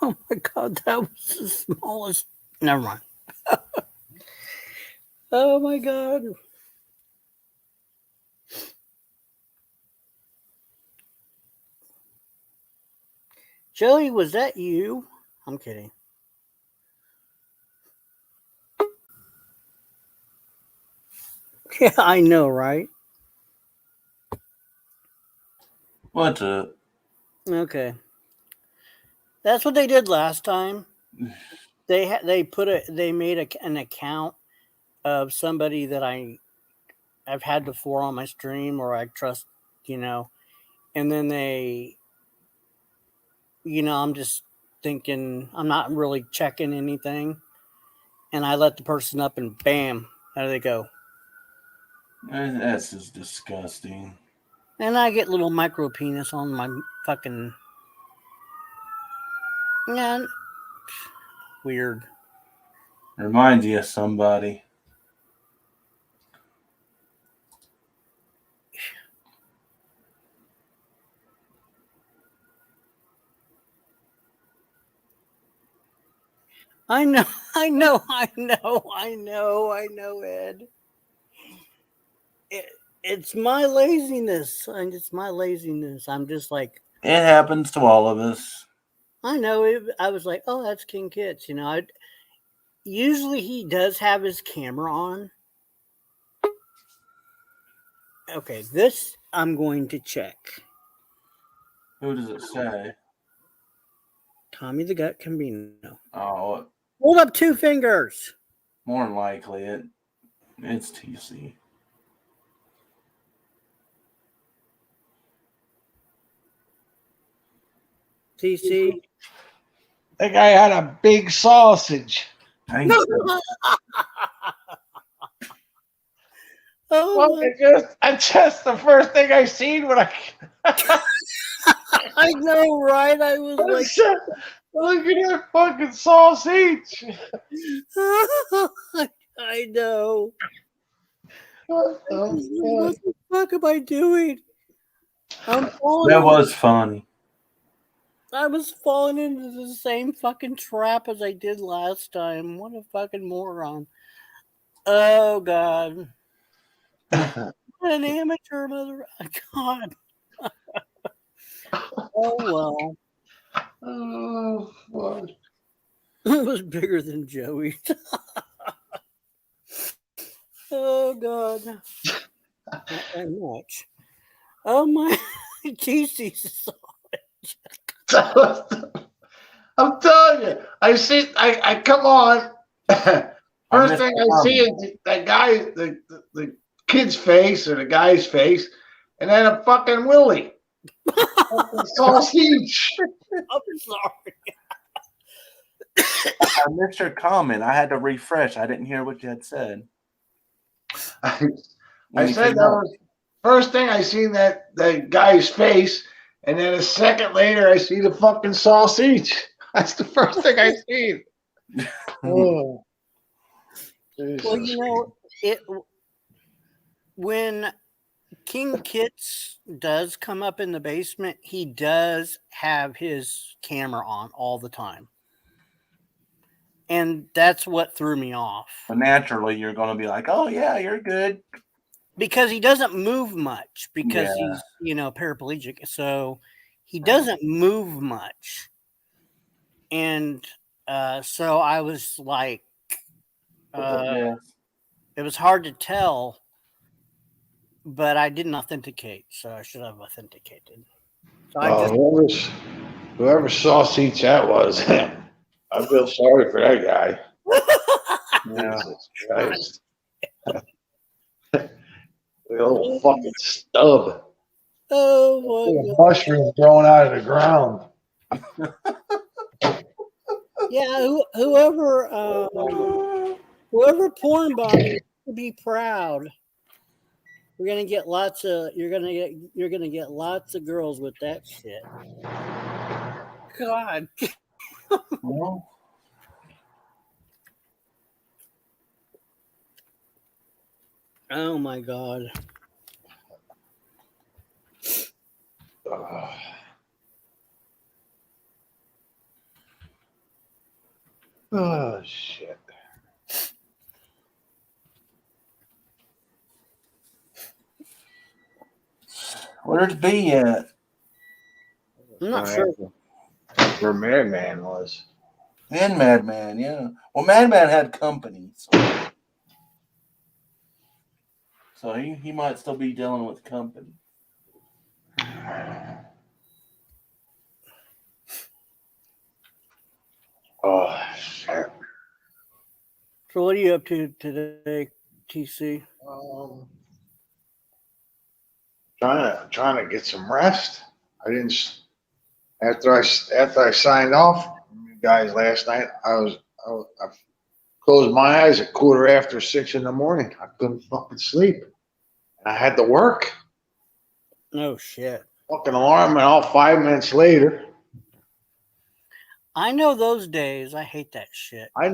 Oh my god, that was the smallest. Never mind. Oh my god. Joey, was that you? I'm kidding. Yeah, I know, right? What's up? Okay. That's what they did last time. They made an account of somebody that I've had before on my stream or I trust, you know, and then I'm just thinking I'm not really checking anything, and I let the person up, and bam, there they go, That's just disgusting. and I get little micro penis on my fucking yeah, weird. Reminds you of somebody. I know, I know, I know, Ed. It, it's my laziness. It's my laziness. I'm just like, It happens to all of us. I know. I was like, oh, that's King Kits. Usually he does have his camera on. Okay, this I'm going to check. Who does it say? Tommy the Gut Cambino. Oh, Hold up 2 fingers. more than likely it's TC. TC. That guy had a big sausage. Thank you. Oh, Well, that's just the first thing I seen when I. I know, right? I was like, Look at that fucking sausage. I know. What What the fuck am I doing? That was funny. I was falling into the same fucking trap as I did last time. What a fucking moron. Oh, God. An amateur mother. God. Oh, well. Oh, fuck. It was bigger than Joey. Oh, God. Not that much. Oh, my. Jesus. I'm telling you, I come on. First thing I see is that guy, the kid's face or the guy's face, and then a fucking Willie. Sausage. I'm sorry. I missed your comment. I had to refresh. I didn't hear what you had said. I said that was first thing I seen that guy's face, and then a second later I see the fucking sausage. That's the first thing I seen. Oh, Well, when King Kits does come up in the basement, he does have his camera on all the time. And that's what threw me off. But naturally, you're going to be like, oh, yeah, you're good. Because he doesn't move much because he's, paraplegic. So he doesn't move much. And so I was like, it was hard to tell, but I didn't authenticate. So I should have authenticated. So whoever sausage that was, I feel sorry for that guy. Jesus Christ. The old fucking stub. Oh my God. Mushrooms growing out of the ground. Yeah, whoever porn bombing should be proud. You're gonna get lots of girls with that shit. God. Well, Oh my God. Oh shit. Where's B at? I'm not sure. That's where Madman was. And Madman, yeah. Well, Madman had company, so he might still be dealing with company. Oh shit. So what are you up to today, TC? Trying to get some rest. I didn't after I signed off from you guys last night. I closed my eyes at 6:15 in the morning. I couldn't fucking sleep. I had to work. Oh shit. Fucking alarm went off 5 minutes later. I know those days. I hate that shit. I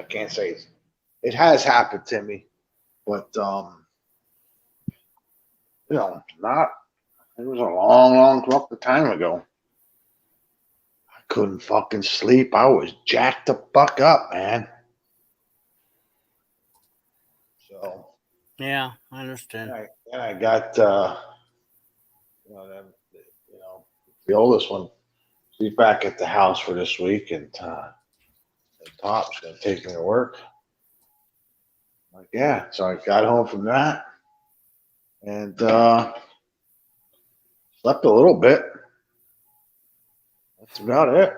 can't say it has happened to me, but not. It was a long fucking time ago. I couldn't fucking sleep. I was jacked the fuck up, man. So Yeah, I understand. and I got the oldest one. She's back at the house for this week, and Top's gonna take me to work. Like, yeah, so I got home from that and slept a little bit. That's about it.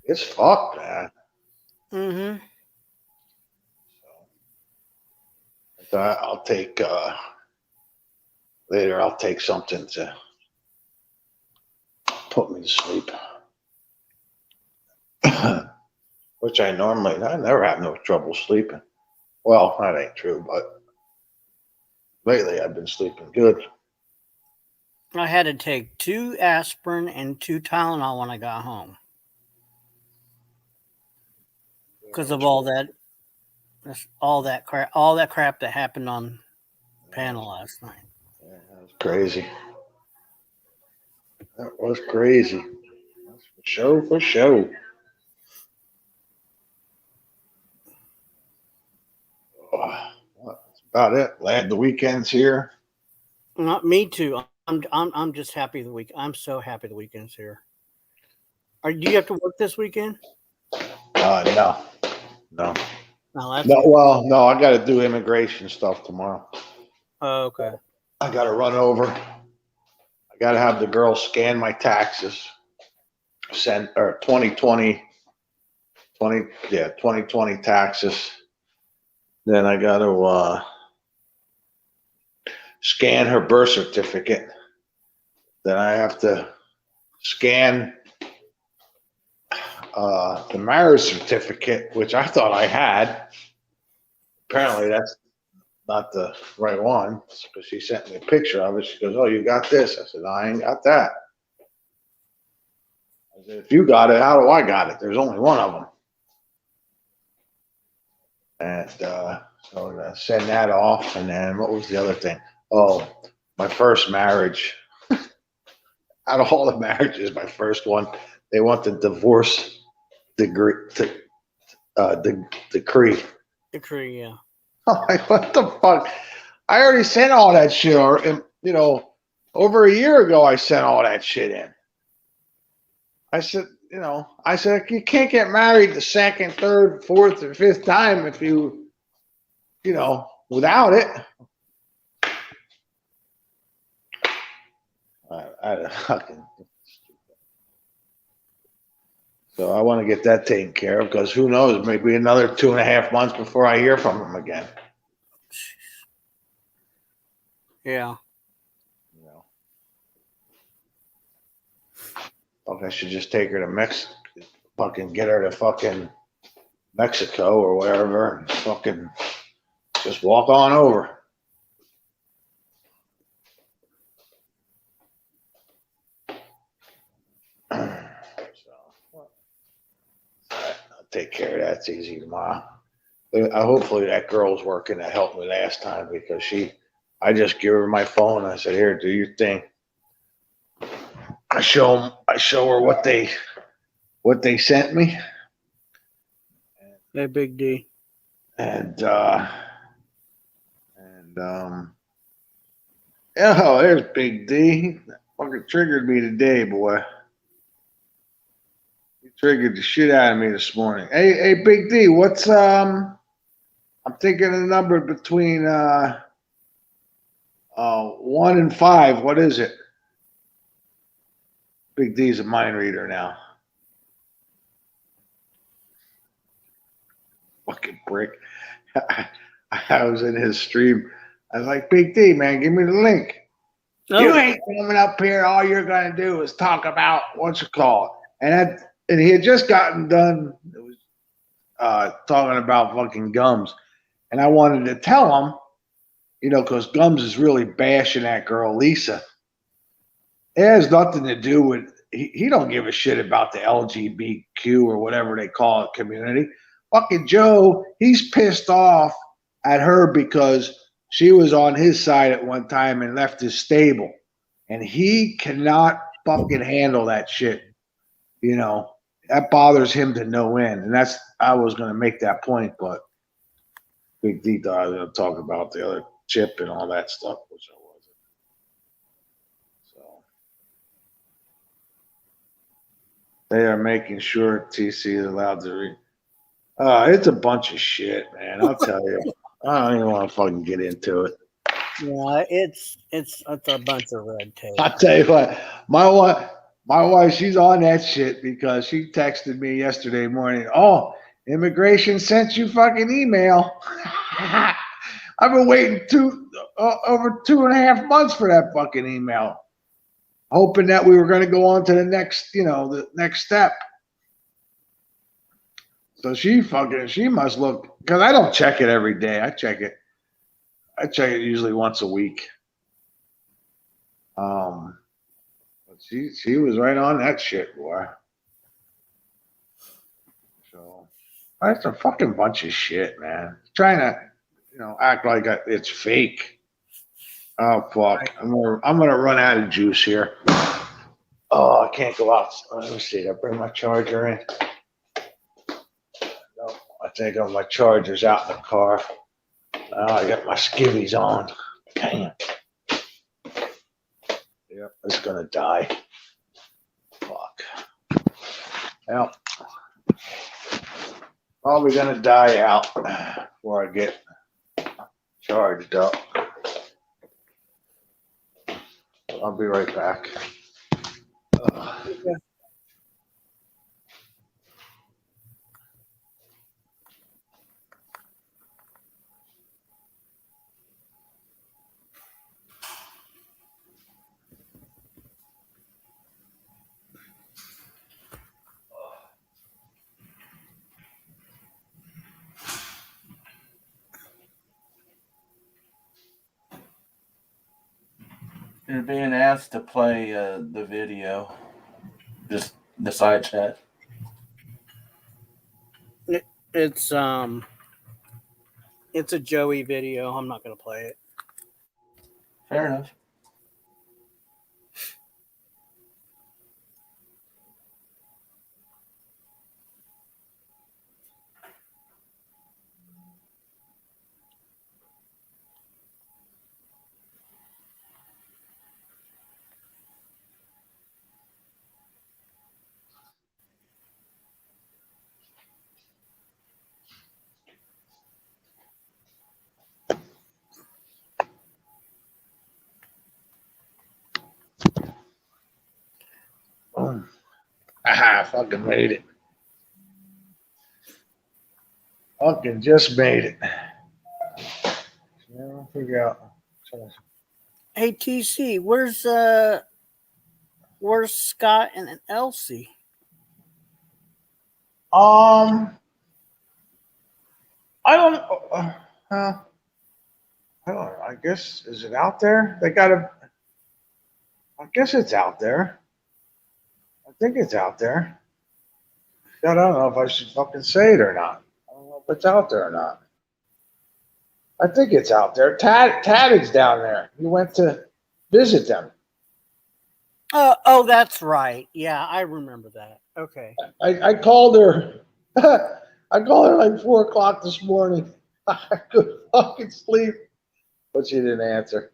It's fucked, man. Mm-hmm. So I'll take later. I'll take something to put me to sleep, which I never have no trouble sleeping. Well, that ain't true, but lately I've been sleeping good. I had to take 2 aspirin and 2 Tylenol when I got home because of all that crap that happened on panel last night. Yeah, that was crazy. That was crazy. That's for show. That's about it. Glad the weekend's here. Not me too. I'm just happy the week. I'm so happy the weekend's here. Do you have to work this weekend? No. No, that's No, well, no, I got to do immigration stuff tomorrow. Oh, okay. I got to run over. I got to have the girl scan my taxes. Send 2020 taxes. Then I got to scan her birth certificate. Then I have to scan the marriage certificate, which I thought I had. Apparently, that's not the right one because she sent me a picture of it. She goes, "Oh, you got this?" I said, "I ain't got that." I said, "If you got it, how do I got it? There's only one of them." And so I'm gonna send that off. And then what was the other thing? Oh, my first marriage. Out of all the marriages, my first one, they want the divorce decree. Decree, yeah. I'm like, what the fuck? I already sent all that shit, over a year ago. I sent all that shit in. I said, you can't get married the second, third, fourth, or fifth time if you without it. I fucking. So I want to get that taken care of because who knows, maybe another 2.5 months before I hear from him again. Yeah. I should just take her to Mexico, fucking get her to fucking Mexico or wherever, and fucking just walk on over. I'll take care of that. It's easy tomorrow. Hopefully that girl's working that helped me last time because I just gave her my phone. I said, "Here, do your thing." I show her what they sent me. Hey, Big D. And oh, there's Big D. Fucking triggered me today, boy. He triggered the shit out of me this morning. Hey, Big D, what's I'm thinking a number between 1 and 5. What is it? Big D's a mind reader now. Fucking brick. I was in his stream. I was like, Big D, man, give me the link. Oh. You ain't coming up here. All you're gonna do is talk about what's it called. And he had just gotten done. It was talking about fucking Gums, and I wanted to tell him, because Gums is really bashing that girl Lisa. It has nothing to do with he don't give a shit about the LGBTQ or whatever they call it community. Fucking Joe, he's pissed off at her because she was on his side at one time and left his stable. And he cannot fucking handle that shit. That bothers him to no end. And I was going to make that point, but Big D thought I was going to talk about the other chip and all that stuff, which I wasn't. So they are making sure TC is allowed to read. It's a bunch of shit, man. I'll tell you. I don't even want to fucking get into it. Yeah, it's a bunch of red tape. I'll tell you what, my wife, she's on that shit because she texted me yesterday morning. Oh, immigration sent you fucking email. I've been waiting over 2.5 months for that fucking email, hoping that we were going to go on to the next step. So she must look, because I don't check it every day. I check it usually once a week. But she was right on that shit, boy. So that's a fucking bunch of shit, man. Trying to, act like it's fake. Oh fuck! I'm gonna run out of juice here. Oh, I can't go out. Let me see. I bring my charger in. I think my charger's out in the car. I got my skivvies on. Damn. Yep, it's gonna die. Fuck. Well, probably gonna die out before I get charged up. I'll be right back. Yeah. You're being asked to play the video, just the side chat. It's a Joey video. I'm not gonna play it. Fair enough. Fucking made it. Fucking just made it. I'll figure out. Hey TC, where's Scott and Elsie? I don't know. I don't know. I guess, is it out there? I guess it's out there. I think it's out there. I don't know if I should fucking say it or not. I don't know if it's out there or not. I think it's out there. Tad is down there. He went to visit them. Oh, that's right. Yeah, I remember that. Okay. I called her. I called her like 4 o'clock this morning. I couldn't fucking sleep, but she didn't answer.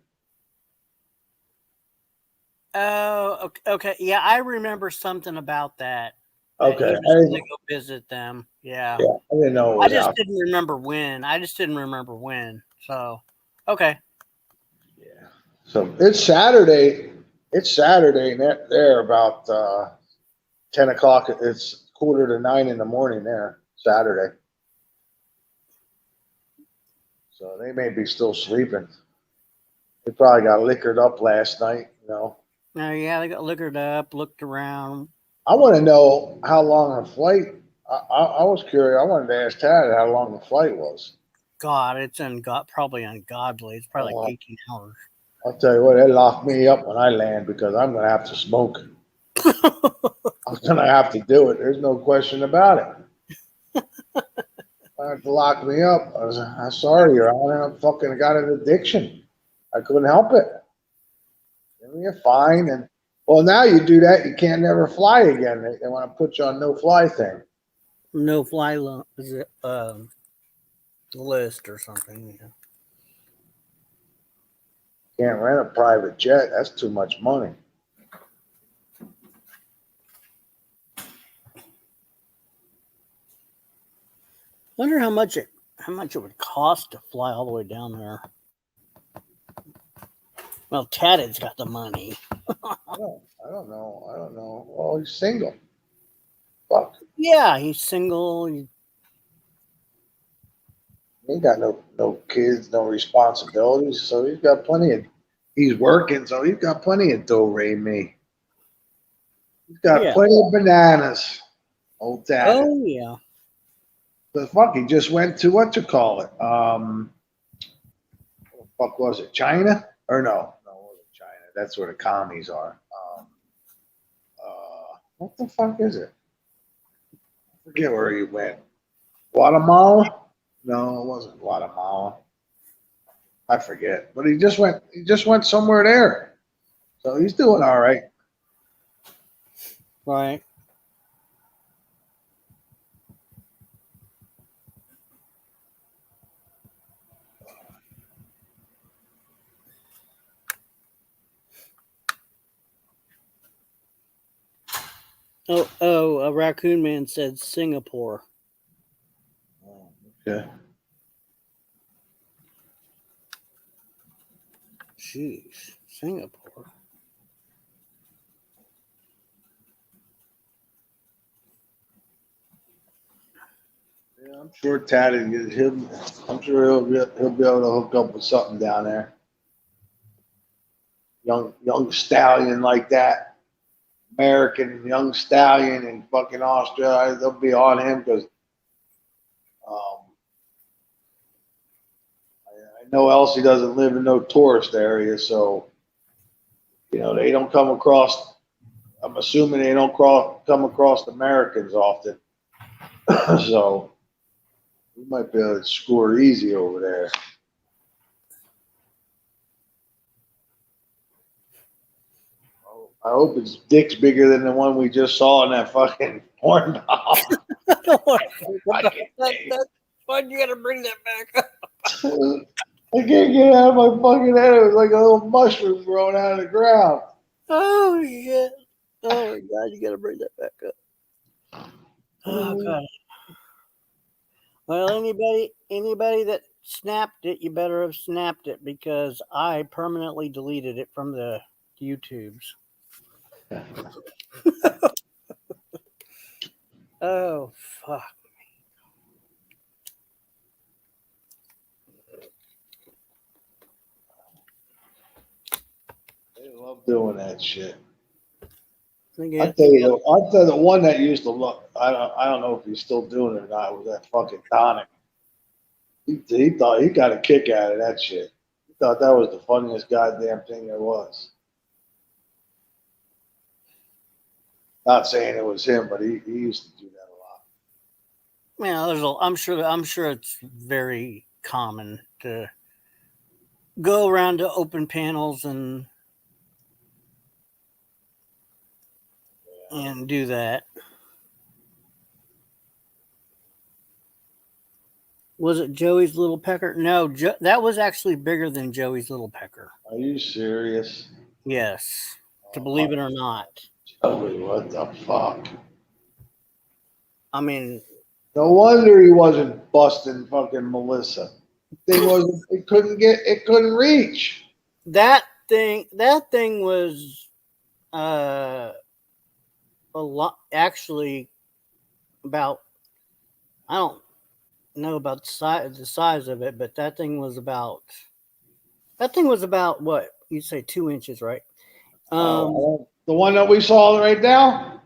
Oh, okay. Yeah, I remember something about that. That Okay, he was going to go visit them. Yeah. yeah, I didn't know it I was just out. didn't remember when. So, okay. Yeah. So it's Saturday. It's Saturday there about 10 o'clock. It's 8:45 in the morning there Saturday. So they may be still sleeping. They probably got liquored up last night. No, yeah, they got liquored up, looked around. I want to know how long the flight. I was curious. I wanted to ask Tad how long the flight was. God, it's probably ungodly. It's probably like 18 hours. I'll tell you what, they lock me up when I land because I'm going to have to smoke. I'm going to have to do it. There's no question about it. I have to lock me up. I'm sorry, Your Honor. I fucking got an addiction. I couldn't help it. Give me a fine. And, well, now you do that, you can't never fly again. They want to put you on no fly thing. No fly list or something. Yeah. Can't rent a private jet. That's too much money. Wonder how much it would cost to fly all the way down there. Well, Tad's got the money. I don't know. Well, he's single. Fuck. Yeah, he's single. He ain't got no kids, no responsibilities. So he's got plenty of. He's working, so he's got plenty of do re mi. He's got plenty of bananas. Old Tad. Oh yeah. The fuck, he just went to what you call it? What the fuck was it? China? Or no, it wasn't China. That's where the commies are. What the fuck is it? I forget where he went. Guatemala? No, it wasn't Guatemala. I forget. But he just went somewhere there. So he's doing all right. Right. Oh, a Raccoon Man said Singapore. Oh, okay. Jeez, Singapore. Yeah, I'm sure Tad will him. I'm sure he'll be able to hook up with something down there. Young stallion like that, American young stallion in fucking Australia. They'll be on him because I know Elsie doesn't live in no tourist area, so they don't come across. I'm assuming they don't come across Americans often, so we might be able to score easy over there. I hope his dick's bigger than the one we just saw in that fucking porn doll. Why'd you gotta bring that back up? I can't get it out of my fucking head. It was like a little mushroom growing out of the ground. Oh shit! Oh my god, you gotta bring that back up. Oh god. Well, anybody that snapped it, you better have snapped it because I permanently deleted it from the YouTubes. Oh fuck. They love doing that shit. I'll tell you the one that used to look. I don't know if he's still doing it or not. Was that fucking Tonic? He thought he got a kick out of that shit. He thought that was the funniest goddamn thing there was. Not saying it was him, but he used to do that a lot. Yeah, I'm sure it's very common to go around to open panels and and do that. Was it Joey's little pecker? No, that was actually bigger than Joey's little pecker. Are you serious? Yes, to believe it or not. Joey, what the fuck? I mean, no wonder he wasn't busting fucking Melissa. Thing wasn't. It couldn't reach. That thing was a lot. Actually, about I don't know about the size of it, but that thing was about what you'd say 2 inches, right? The one that we saw right now,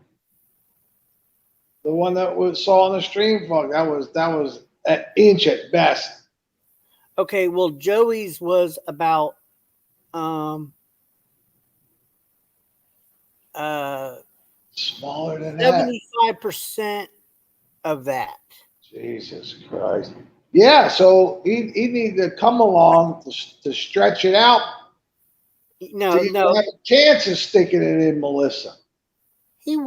the one that we saw on the stream, fuck, that was an inch at best. Okay, well, Joey's was about smaller than that. 75% of that. Jesus Christ. Yeah, so he needed to come along to stretch it out. No. Have a chance of sticking it in Melissa. He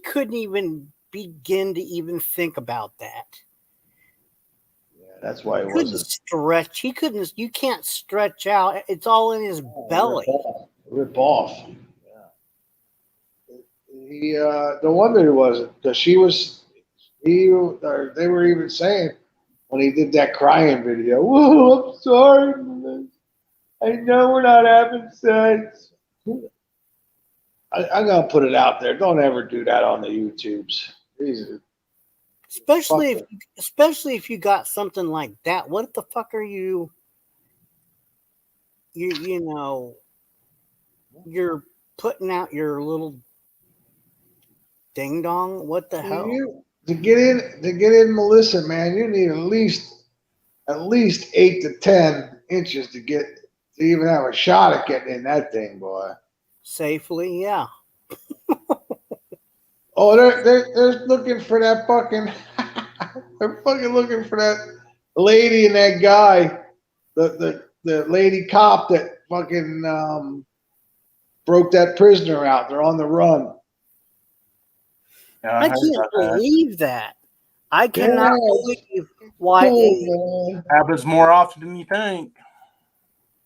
couldn't even begin to even think about that. Yeah, that's why he couldn't stretch. He couldn't. You can't stretch out. It's all in his belly. Rip off. Yeah. He no wonder he wasn't, because they were even saying when he did that crying video, "Whoa, I'm sorry, I know we're not having sex." I'm gonna put it out there. Don't ever do that on the YouTubes. Jesus. Especially if you got something like that. What the fuck are you? You know, you're putting out your little ding dong. What the hell? To get in Melissa, man, you need at least 8 to 10 inches to even have a shot at getting in that thing, boy. Safely, yeah. Oh, they're looking for that fucking. They're fucking looking for that lady and that guy, the lady cop that fucking broke that prisoner out. They're on the run. Yeah, I can't believe that. I cannot believe why. Cool, happens more often than you think.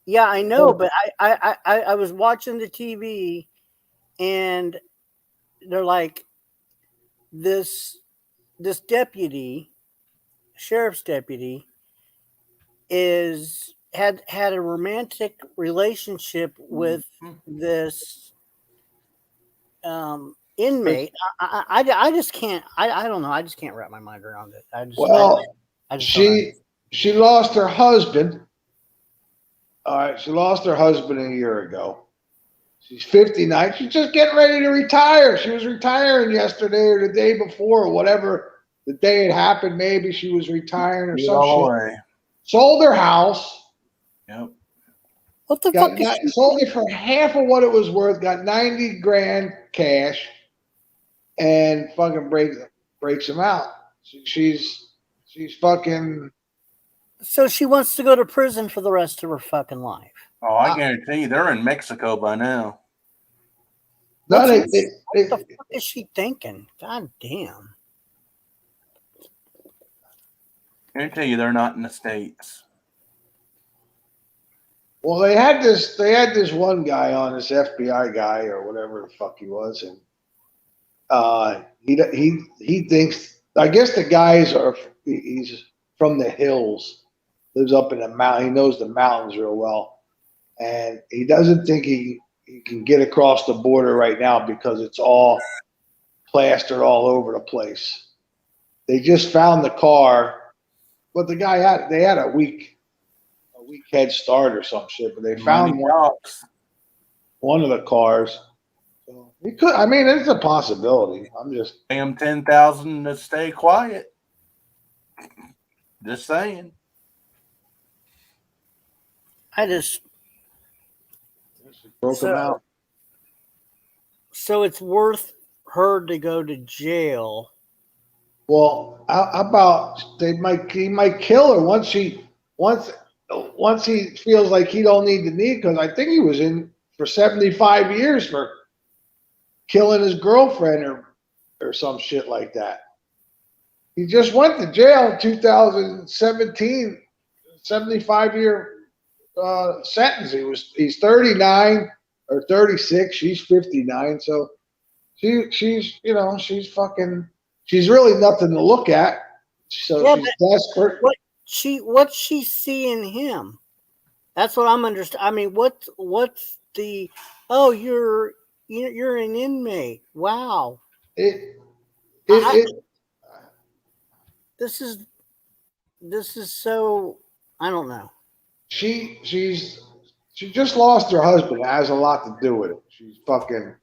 Yeah, I know, but I was watching the TV, and they're like, this deputy, sheriff's deputy, had a romantic relationship with this inmate. I just can't. I don't know. I just can't wrap my mind around it. She lost her husband. All right, she lost her husband a year ago. She's 59. She's just getting ready to retire. She was retiring yesterday or the day before or whatever the day it happened. Maybe she was retiring or something. Sold her house. Yep. What the fuck? Sold it for half of what it was worth. Got 90 grand cash, and fucking breaks him out. She's fucking. So she wants to go to prison for the rest of her fucking life. Oh, I guarantee you, they're in Mexico by now. What the fuck is she thinking? God damn. I guarantee you, they're not in the States. Well, they had this one guy on, this FBI guy or whatever the fuck he was, and he thinks, I guess the guys he's from the hills, lives up in the mountain. He knows the mountains real well, and he doesn't think he can get across the border right now because it's all plastered all over the place. They just found the car, but the guy they had a week head start or some shit, but they found one of the cars. So he could. I mean, it's a possibility. I'm just pay him $10,000 to stay quiet. Just saying. I just broke him out. So it's worth her to go to jail. Well, how about he might kill her once he feels like he don't need the knee, because I think he was in for 75 years for killing his girlfriend or some shit like that. He just went to jail in 2017, 75-year sentence. He's 39 or 36. She's 59. So she's really nothing to look at. So she's desperate. What's she see in him? That's what I'm understanding. I mean, what's the? Oh, you're an inmate. Wow. This is so. I don't know. She just lost her husband. It has a lot to do with it. She's fucking,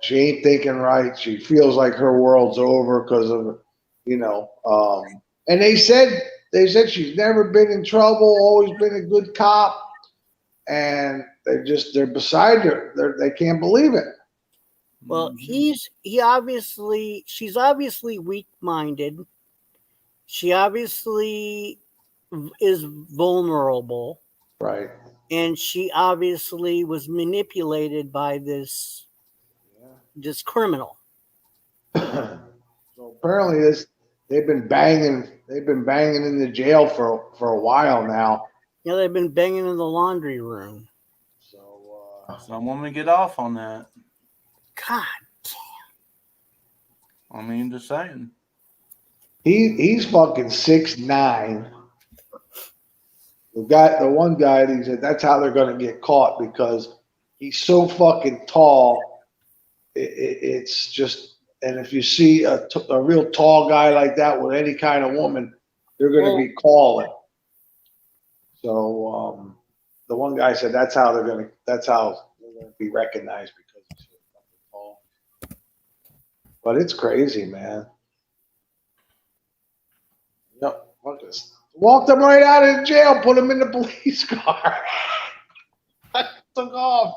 she ain't thinking right. She feels like her world's over because of, and they said she's never been in trouble, always been a good cop, and they're beside her. They can't believe it. Well, she's obviously weak-minded. She obviously is vulnerable. Right. And she obviously was manipulated by this criminal. So apparently they've been banging in the jail for a while now. Yeah, they've been banging in the laundry room. So someone to get off on that. God damn. I mean, just saying. He's fucking 6'9". The one guy, he said that's how they're going to get caught because he's so fucking tall. It's just, and if you see a real tall guy like that with any kind of woman, they're going to be calling. So the one guy said that's how they're going to be recognized because he's so fucking tall. But it's crazy, man. Yep. Walked him right out of the jail, put him in the police car. Took off.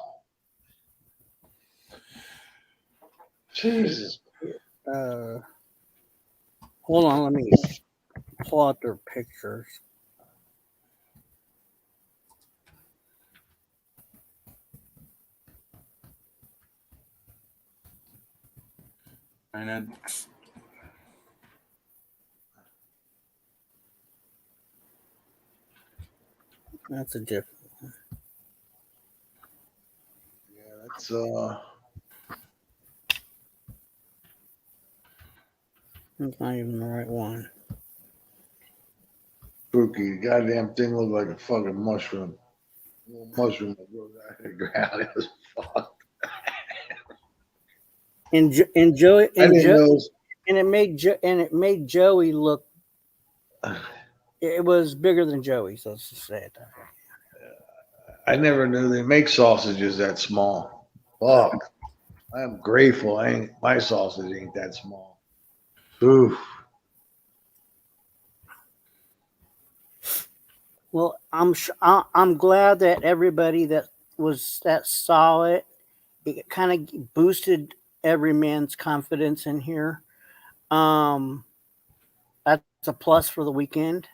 Jesus. Hold on, let me pull out their pictures. And that's a different one. Yeah, that's That's not even the right one. Spooky. The goddamn thing looked like a fucking mushroom. A little mushroom that goes out of the ground. It was fucked. And it made Joey look. It was bigger than Joey, so let's just say it that way. I never knew they make sausages that small. Fuck. I'm grateful. My sausage ain't that small. Oof. Well, I'm glad that everybody that saw it, it kind of boosted every man's confidence in here. That's a plus for the weekend.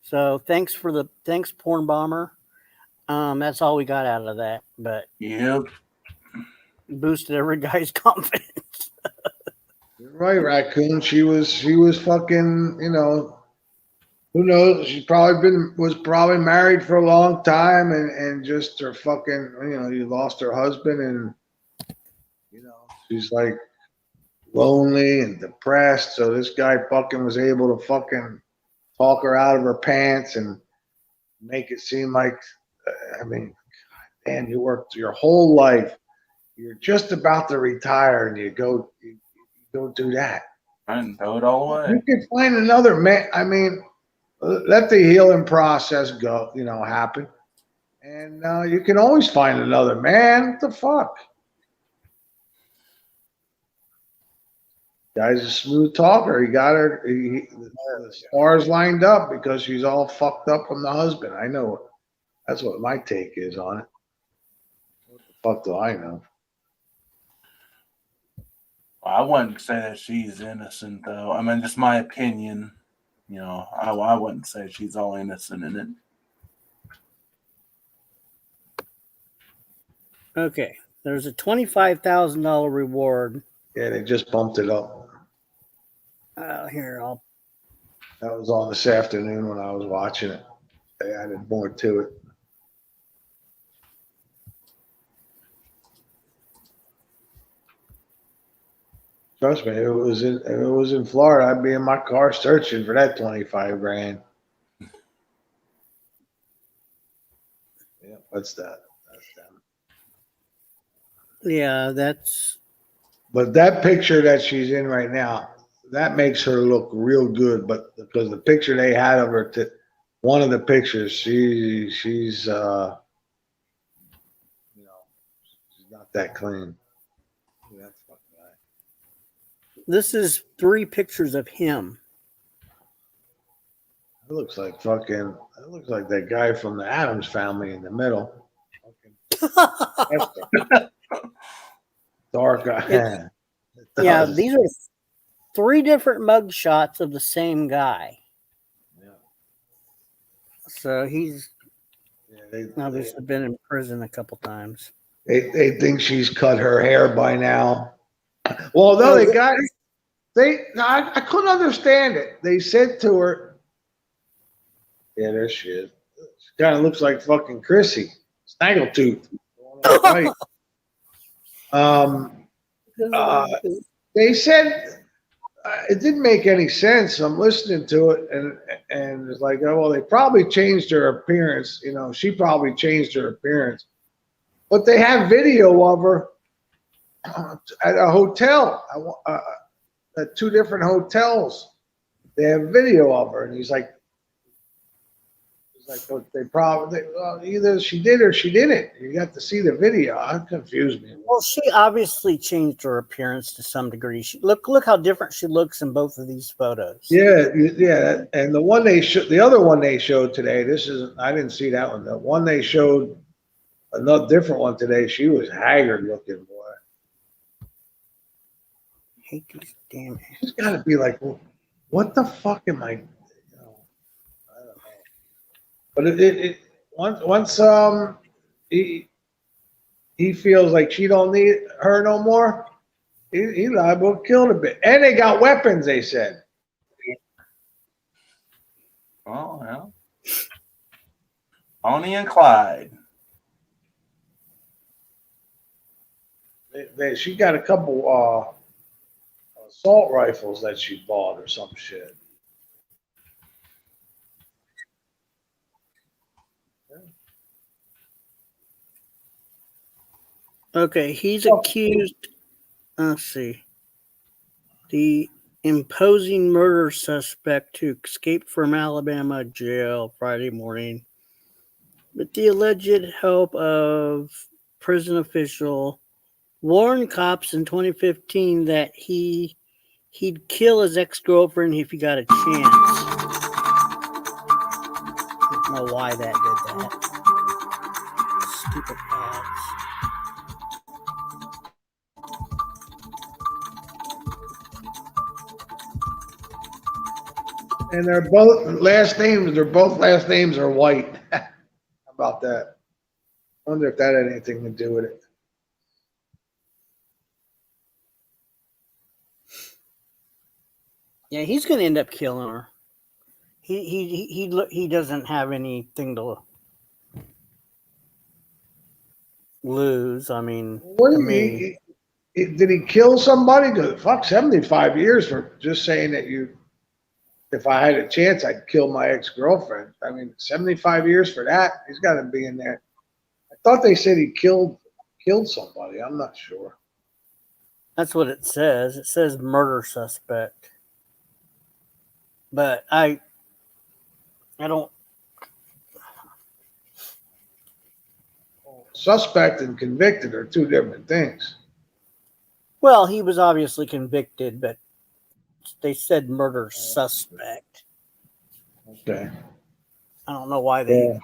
So thanks, Porn Bomber. That's all we got out of that, but yep, boosted every guy's confidence. You're right, Raccoon. She was fucking, who knows? She was probably married for a long time and just her fucking, you lost her husband and, she's like lonely and depressed. So this guy fucking was able to fucking talk her out of her pants and make it seem like, man, you worked your whole life. You're just about to retire and you go do that. And throw it all away. You can find another man. Let the healing process go, happen. And you can always find another man. What the fuck? Guy's a smooth talker. He got her. The stars lined up because she's all fucked up from the husband. I know it. That's what my take is on it. What the fuck do I know? I wouldn't say that she's innocent, though. I mean, just my opinion. I wouldn't say she's all innocent in it. Okay. There's a $25,000 reward. Yeah, they just bumped it up. Here, I'll. That was on this afternoon when I was watching it. They added more to it. Trust me, if it was in Florida, I'd be in my car searching for that 25 grand. Yeah, what's that? That's them. Yeah, that's. But that picture that she's in right now, that makes her look real good. But because the picture they had of her, one of the pictures, she's she's not that clean. That fucking guy. This is 3 pictures of him. It looks like fucking. It looks like that guy from the Addams Family in the middle. Dark eye. Yeah, these are 3 different mug shots of the same guy. Yeah. So he's They obviously been in prison a couple times. They think she's cut her hair by now. Well, no, I couldn't understand it. They said to her, yeah, there she is. She kind of looks like fucking Chrissy, Snaggletooth. They said it didn't make any sense. I'm listening to it, and it's like, oh, well, they probably changed her appearance. You know, she probably changed her appearance. But they have video of her at a hotel, at 2 different hotels. They have video of her, and he's like, well, they probably either she did or she didn't. You got to see the video. I'm confused me. Well, she obviously changed her appearance to some degree. Look how different she looks in both of these photos. Yeah. And the one the other one they showed today. I didn't see that one. The one they showed, another different one today. She was haggard looking, boy. I hate these damn. She's got to be like, well, what the fuck am I? I don't know. But once he feels like she don't need her no more, he liable to kill the bit. And they got weapons, they said. Oh, yeah. Bonnie and Clyde. She got a couple assault rifles that she bought or some shit. Okay, he's accused. Let's see. The imposing murder suspect who escaped from Alabama jail Friday morning with the alleged help of prison official warned cops in 2015 that he'd kill his ex-girlfriend if he got a chance. I don't know why that did that. Stupid ads. And they're both last names are white. How about that? I wonder if that had anything to do with it. Yeah, he's going to end up killing her. He doesn't have anything to lose. I mean, did he kill somebody? Because fuck, 75 years for just saying that if I had a chance, I'd kill my ex-girlfriend. I mean, 75 years for that. He's got to be in there. I thought they said he killed somebody. I'm not sure. That's what it says. It says murder suspect. But I don't. Suspect and convicted are 2 different things. Well, he was obviously convicted, but they said murder suspect. Okay. I don't know why they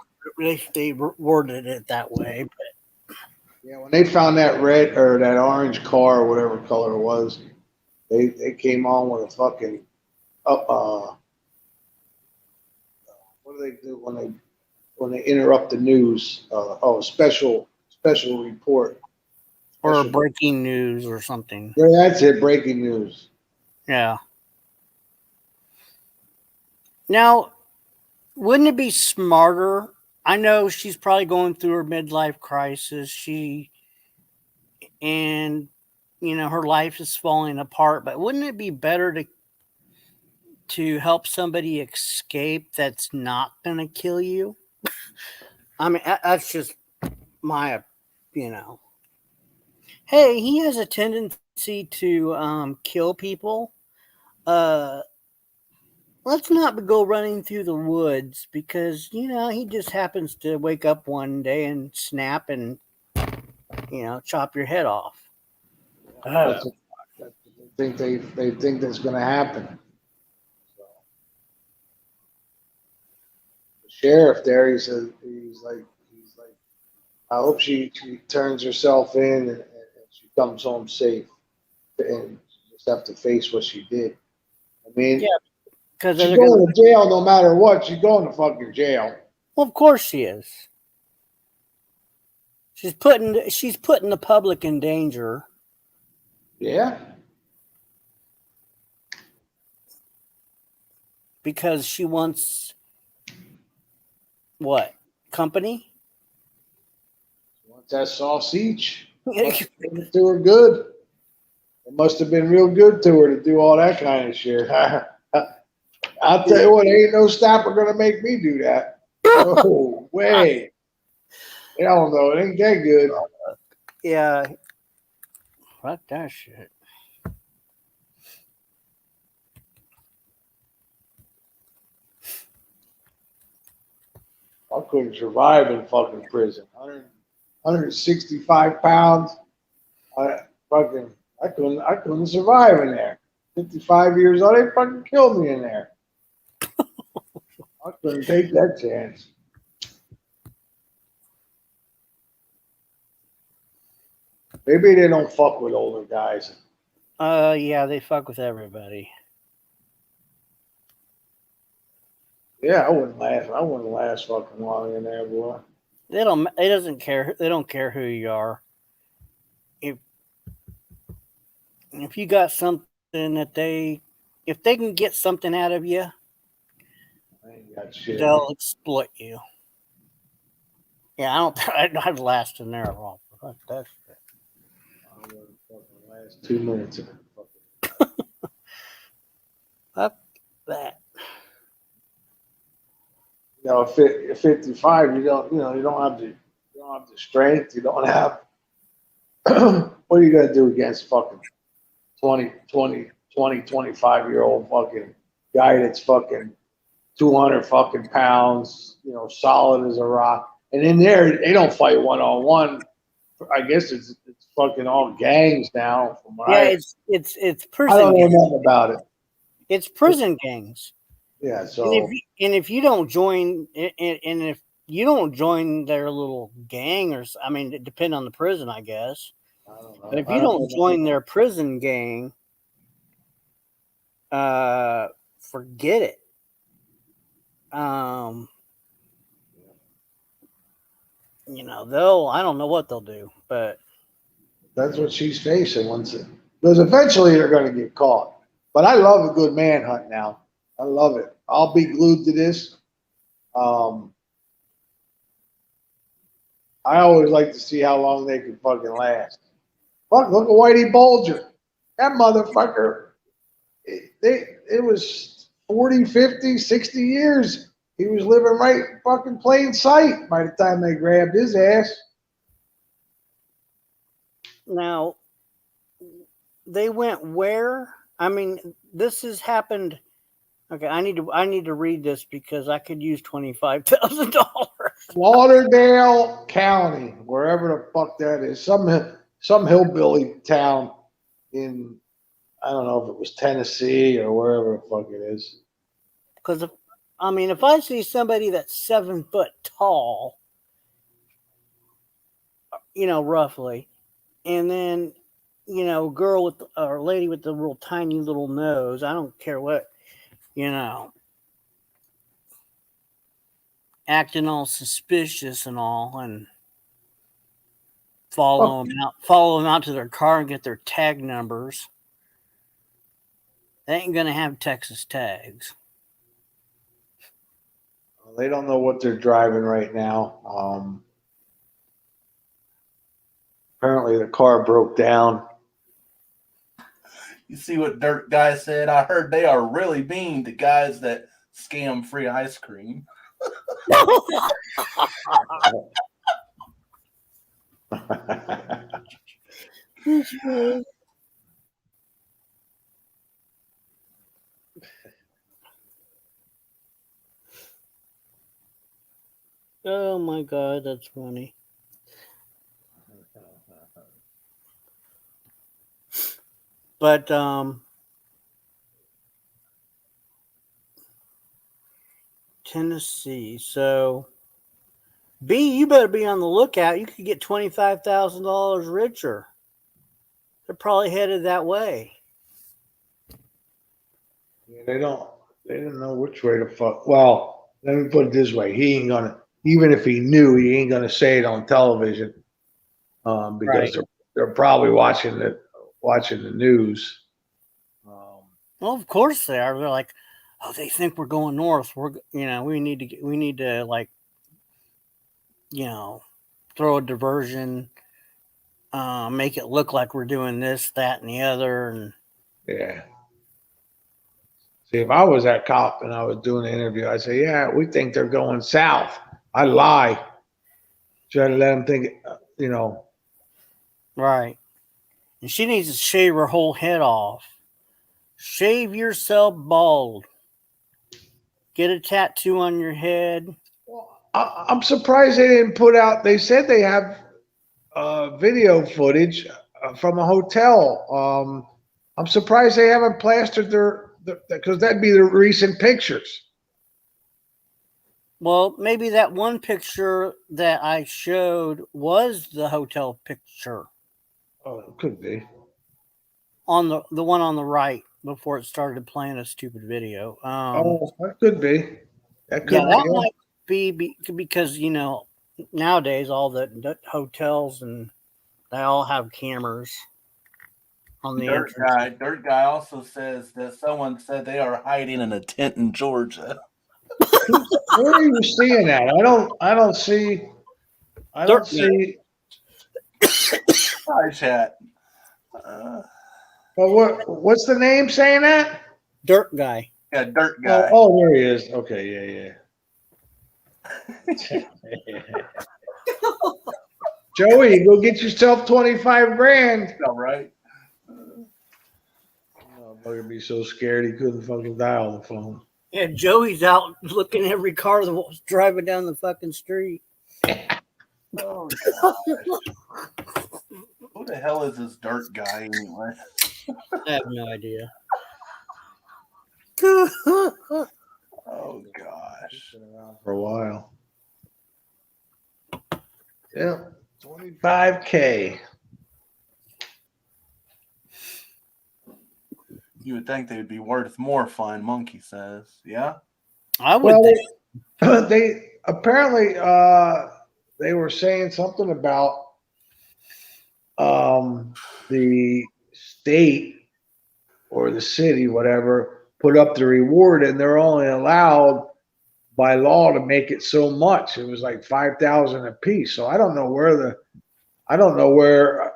worded it that way, but yeah, when they found that red or that orange car or whatever color it was, they came on with a fucking what do they do when they interrupt the news? Special report. Or breaking news or something. Yeah, that's it. Breaking news. Yeah. Now, wouldn't it be smarter? I know she's probably going through her midlife crisis. And her life is falling apart. But wouldn't it be better to help somebody escape that's not going to kill you? I mean, that's just my, Hey, he has a tendency to kill people. Let's not go running through the woods because he just happens to wake up one day and snap and chop your head off. That's what they think that's going to happen. So, the sheriff there, he said he's like, I hope she turns herself in and she comes home safe, and she just have to face what she did. I mean, Yeah, because she's going to jail no matter what. She's going to fucking jail. Well, of course she is. She's putting the public in danger. Yeah. Because she wants what? Company? She wants that sausage. To her good. It must have been real good to her to do all that kind of shit. I'll tell you what, ain't no stopper gonna make me do that. No way. Hell no, it ain't that good. Yeah. Fuck that shit. I couldn't survive in fucking prison. 165 pounds. I couldn't survive in there. 55 years old, they fucking killed me in there. I couldn't take that chance. Maybe they don't fuck with older guys. Yeah, they fuck with everybody. Yeah, I wouldn't last fucking long in there, boy. They don't. It doesn't care. They don't care who you are. If you got something if they can get something out of you, I ain't got shit. they'll exploit you. Yeah, I don't. I'd last in there long. Fuck that shit. I wouldn't fucking last 2 minutes in there. Fuck that. At 55, you don't have the strength. You don't have. What are you gonna do against fucking 25-year-old fucking guy that's fucking 200 fucking pounds, solid as a rock? And in there, they don't fight one-on-one. I guess it's fucking all gangs now. It's prison. I don't know nothing about it. It's prison gangs. Yeah. So. And if you don't join, and if you don't join their little gang, it depends on the prison, I guess. I don't know. But if you don't join their prison gang, forget it. I don't know what they'll do, but that's what she's facing because eventually they're going to get caught. But I love a good manhunt now. I love it. I'll be glued to this. I always like to see how long they can fucking last. Fuck, look at Whitey Bulger. That motherfucker, it was 40, 50, 60 years. He was living right in fucking plain sight by the time they grabbed his ass. Now, they went where? This has happened. Okay, I need to read this because I could use $25,000. Lauderdale County, wherever the fuck that is, some hillbilly town in, I don't know if it was Tennessee or wherever the fuck it is. Because if I see somebody that's 7 foot tall, roughly, and then girl with or lady with the real tiny little nose, I don't care what, acting all suspicious and all, and follow them out to their car and get their tag numbers. They ain't gonna have Texas tags. They don't know what they're driving right now. Apparently, the car broke down. You see what Dirt Guy said? I heard they are really mean to guys that scam free ice cream. Oh my God, that's funny. But Tennessee. So B, you better be on the lookout. You could get $25,000 richer. They're probably headed that way. Yeah, they didn't know which way to fuck. Well, let me put it this way: he ain't gonna, even if he knew, he ain't gonna say it on television, because Right. they're probably watching the news. Well, of course they are. They're like, oh, they think we're going north. We need to like, throw a diversion, make it look like we're doing this, that, and the other, and Yeah. See, if I was that cop and I was doing the interview, I'd say, "Yeah, we think they're going south." I lie, try to let them think, right. And she needs to shave her whole head off. Shave yourself bald. Get a tattoo on your head. Well, I'm surprised they didn't put out. They said they have video footage from a hotel. I'm surprised they haven't plastered because that'd be the recent pictures. Well, maybe that one picture that I showed was the hotel picture. Oh, it could be. On the one on the right before it started playing a stupid video. That could be. That could that be. might be because nowadays all the hotels and they all have cameras on the entrance. Dirt Guy also says that someone said they are hiding in a tent in Georgia. Where are you seeing that? I don't see. Hi, chat. But what's the name saying that? Dirt Guy. Yeah, Dirt Guy. Oh, there he is. Okay, yeah. Joey, go get yourself 25 grand. All right. Oh, I'm gonna be so scared he couldn't fucking dial the phone. Yeah, Joey's out looking at every car that was driving down the fucking street. Oh, gosh. Who the hell is this Dirt Guy anyway? I have no idea. Oh, gosh. Been around for a while. Yeah, 25K. You would think they would be worth more, Fine Monkey says. Yeah? I would think. They apparently they were saying something about the state or the city, whatever, put up the reward, and they're only allowed by law to make it so much. It was like 5,000 a piece. So I don't know where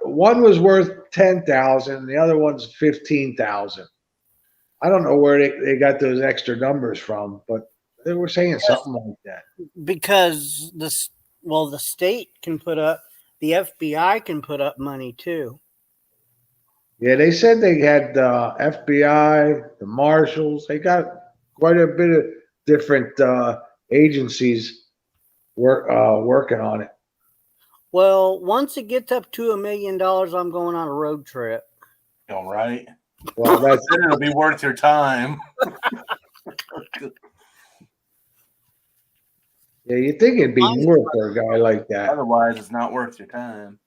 one was worth 10,000, the other one's 15,000. I don't know where they got those extra numbers from, but they were saying something like that. Because the state can put up, the FBI can put up money too. Yeah, they said they had the FBI, the marshals. They got quite a bit of different agencies working on it. Well, once it gets up to $1 million, I'm going on a road trip. All right. Well, then it'll be worth your time. Yeah, you think it'd be more for a guy like that. Otherwise, it's not worth your time.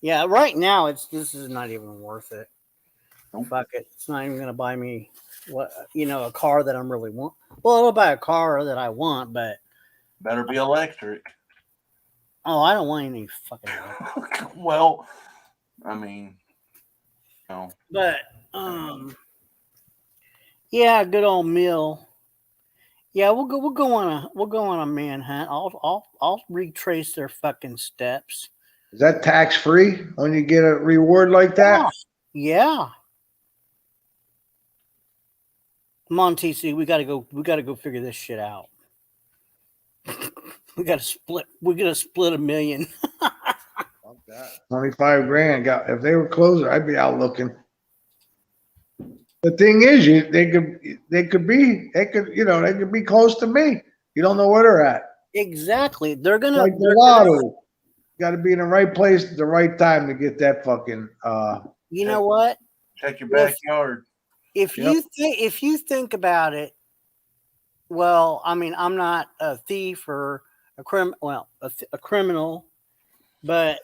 Yeah, right now this is not even worth it. Fuck it. It's not even going to buy me a car that I'm really want. Well, I'll buy a car that I want, but better be electric. Oh, I don't want any fucking help. Well, I mean, no. But yeah, good old Mill. Yeah, we'll go on a manhunt. I'll retrace their fucking steps. Is that tax free when you get a reward like that? Yeah. Come on, TC. We gotta go figure this shit out. We gotta split $1 million. Fuck that. 25 grand. Got if they were closer, I'd be out looking. The thing is, they could be close to me. You don't know where they're at. Exactly. They're gonna Like the lottery. Got to be in the right place at the right time to get that fucking. You know what? Check your backyard. If you think about it, well, I mean, I'm not a thief or a criminal, but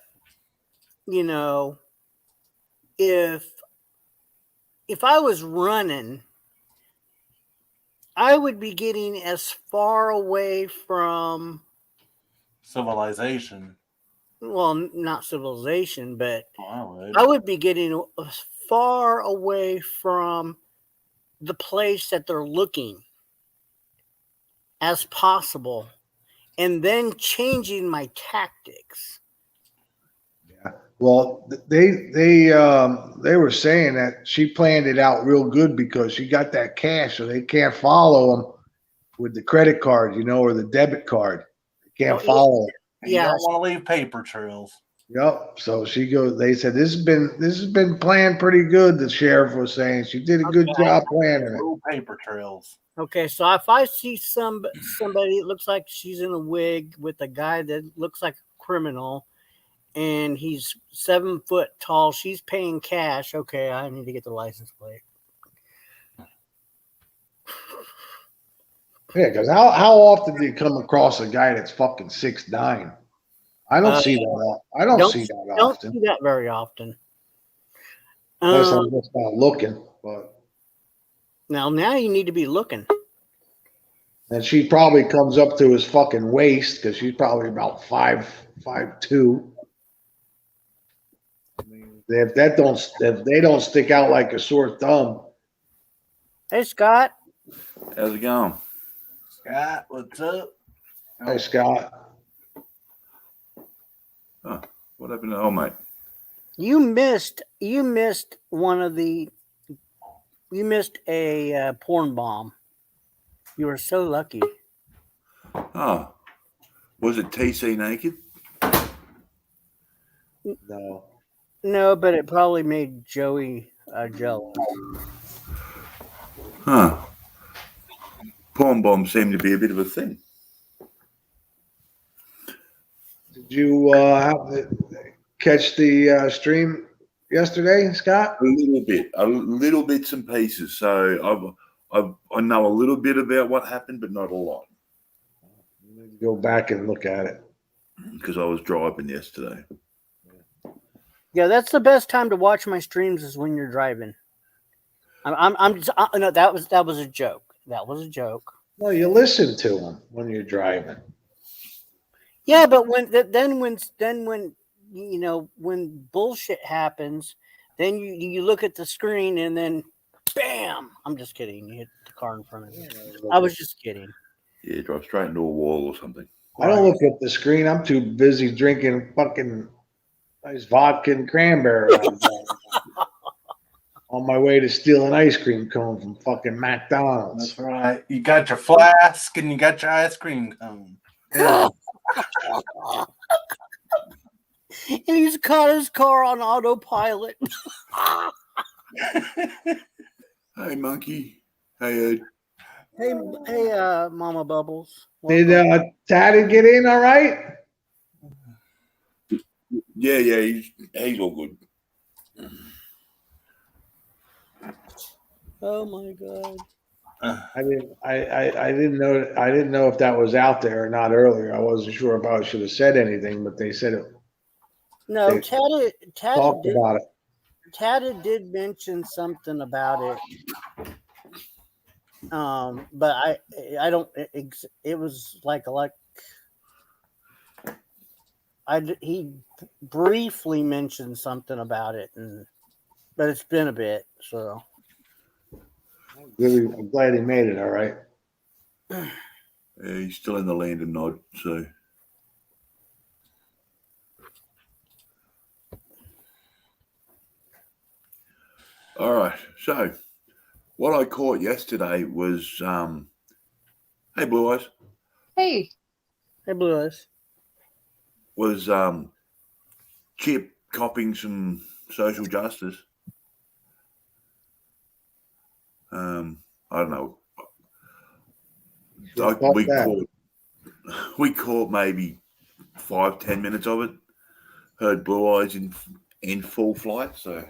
you know, if I was running, I would be getting as far away from civilization. Well, not civilization, but I would be getting as far away from the place that they're looking as possible, and then changing my tactics. Yeah. Well, they were saying that she planned it out real good because she got that cash, so they can't follow them with the credit card, or the debit card. They can't follow it. You don't want to leave paper trails. Yep. So she goes. They said this has been planned pretty good. The sheriff was saying she did a good job planning it. No paper trails. Okay, so if I see somebody, it looks like she's in a wig with a guy that looks like a criminal, and he's 7 foot tall. She's paying cash. Okay, I need to get the license plate. Yeah, because how often do you come across a guy that's fucking 6'9"? I don't see that. I don't see that often. Don't see that very often. Unless I'm just not looking. But now you need to be looking. And she probably comes up to his fucking waist because she's probably about 5'2". I mean, if they don't stick out like a sore thumb. Hey, Scott. How's it going? Scott, what's up? Hey, Scott. Oh, what happened to mate? You missed a porn bomb. You were so lucky. Oh, was it TC naked? No, but it probably made Joey jealous. Huh. Porn bombs seem to be a bit of a thing. Did you catch the stream yesterday, Scott? A little bits and pieces. So I know a little bit about what happened, but not a lot. Go back and look at it because I was driving yesterday. Yeah, that's the best time to watch my streams is when you're driving. No, that was a joke. That was a joke. Well, you listen to them when you're driving. Yeah, but when bullshit happens, then you look at the screen and then bam! I'm just kidding. You hit the car in front of me. I was just kidding. Yeah, drive straight into a wall or something. I don't look at the screen. I'm too busy drinking fucking nice vodka and cranberry. On my way to steal an ice cream cone from fucking McDonald's. That's right. You got your flask and you got your ice cream cone. Yeah. And he's caught his car on autopilot. Hey, Monkey. Hey, Ed. Hey, Mama Bubbles. Did Taddy get in all right? Yeah, he's all good. Oh my god! I didn't know if that was out there or not earlier. I wasn't sure if I should have said anything, but they said it. No, Taddy talked about it. Taddy did mention something about it. But I don't. It was like he briefly mentioned something about it, but it's been a bit. So I'm glad he made it. All right. Yeah, he's still in the land of Nod, so. All right. So, what I caught yesterday was, hey, Blue Eyes. Hey, Blue Eyes. Was Chip copping some social justice. I don't know. We caught maybe 5-10 minutes of it. Heard Blue Eyes in full flight. So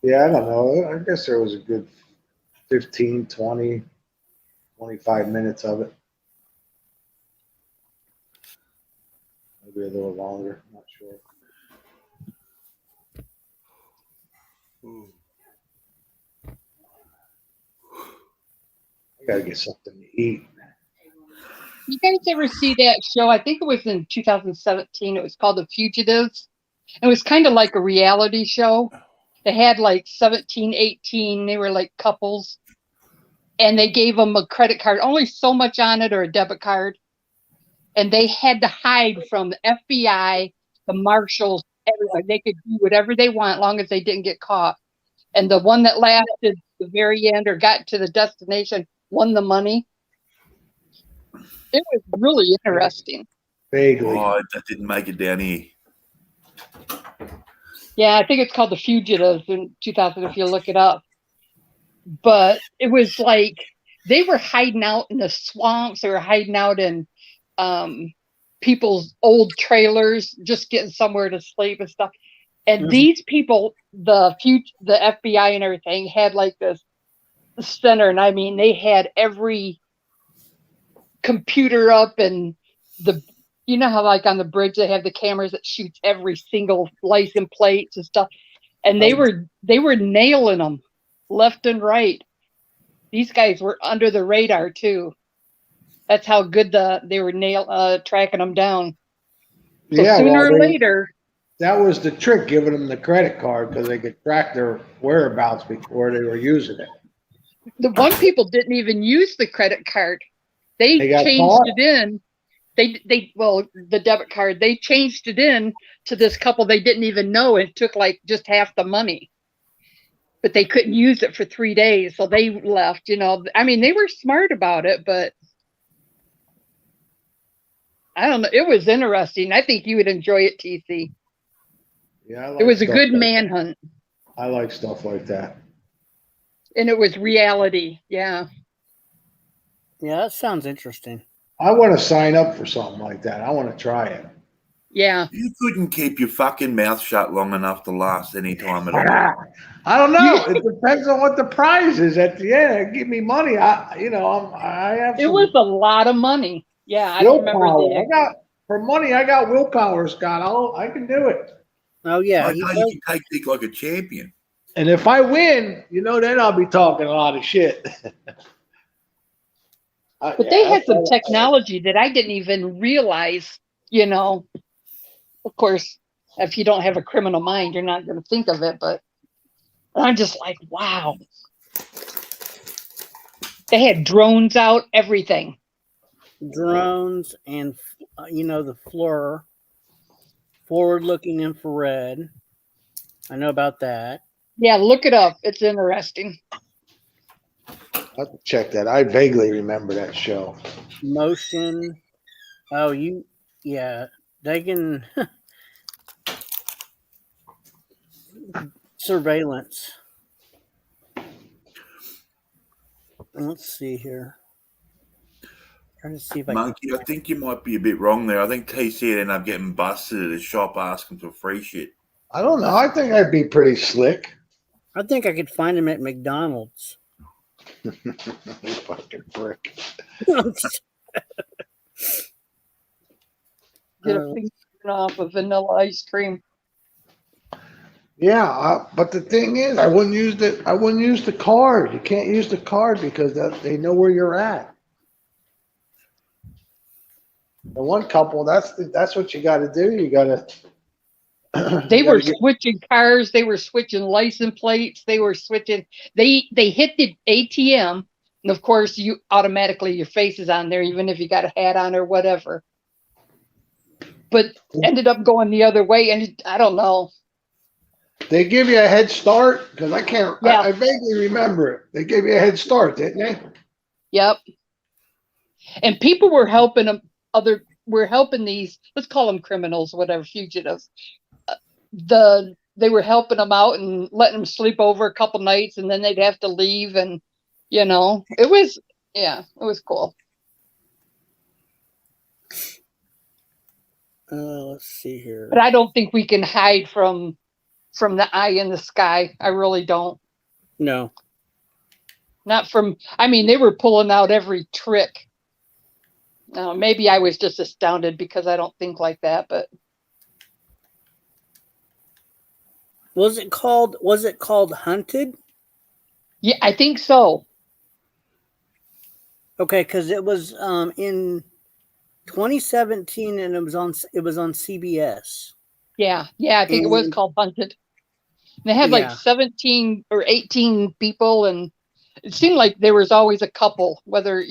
Yeah, I don't know. I guess there was a good 15, 20, 25 minutes of it. Maybe a little longer. I'm not sure. I gotta get something to eat. you guys ever see that show? I think it was in 2017. It was called The Fugitives. It was kind of like a reality show. They had like 17, 18. They were like couples. And they gave them a credit card, only so much on it, or a debit card. And they had to hide from the FBI, the marshals, everybody. They could do whatever they want as long as they didn't get caught. And the one that lasted the very end or got to the destination won the money. It was really interesting. Vaguely. I didn't make it down here. Yeah, I think it's called The Fugitives in 2000 if you look it up. But it was like they were hiding out in the swamps. They were hiding out in people's old trailers, just getting somewhere to sleep and stuff. And these people, the FBI and everything, had like this center. And I mean, they had every computer up, and you know how like on the bridge they have the cameras that shoots every single license plates and stuff. And they were nailing them left and right. These guys were under the radar too. That's how good they were tracking them down. So yeah, sooner or later, that was the trick, giving them the credit card, because they could track their whereabouts before they were using it. the one people didn't even use the credit card. They changed caught. it in. The debit card, they changed it in to this couple they didn't even know. It took like just half the money, but they couldn't use it for 3 days. So they left, I mean, they were smart about it, but I don't know. It was interesting. I think you would enjoy it, TC. Yeah, it was a good manhunt. I like stuff like that. And it was reality. Yeah. Yeah, that sounds interesting. I want to sign up for something like that. I want to try it. Yeah. You couldn't keep your fucking mouth shut long enough to last any time at all. I don't know. It depends on what the prize is at the end. Give me money. I have. It was a lot of money. Yeah, I don't remember. For money. I got willpower, Scott. I can do it. Oh yeah, you can take dick like a champion. And if I win, then I'll be talking a lot of shit. But they had some technology that I didn't even realize, Of course, if you don't have a criminal mind, you're not going to think of it. But I'm just like, wow. They had drones out, everything. Drones and, the FLIR, forward-looking infrared. I know about that. Yeah, look it up. It's interesting. I have to check that. I vaguely remember that show. Motion. Oh, they can surveillance. Let's see here. Trying to see if Monkey, I think you might be a bit wrong there. I think TC would end up getting busted at a shop asking for free shit. I don't know. I think I'd be pretty slick. I think I could find him at McDonald's. You fucking prick. Get a finger off of vanilla ice cream. Yeah, but the thing is, I wouldn't use the card. You can't use the card because they know where you're at. The one couple, that's what you got to do. You got to. They were switching cars. They were switching license plates. They were switching. They hit the ATM, and of course, you automatically your face is on there, even if you got a hat on or whatever. But ended up going the other way, and I don't know. They give you a head start because I can't. Yeah. I vaguely remember it. They gave you a head start, didn't they? Yep. And people were helping them. We're helping these. Let's call them criminals, whatever, fugitives. They were helping them out and letting them sleep over a couple nights, and then they'd have to leave, and it was cool. Let's see here. But I don't think we can hide from the eye in the sky. I really don't. No. Not from. I mean, they were pulling out every trick. Maybe I was just astounded because I don't think like that, but. Was it called Hunted? Yeah, I think so. Okay, because it was in 2017 and it was on CBS. Yeah, I think it was called Hunted. And they had like 17 or 18 people, and it seemed like there was always a couple, whether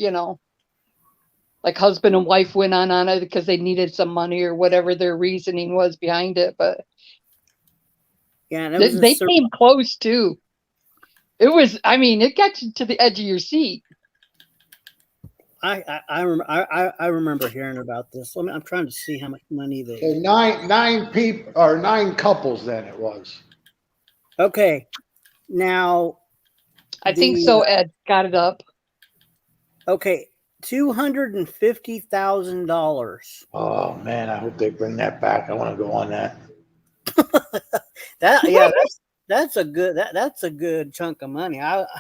like husband and wife went on it because they needed some money or whatever their reasoning was behind it, but. Yeah, they came close too. It was. I mean, it got you to the edge of your seat. I remember hearing about this. I'm trying to see how much money they. So nine people or 9 couples. Then it was. Okay, now. I think so. Ed got it up. Okay, $250,000. Oh man, I hope they bring that back. I want to go on that. That's a good chunk of money.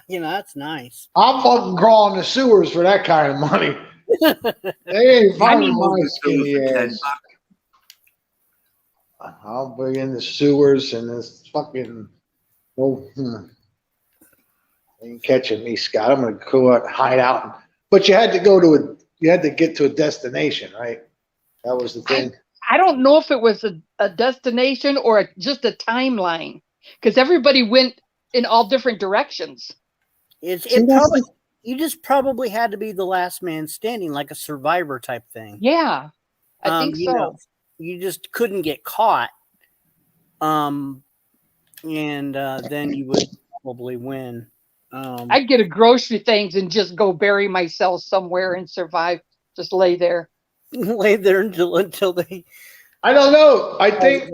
That's nice. I'm fucking crawling the sewers for that kind of money. They ain't finding my skinny ass. I'll be in the sewers and this fucking. Ain't catching me, Scott. I'm gonna go out and hide out. But you had to get to a destination, right? That was the thing. I don't know if it was a destination or just a timeline, because everybody went in all different directions. You just probably had to be the last man standing, like a survivor type thing. Yeah, I think so. You just couldn't get caught, and then you would probably win. I'd get a grocery things and just go bury myself somewhere and survive. Just lay there. Lay there until they. I don't know. I think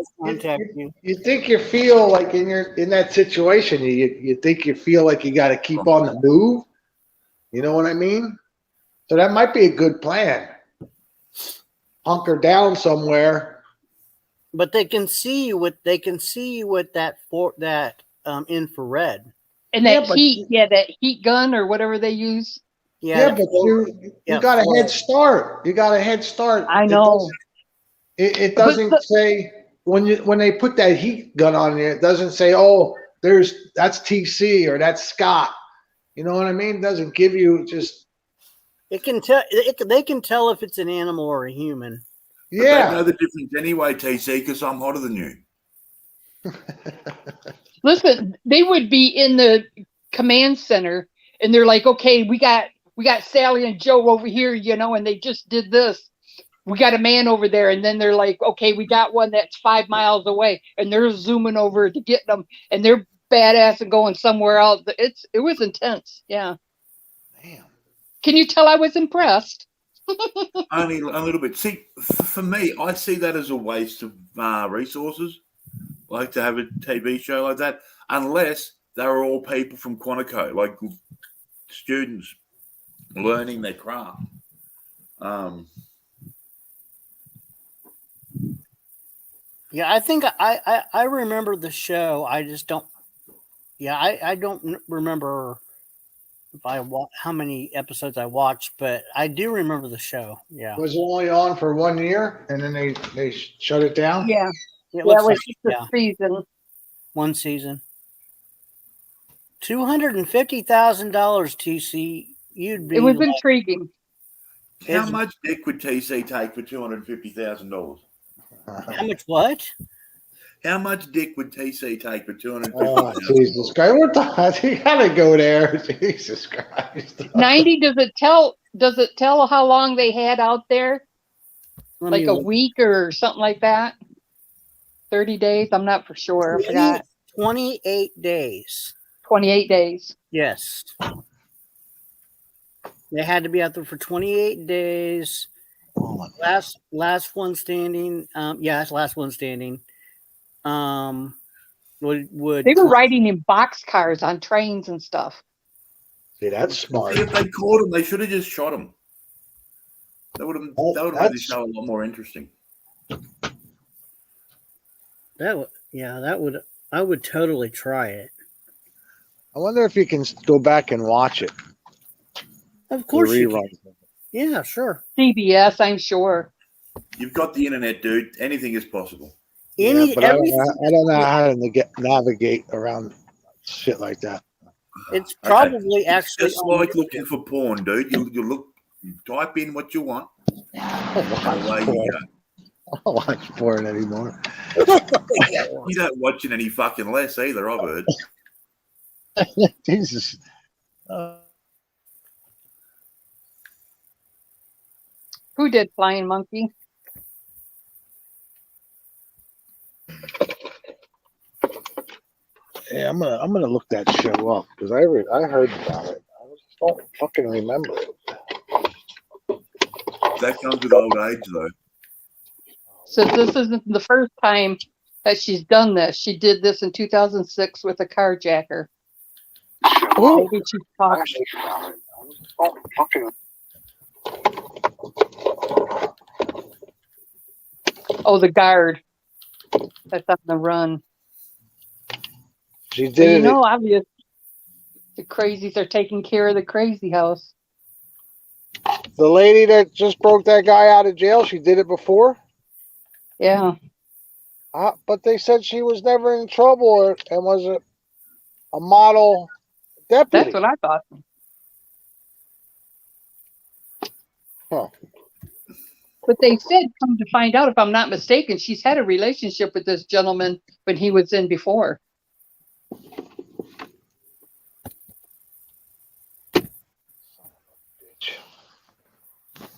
you think you feel like in that situation. You think you feel like you got to keep on the move. You know what I mean? So that might be a good plan. Hunker down somewhere. But they can see you with that infrared. And that heat gun or whatever they use. Yeah, but you got a head start. You got a head start. I know. It doesn't say when they put that heat gun on there. It doesn't say, "Oh, that's TC or that's Scott." You know what I mean? It doesn't give you just. It can tell. They can tell if it's an animal or a human. Yeah. But they know the difference anyway, TC, because I'm hotter than you. Listen, they would be in the command center, and they're like, "Okay, we got Sally and Joe over here, and they just did this. We got a man over there," and then they're like, "Okay, we got one that's 5 miles away," and they're zooming over to get them, and they're badass and going somewhere else. It was intense, yeah. Damn. Can you tell I was impressed? Only a little bit. See, for me, I see that as a waste of resources. Like to have a TV show like that, unless they're all people from Quantico, like students learning their craft. Yeah, I think I remember the show. I just don't. Yeah, I don't remember if how many episodes I watched, but I do remember the show. Yeah, Was it only on for 1 year and then they shut it down? Yeah. it Yeah, it looks was like, just a season. one season. $250,000, TC. You'd be. It was intriguing. How much dick would TC take for $250,000? How much what? How much dick would TC take for $250,000? Oh, Jesus Christ! What the? You gotta go there. Jesus Christ. 90. Does it tell how long they had out there? Like a week or something like that? 30 days? I'm not for sure. I forgot. 28 days. 28 days. Yes. They had to be out there for 28 days. Last one standing. It's last one standing. Would They were riding in boxcars on trains and stuff. See, that's smart. If they caught him, they should have just shot him. That would have made the show a lot more interesting. I would totally try it. I wonder if you can go back and watch it. Of course you can. Yeah, sure. CBS, I'm sure. You've got the internet, dude. Anything is possible. I don't know how to navigate around shit like that. It's probably actually just like looking for porn, dude. You type in what you want. I don't watch porn anymore. You don't watch it any fucking less either, I've heard. Jesus. Who did Flying Monkey? Yeah, I'm gonna look that show up because I heard about it. I just don't fucking remember it. That comes with old age, though. So this isn't the first time that she's done this. She did this in 2006 with a carjacker. Oh, maybe she talked. Oh, the guard that's on the run. She did it. Obviously, the crazies are taking care of the crazy house. The lady that just broke that guy out of jail, she did it before? Yeah. But they said she was never in trouble and was a model deputy. That's what I thought. Huh. But they said, come to find out, if I'm not mistaken, she's had a relationship with this gentleman when he was in before.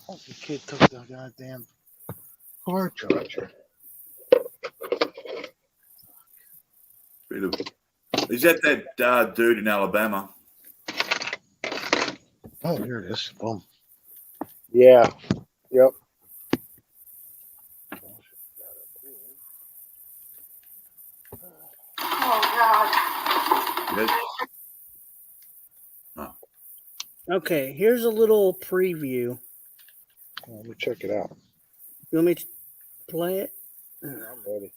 Oh, the kid took the goddamn car charger. Is that dude in Alabama? Oh, here it is. Boom. Yeah. Yep. Oh, God. Yes. Okay, here's a little preview. Let me check it out. You want me to play it? I'm ready.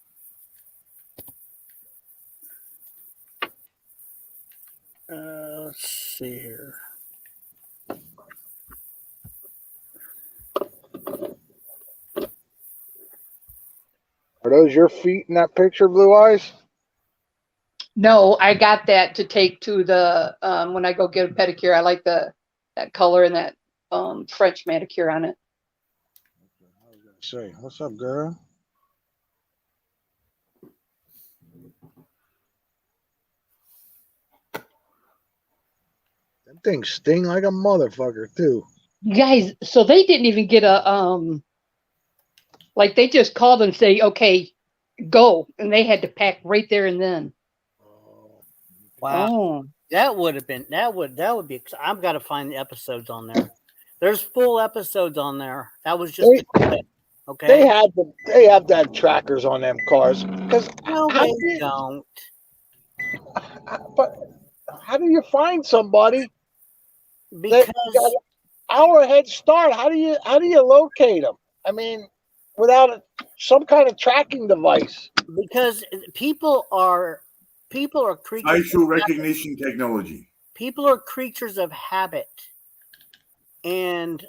Let's see here. Are those your feet in that picture, Blue Eyes? No, I got that to take to the when I go get a pedicure. I like that color and that French manicure on it. I was gonna say, what's up, girl? Them things sting like a motherfucker too. You guys, so they didn't even get a like they just called and say, okay, go, and they had to pack right there and then. Wow. Oh. That would be. I've got to find the episodes on there. There's full episodes on there. That was just a clip. Okay. They have that trackers on them cars because no, they don't. But how do you find somebody? Because got an hour head start. How do you locate them? I mean, without some kind of tracking device. Because people are creatures. Facial recognition technology. People are creatures of habit, and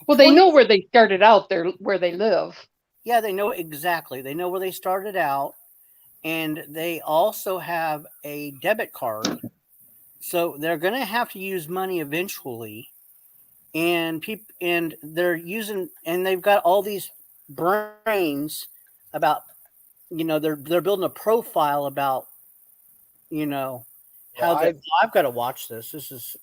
well, they know where they started out. There, where they live. Yeah, they know exactly. They know where they started out, and they also have a debit card, so they're going to have to use money eventually. and they're using, and they've got all these brains about, they're building a profile about, how I've got to watch this. This is.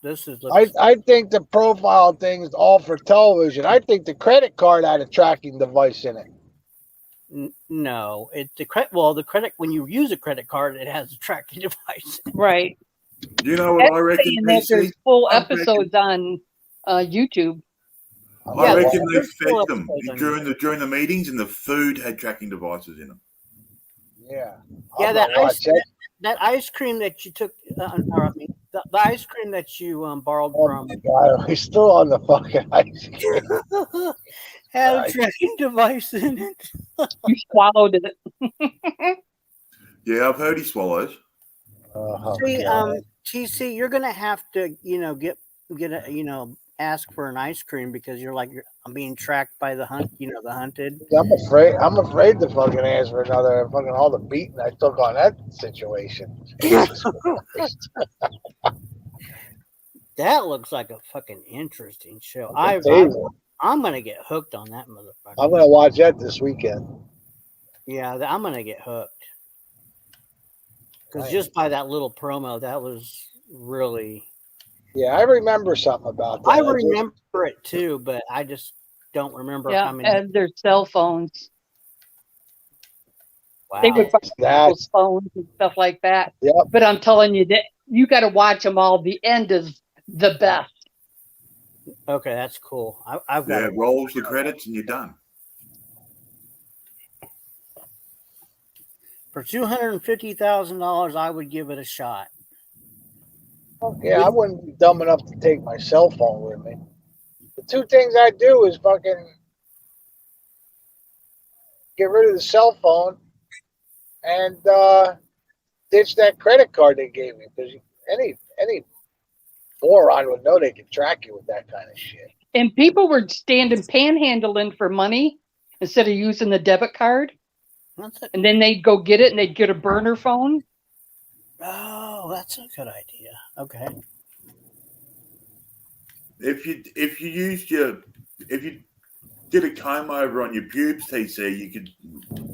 I think the profile thing is all for television. I think the credit card had a tracking device in it. No, the credit, when you use a credit card, it has a tracking device. Right. You know what I reckon? That there's full episodes on YouTube. I reckon they fed them during the meetings, and the food had tracking devices in them. Yeah. Yeah, that ice cream that you took, the ice cream that you borrowed from. Oh my God, he's still on the fucking ice cream. Had a tracking device in it. You swallowed it. Yeah, I've heard he swallows. See, TC, you're gonna have to, get a, ask for an ice cream because I'm being tracked by the hunted. I'm afraid to fucking ask for another fucking all the beating I took on that situation. Jesus Christ. That looks like a fucking interesting show. I'm gonna get hooked on that motherfucker. I'm gonna watch that this weekend. Yeah, I'm gonna get hooked. Because just by that little promo, that was really. Yeah, I remember something about that. I remember it too, but I just don't remember how many. And their cell phones. Wow. They would buy phones and stuff like that. Yep. But I'm telling you that you got to watch them all. The end is the best. Okay, that's cool. I've got it rolls the credits and you're done. For $250,000, I would give it a shot. Yeah, I wouldn't be dumb enough to take my cell phone with me. The two things I do is fucking get rid of the cell phone and ditch that credit card they gave me, because any moron would know they can track you with that kind of shit. And people were standing panhandling for money instead of using the debit card. And then they'd go get it and they'd get a burner phone. Oh, that's a good idea. Okay. If you did a comb over on your pubes, TC, you could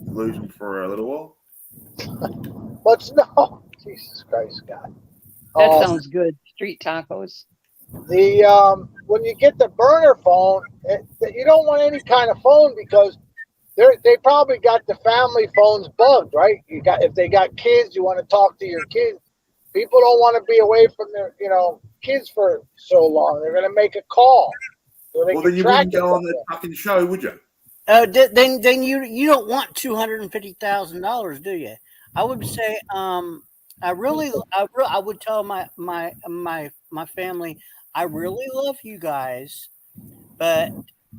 lose them for a little while. But no, Jesus Christ, God. That sounds good. Street tacos. When you get the burner phone, you don't want any kind of phone, because they probably got the family phones bugged, right? If they got kids, you want to talk to your kids. People don't want to be away from their kids for so long. They're going to make a call. So then you wouldn't go on that fucking show, would you? Then you don't want $250,000, do you? I would say I would tell my family, I really love you guys, but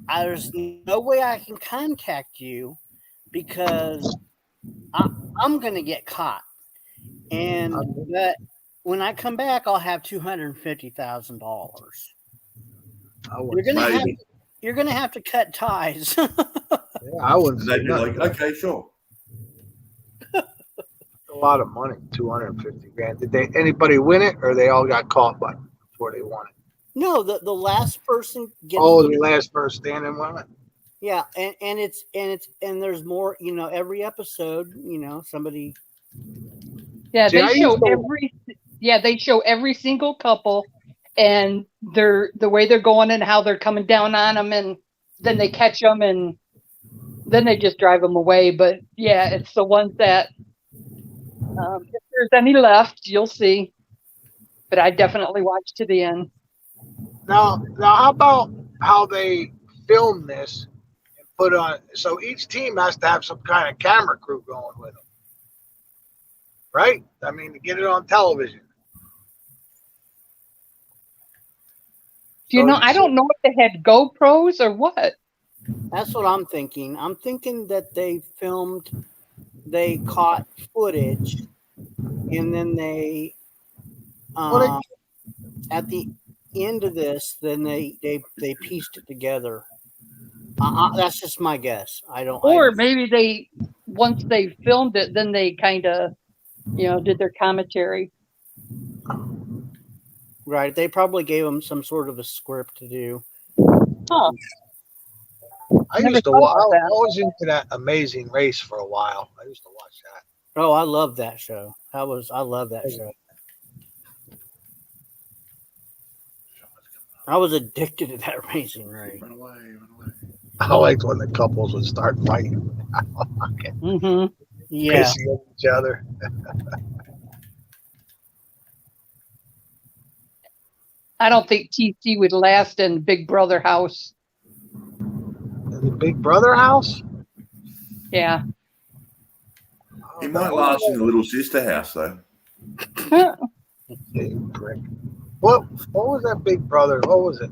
there's no way I can contact you because I'm going to get caught. And that when I come back, I'll have $250,000. You're gonna have to cut ties. Yeah, I wouldn't say you're like, okay, sure. A lot of money, $250,000. Did anybody win it, or they all got caught before they won it? No, the last person gets. Oh, the last person standing won it. Yeah, and there's more. Every episode, somebody. Yeah, they show every single couple and the way they're going and how they're coming down on them, and then they catch them and then they just drive them away. But yeah, it's the ones that if there's any left, you'll see. But I definitely watch to the end. Now, how about how they film this and put on? So each team has to have some kind of camera crew going with them. Right? I mean, to get it on television. I don't know if they had GoPros or what. That's what I'm thinking. I'm thinking that they caught footage, and then they, at the end of this, then they pieced it together. That's just my guess. Maybe once they filmed it, then they kind of, did their commentary. Right. They probably gave them some sort of a script to do. Huh. I Never used to. thought I about that. was into that Amazing Race for a while. I used to watch that. Oh, I love that show. I love that show. I was addicted to that Amazing Race. Run away, run away. I liked when the couples would start fighting, Mm-hmm. Yeah. pissing at each other. I don't think TC would last in Big Brother house. In the Big Brother house? Yeah. He might last in the little sister house though. You prick. What was that Big Brother? What was it?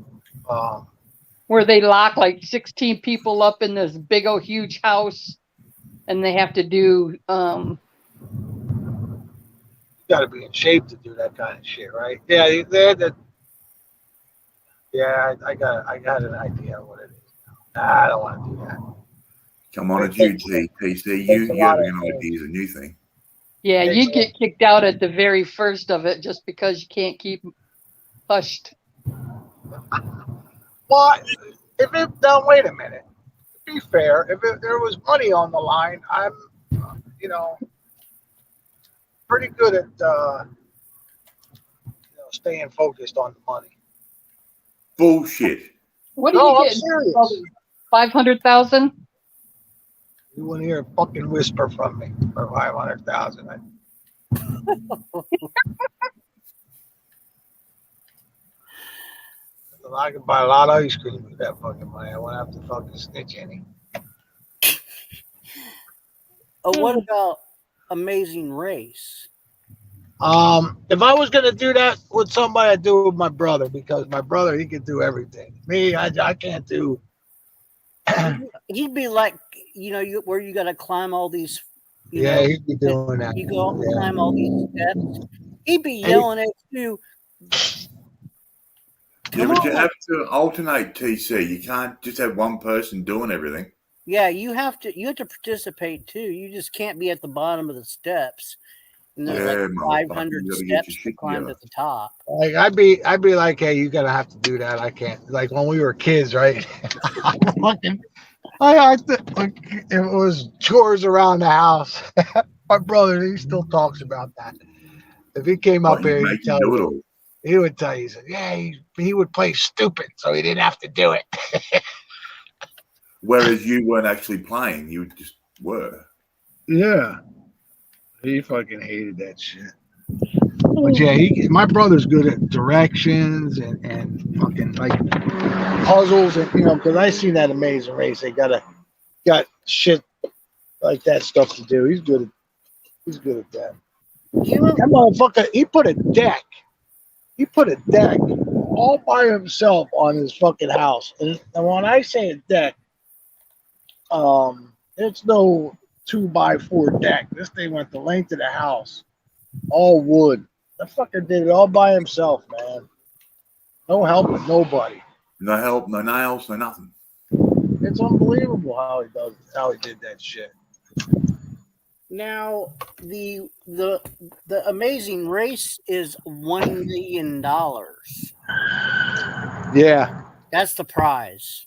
Where they lock like 16 people up in this big old huge house, and they have to do You got to be in shape to do that kind of shit, right? Yeah, they had that. Yeah, I got an idea of what it is. Nah, I don't want to do that. Come on, It it's you, takes- TC. takes a You lot having of an idea is a new thing. yeah, Makes you get kicked out at the very first of it just because you can't keep hushed. Well, now wait a minute. To be fair, if there was money on the line, I'm, pretty good at staying focused on the money. Bullshit. What are No, you I'm getting? serious. 500,000? You wouldn't hear a fucking whisper from me for 500,000. I could buy a lot of ice cream with that fucking money. I wouldn't have to fucking snitch any. What about Amazing Race? If I was gonna do that with somebody, I'd do it with my brother because my brother he can do everything. Me, I can't do. He'd be like, where you got to climb all these. Yeah, he'd be doing that. You go Yeah. climb all these steps. He'd be And yelling at you. Yeah, Come but you on. have to alternate, TC. You can't just have one person doing everything. Yeah, you have to participate too. You just can't be at the bottom of the steps. And there's Yeah, like motherfucker, 500 you gotta get your steps to shit climb together. to the top. Like I'd be like, hey, you gotta have to do that. I can't. Like when we were kids, right? Like it was chores around the house. My brother, he still talks about that. If he came up What, you here, make you do it all. he would tell you, he said, yeah, he would play stupid, so he didn't have to do it. Whereas you weren't actually playing, you just were. Yeah, he fucking hated that shit. But yeah, my brother's good at directions and fucking like puzzles and because I seen that Amazing Race. They got shit like that stuff to do. He's good at that. That motherfucker, he put a deck all by himself on his fucking house. And when I say a deck, it's no 2x4 deck. This thing went the length of the house, all wood. That fucker did it all by himself, man. No help with nobody. No help, no nails, no nothing. It's unbelievable how he did that shit. Now the Amazing Race is $1 million. Yeah. That's the prize.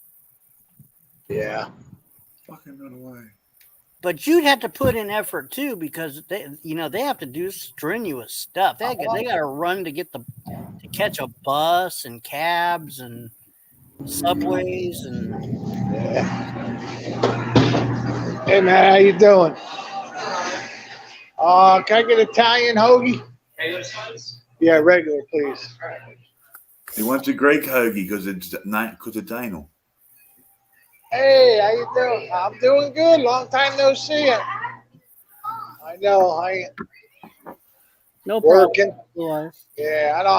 Yeah. Fucking run away. But you'd have to put in effort too, because they have to do strenuous stuff. They got to run to catch a bus and cabs and subways and. Yeah. Hey man, how you doing? Can I get Italian hoagie? Yeah, regular, please. He wants a Greek hoagie because it's anal. Hey, how you doing? I'm doing good. Long time no see you. I know. No Working. problem. Yeah, I don't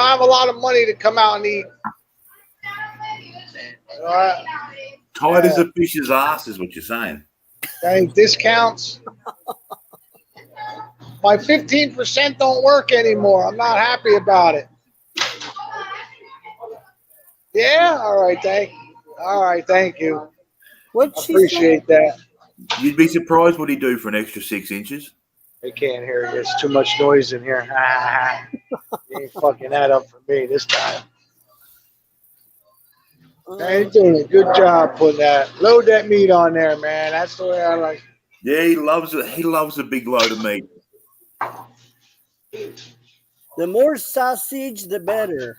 have a lot of money to come out and eat. All right. Tight as a fish's ass is what you're saying. Any discounts? My 15% don't work anymore. I'm not happy about it. Yeah. All right. Thank you. Appreciate that. You'd be surprised what he'd do for an extra 6 inches. They can't hear you. There's too much noise in here. You ain't fucking that up for me this time. Man, you're doing a good job putting that. Load that meat on there, man. That's the way I like. Yeah, he loves it. He loves a big load of meat. The more sausage, the better.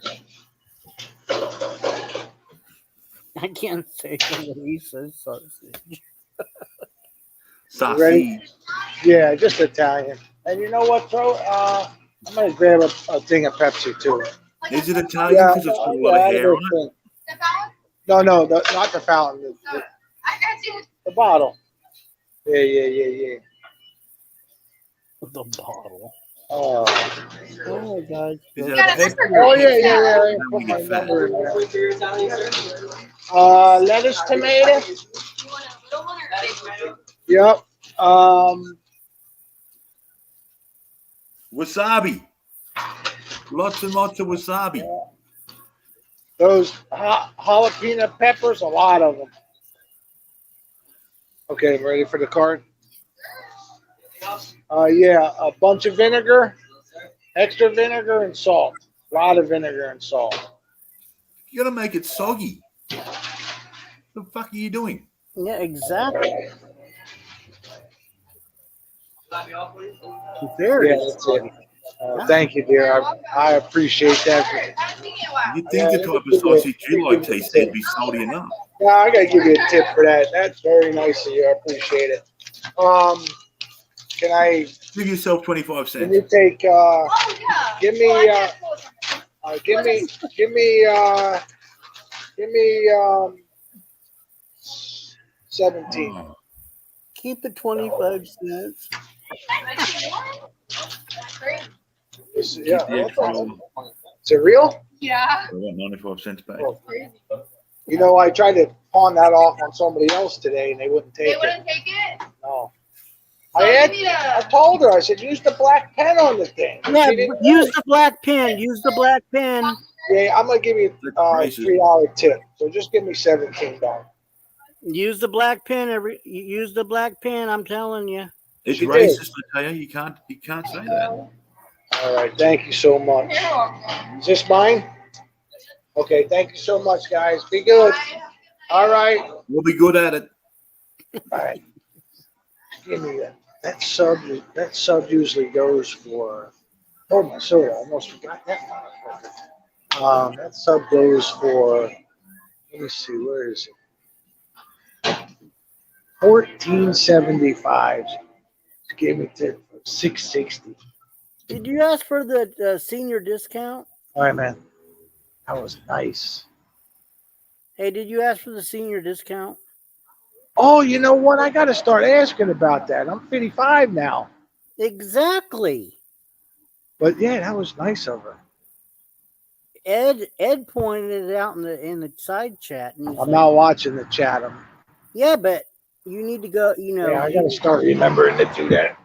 I can't say what he says sausage. Sausage. Ready? Yeah, just Italian. And you know what, bro? I'm gonna grab a thing of Pepsi too. Is it Italian because it's got a lot of hair on it? No, not the fountain. The bottle. Yeah. The bottle. Oh my God. Is it a Pepsi? Oh yeah. Then Put we my get fat. number in there. Lettuce, tomato. Yep. Wasabi. Lots and lots of wasabi. Those jalapeno peppers, a lot of them. Okay, ready for the card? Yeah, a bunch of vinegar, extra vinegar and salt. A lot of vinegar and salt. You gotta make it soggy. The fuck are you doing? Yeah, exactly. Very Yeah, that's it. Thank you, dear. I appreciate that. You'd think the type of sausage you like, TC, would be salty enough. Yeah, I gotta give you a tip for that. That's very nice of you. I appreciate it. Can I Give yourself 25 Can you cents. take? Give me 17. Oh. Keep it 25 cents. Yeah, Keep the extra on. is it real? I want 95 cents back. You know, I tried to pawn that off on somebody else today, and they wouldn't take it. They wouldn't take it? No. So I told her. I said, use the black pen on the thing. Yeah, She didn't use do it. the black pen. Use the black pen. Yeah, I'm gonna give you That's a racist. $3 tip. So just give me $17. Use the black pen. Use the black pen. I'm telling you. It's She did. racist, I tell you. You can't say that. All right, thank you so much. Is this mine? Okay, thank you so much, guys. Be good. All right. We'll be good at it. All right. Give me that. That sub usually goes for. Oh my soda! I almost forgot that. That sub goes for. Let me see. Where is it? $14.75. Gave me tip for $6.60. Did you ask for the senior discount? All right, man. That was nice. Hey, did you ask for the senior discount? Oh, you know what? I got to start asking about that. I'm 55 now. Exactly. But yeah, that was nice of her. Ed pointed it out in the side chat. And I'm not watching the chat. Yeah, but you need to go. Yeah, I got to start remembering to do that.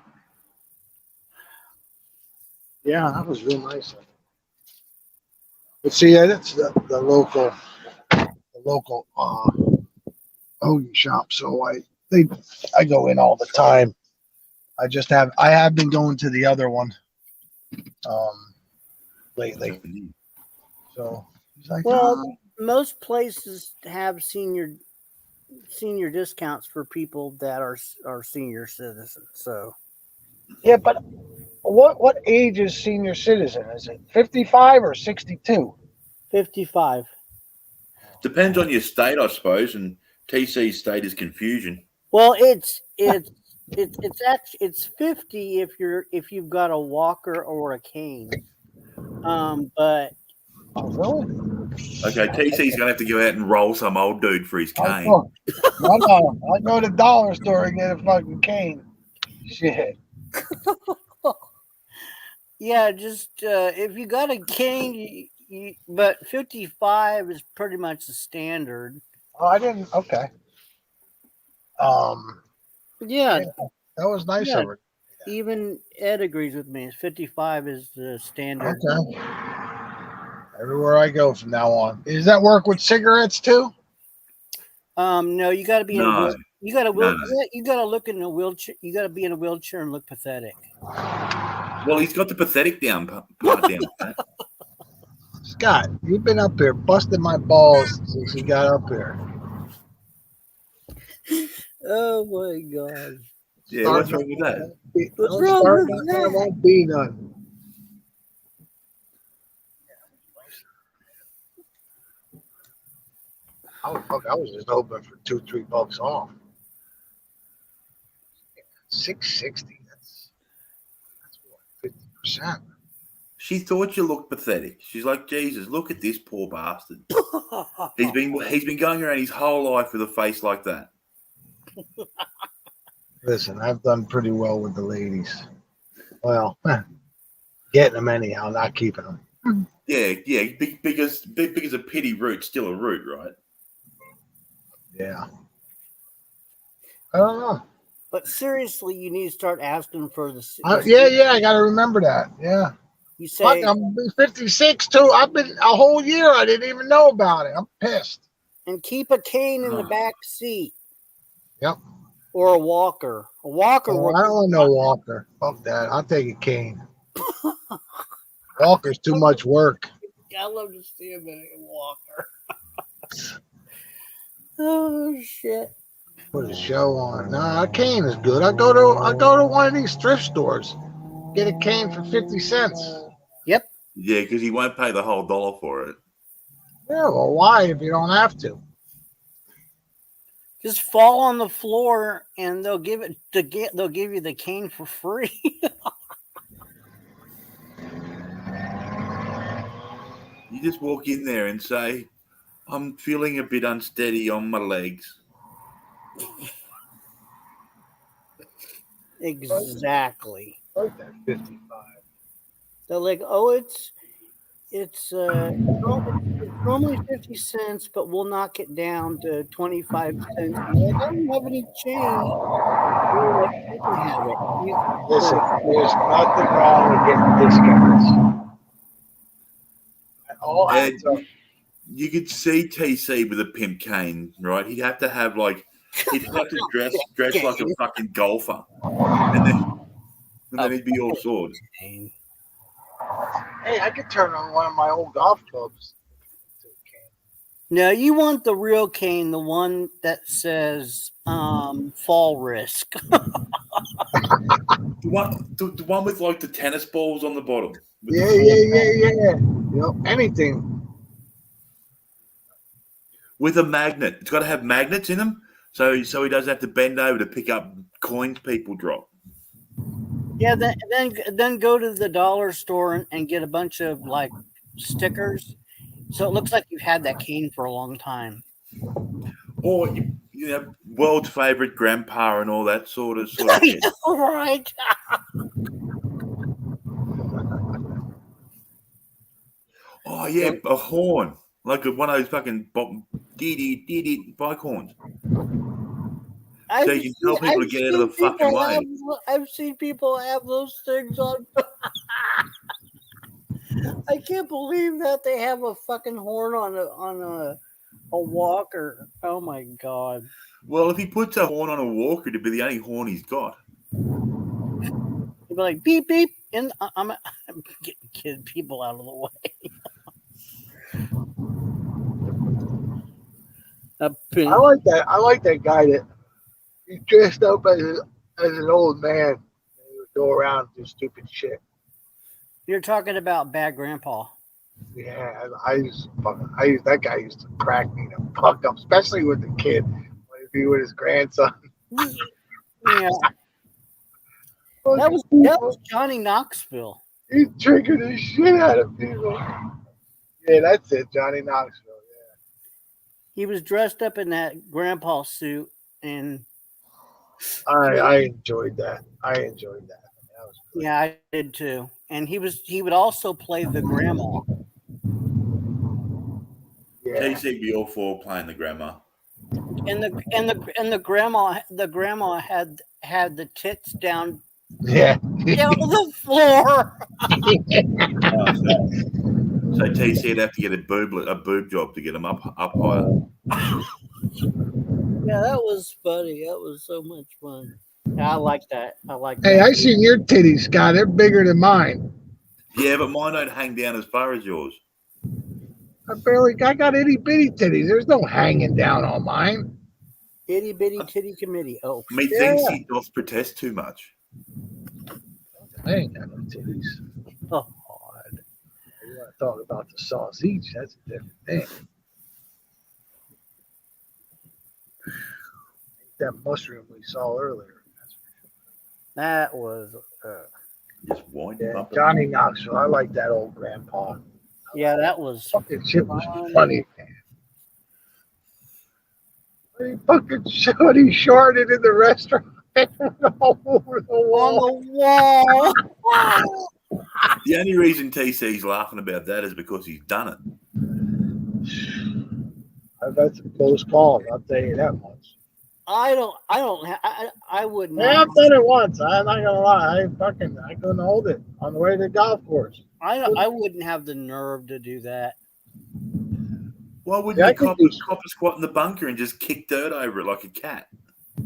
Yeah, that was real nice of her. But see, that's the local hoagie shop. So I go in all the time. I have been going to the other one lately. So he's like, well, most places have senior discounts for people that are senior citizens. So yeah, but what age is senior citizen? Is it 55 or 62? 55. Depends on your state, I suppose, and TC's state is confusion. Well, it's actually it's 50 if you've got a walker or a cane. But Oh, really? Okay, TC's gonna have to go out and roll some old dude for his cane. I go to the dollar store and get a fucking cane. Shit. yeah, just if you got a cane, but 55 is pretty much the standard. Oh, I didn't. Okay. Yeah, That was nice Yeah. of her. even Ed agrees with me. 55 is the standard. Okay. Everywhere I go from now on. Does that work with cigarettes too? No, you got to be in a No. wheel, you got to No. you got to look in a wheelchair. You got to be in a wheelchair and look pathetic. Well, he's got the pathetic part down. Pat. Scott, you've been up here busting my balls since you got up here. Oh my god. Yeah, what's wrong with that? What's wrong with that? There won't be none. I was just hoping for $2-3 off. $6.60. That's what, 50%. She thought you looked pathetic. She's like, Jesus, look at this poor bastard. He's been going around his whole life with a face like that. Listen, I've done pretty well with the ladies. Well, getting them anyhow, not keeping them. Yeah, because a pity root's still a root, right? Yeah. I don't know. But seriously, you need to start asking for the. Yeah, I got to remember that. Yeah. You say, Fuck, I'm 56 too. I've been a whole year. I didn't even know about it. I'm pissed. and keep a cane in the back seat. Yep. Or a walker. A walker. Oh, I don't want no walker. Fuck that. I'll take a cane. Walker's too much work. I love to see him in a walker. Oh shit. Put a show on. Nah, a cane is good. I go to one of these thrift stores. Get a cane for 50 cents. Yep. Yeah, because he won't pay the whole $1 for it. Yeah, well, why if you don't have to? Just fall on the floor and they'll give you the cane for free. You just walk in there and say, I'm feeling a bit unsteady on my legs. Exactly. Like that 55. They're like, oh, it's normally 50 cents, but we'll knock it down to 25 cents. And you're like, I don't have any change. You're like, you can have it. Listen, there's nothing wrong with getting discounts. You could see TC with a pimp cane, right? He'd have to dress like a fucking golfer. And then he'd be all sorted. Hey, I could turn on one of my old golf clubs. No, you want the real cane, the one that says fall risk. The one with like the tennis balls on the bottom. Yeah. Anything. With a magnet. It's got to have magnets in them, so he doesn't have to bend over to pick up coins people drop. Yeah, then go to the dollar store and get a bunch of like stickers, so it looks like you've had that cane for a long time. Or world's favorite grandpa and all that sort of shit. Right. Oh yeah, a horn, like one of those fucking bike horns. So you can tell people to get out of the fucking way. I've seen people have those things on. I can't believe that they have a fucking horn on a walker. Oh my god. Well, if he puts a horn on a walker, it'd be the only horn he's got. He'd be like beep beep, and I'm getting people out of the way. I like that. I like that guy that he dressed up as an old man. He would go around and do stupid shit. You're talking about Bad Grandpa. Yeah, that guy used to crack me the fuck up, especially with the kid when he'd be with his grandson. Yeah. That was Johnny Knoxville. He's tricking the shit out of people. Yeah, that's it, Johnny Knoxville. Yeah. He was dressed up in that grandpa suit, and I enjoyed that. That was great. Yeah, I did too. And he would also play the grandma. Yeah. TC be all for playing the grandma. And the grandma had the tits down. Yeah. Down to the floor. So TC'd have to get a boob job to get him up higher. Yeah, that was funny. That was so much fun. Yeah, I like that. Hey, I seen your titties, Scott. They're bigger than mine. Yeah, but mine don't hang down as far as yours. I got itty bitty titties. There's no hanging down on mine. Itty bitty titty committee. Oh, Methinks he doth protest too much. I ain't got no titties. oh. You want to talk about the sausage? That's a different thing. That mushroom we saw earlier. That was. Just wind him Yeah, up. Johnny Knoxville. I like that old grandpa. Yeah, that was. Fucking shit was funny, man. He fucking shot. He sharded in the restaurant all over the wall. On the wall. The only reason TC's laughing about that is because he's done it. I've had some close calls. I'll tell you that much. I would not. Yeah, I've done it once. I'm not gonna lie. I couldn't hold it on the way to the golf course. I wouldn't have the nerve to do that. Why wouldn't you cop a squat in the bunker and just kick dirt over it like a cat?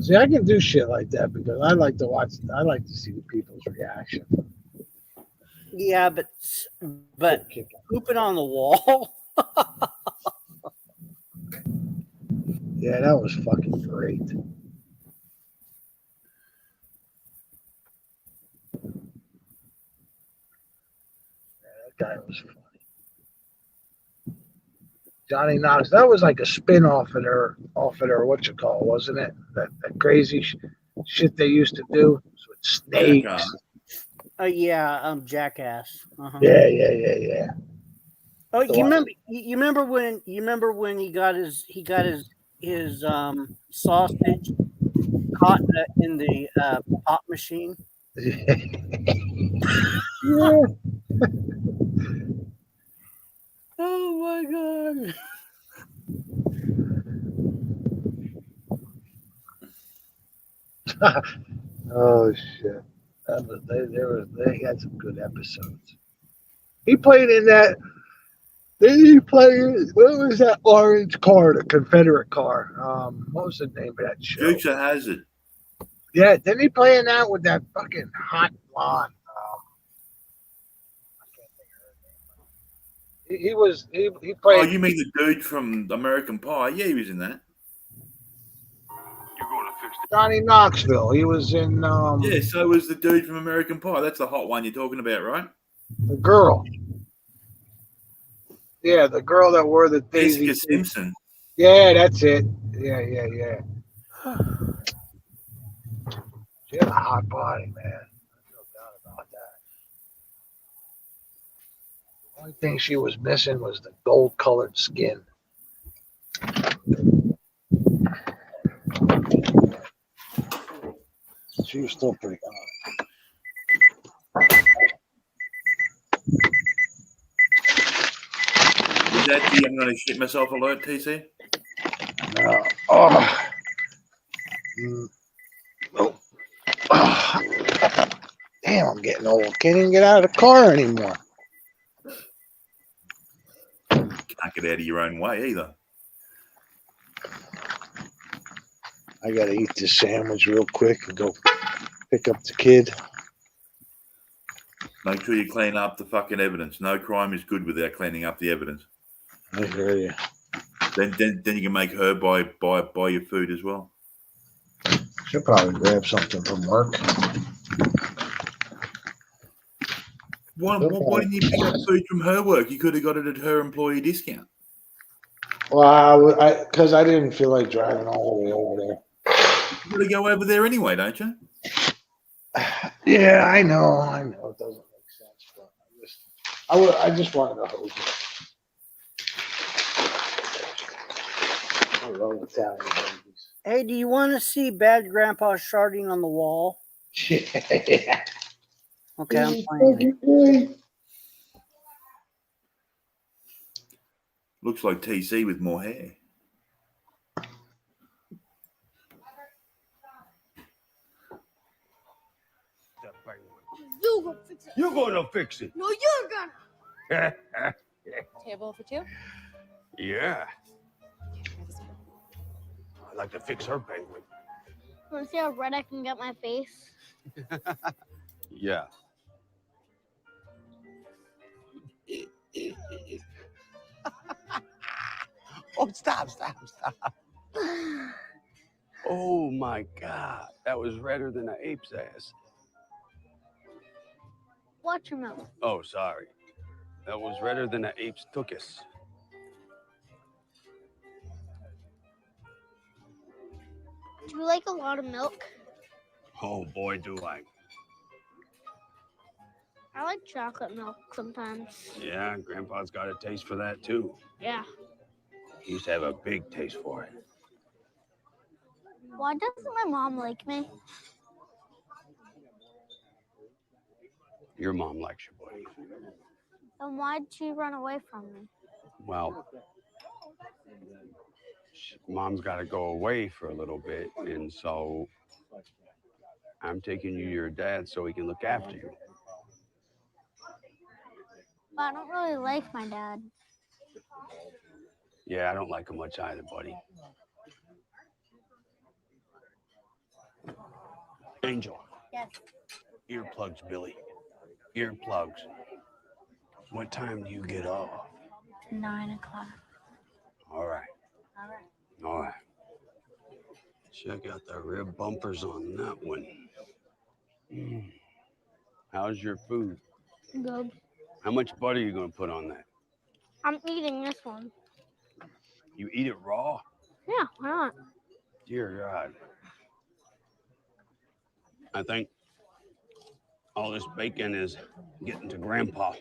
See, I can do shit like that because I like to watch. I like to see people's reaction. Yeah, but pooping on the wall. Yeah, that was fucking great. That guy was funny. Johnny Knox. That was like a spin off of their what you call, wasn't it? That crazy shit they used to do with snakes. Yeah, Jackass. Uh-huh. Yeah. Oh, you remember when he got his sausage caught in the pop machine? Yeah. Oh my god. Oh shit. They had some good episodes. He played in that. Didn't he play? What was that orange car, the Confederate car? What was the name of that show? Dukes of Hazzard. Yeah, didn't he play in that with that fucking hot blonde? I can't think of her name. He played. Oh, you mean the dude from American Pie? Yeah, he was in that. You're going to fix it. Johnny Knoxville. He was in. Yeah, so was the dude from American Pie. That's the hot one you're talking about, right? The girl. Yeah, the girl that wore the Daisy. Jessica Simpson. Yeah, that's it. Yeah. She had a hot body, man. No doubt about that. The only thing she was missing was the gold-colored skin. She was still pretty hot. Is that the I'm going to shit myself alert, TC? No. Oh. Oh. Damn, I'm getting old. Can't even get out of the car anymore. Can't get out of your own way either. I gotta eat this sandwich real quick and go pick up the kid. Make sure you clean up the fucking evidence. No crime is good without cleaning up the evidence. I hear you. Then you can make her buy your food as well. She'll probably grab something from work. Why didn't you pick up food from her work? You could have got it at her employee discount. Well, because I didn't feel like driving all the way over there. You got to go over there anyway, don't you? Yeah, I know. It doesn't make sense, but I just wanted to hose it. I love Italian babies. Hey, do you want to see Bad Grandpa sharding on the wall? Yeah. Okay, I'm playing it. Looks like TC with more hair. You go fix it. You're gonna fix it. No, you're gonna. Table for two? Yeah. I'd like to fix her penguin. Want to see how red I can get my face? Yeah. Oh, stop. Oh my God, that was redder than an ape's ass. Watch your mouth. Oh, sorry. That was redder than an ape's tuchus. Do you like a lot of milk? Oh boy, do I. I like chocolate milk sometimes. Yeah, Grandpa's got a taste for that too. Yeah. He used to have a big taste for it. Why doesn't my mom like me? Your mom likes you, buddy. Then why'd she run away from me? Well, Mom's got to go away for a little bit, and so I'm taking you to your dad so he can look after you. But I don't really like my dad. Yeah, I don't like him much either, buddy. Angel. Yes. Earplugs, Billy. Earplugs. What time do you get off? 9 o'clock. All right. All right. All right. Check out the rear bumpers on that one. How's your food? Good. How much butter are you going to put on that? I'm eating this one. You eat it raw? Yeah, why not? Dear God. I think all this bacon is getting to Grandpa.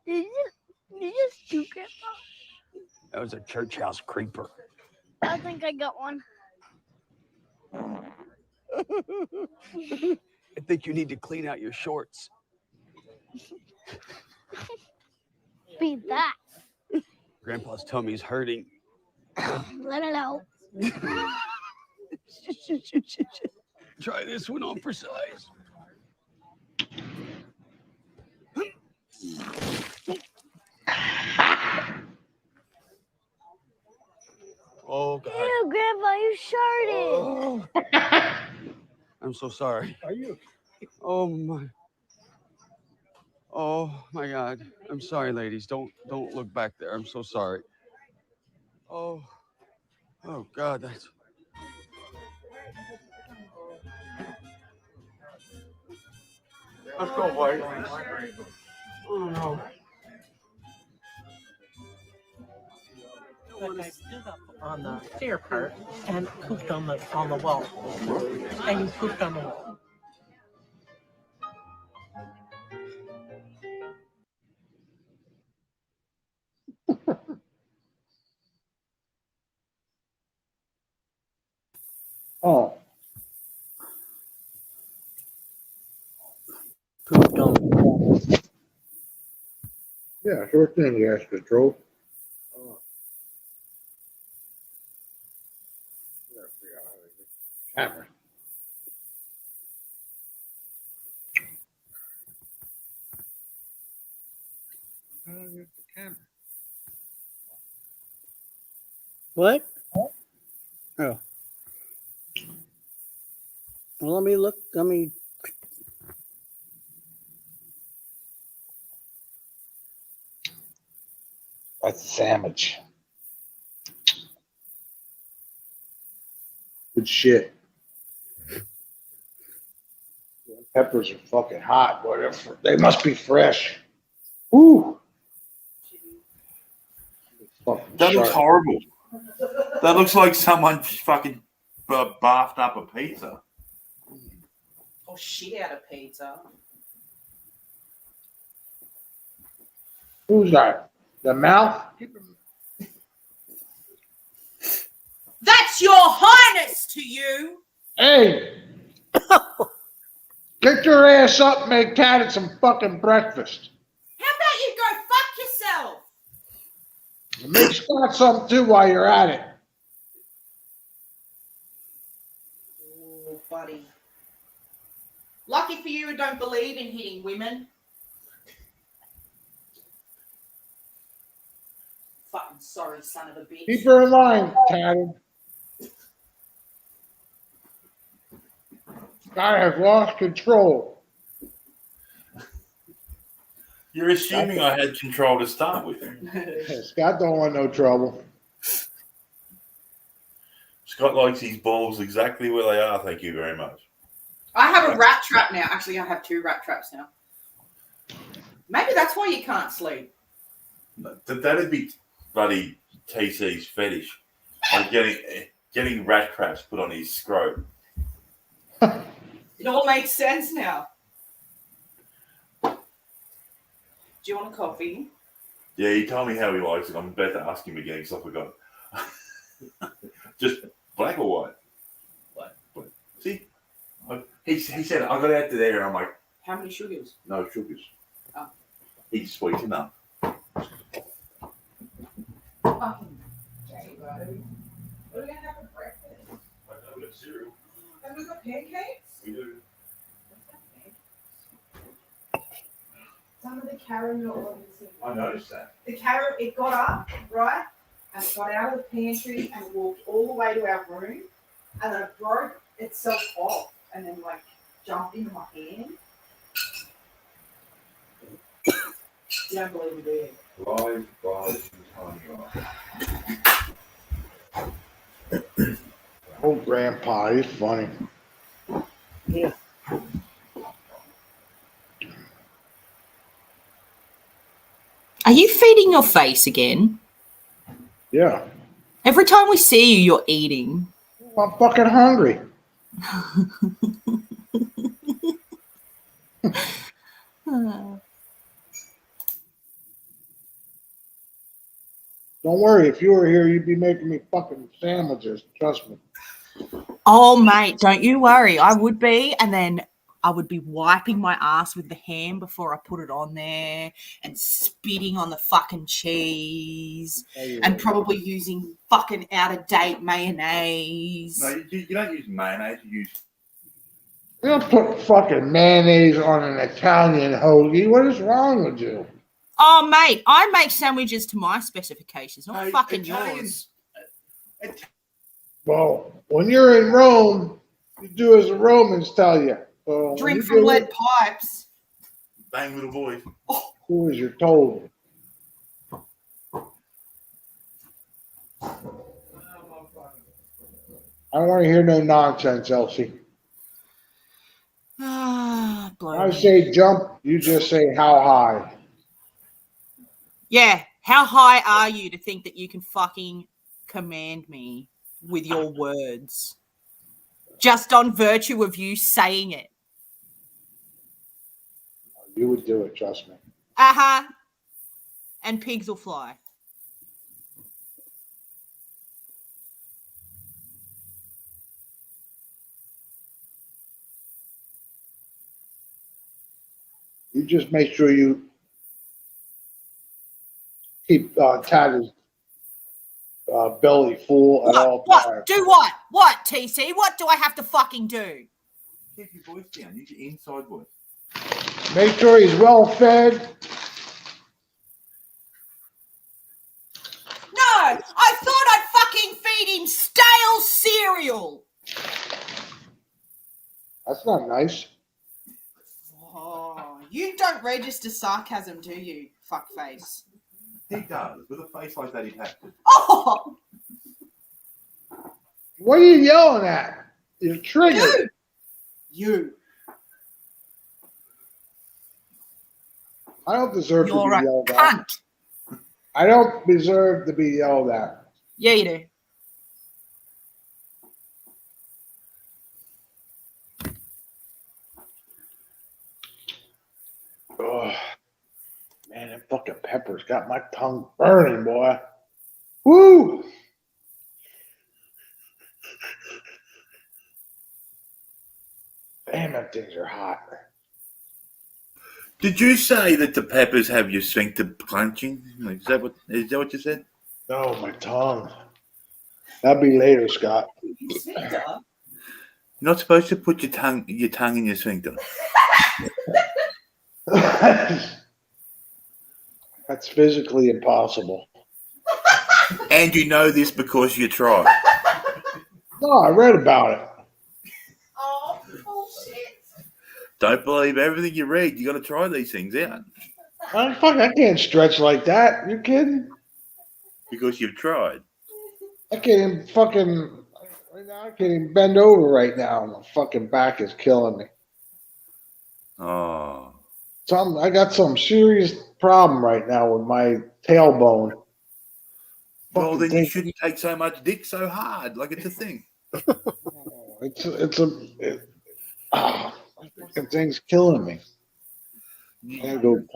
Did you just do Grandpa? That was a church house creeper. I think I got one. I think you need to clean out your shorts. Beat that. Grandpa's tummy's hurting. Let it out. Try this one on for size. Oh, God. Ew, Grandpa, you sharted. Oh. I'm so sorry. Are you? Oh, my God. I'm sorry, ladies. Don't look back there. I'm so sorry. Oh, God, that's... Let's go, boy. Oh, no. That guy stood up on the stair part and pooped on the wall. And he pooped on the wall. Oh, Pooped on the wall. yeah, sure thing, yes, control. Camera. What? Oh. Well, let me look. Let me. That's a sandwich. Good shit. Peppers are fucking hot, boy. They must be fresh. Woo! That looks horrible. That looks like someone fucking bathed up a pizza. Oh, shit out of pizza. Who's that? The mouth? That's your highness to you. Hey! Get your ass up and make Cat some fucking breakfast. How about you go fuck yourself? And make Scott something too while you're at it. Oh, buddy. Lucky for you, I don't believe in hitting women. Fucking sorry, son of a bitch. Keep her in line, Cat. Scott has lost control. You're assuming I had control to start with. Scott don't want no trouble. Scott likes his balls exactly where they are. Thank you very much. I have a rat trap now. Actually, I have 2 rat traps now. Maybe that's why you can't sleep. That'd be bloody TC's fetish. Like getting rat traps put on his scrote. It all makes sense now. Do you want a coffee? Yeah, he told me how he likes it. I'm about to ask him again because I forgot. Just black or white? Black. See? He said, I got out to there and I'm like, How many sugars? no sugars. Oh. He's sweet enough. Okay. Okay, buddy. What are we going to have for breakfast? I know we got cereal. Have we got pancakes? We do. Some of the caramel. I noticed that. The carrot, it got up, right? And it got out of the pantry and walked all the way to our room. And then it broke itself off and then, like, jumped into my hand. You don't believe me, do you? Live, Oh, Grandpa, he's funny. Yeah. Are you feeding your face again? Yeah. Every time we see you, you're eating. I'm fucking hungry. Don't worry, if you were here, you'd be making me fucking sandwiches. Trust me. Oh, mate, don't you worry. I would be, and then I would be wiping my ass with the ham before I put it on there and spitting on the fucking cheese and probably using fucking out-of-date mayonnaise. No, you don't use mayonnaise. You use. You don't put fucking mayonnaise on an Italian hoagie. What is wrong with you? Oh, mate, I make sandwiches to my specifications, not fucking yours. Well, when you're in Rome, you do as the Romans tell you. So Drink from lead pipes. Bang, little boy. Do as you're told. I don't want to hear no nonsense, Elsie. Ah, I say jump, you just say how high. Yeah, how high are you to think that you can fucking command me with your words? Just on virtue of you saying it. You would do it, trust me. Uh-huh. And pigs will fly. You just make sure you keep Tyler's belly full at all times. What? Do what? What, TC? What do I have to fucking do? Keep your voice down. Use your inside voice. Make sure he's well fed. No, I thought I'd fucking feed him stale cereal. That's not nice. Oh, you don't register sarcasm, do you, fuckface? He does. With a face like that, he'd have to. Oh! What are you yelling at? You're triggered. You. I don't deserve to You're be a yelled cunt. at. I don't deserve to be yelled at. Yeah, you do. Oh, man, that fucking pepper's got my tongue burning, boy. Woo! Damn, that things are hot. Did you say that the peppers have your sphincter clenching? Is that what you said? No, my tongue. That'll be later, Scott. You're not supposed to put your tongue in your sphincter. That's physically impossible. And you know this because you tried. No, I read about it. Oh shit. Don't believe everything you read. You got to try these things out I can't stretch like that. You kidding? because you've tried. I can't even fucking. Right now, I can't even bend over right now. My fucking back is killing me. Oh, I got some serious problem right now with my tailbone. well, Fucking then you thing. shouldn't take so much dick so hard. Like it's a thing. Fucking thing's killing me. I gotta go You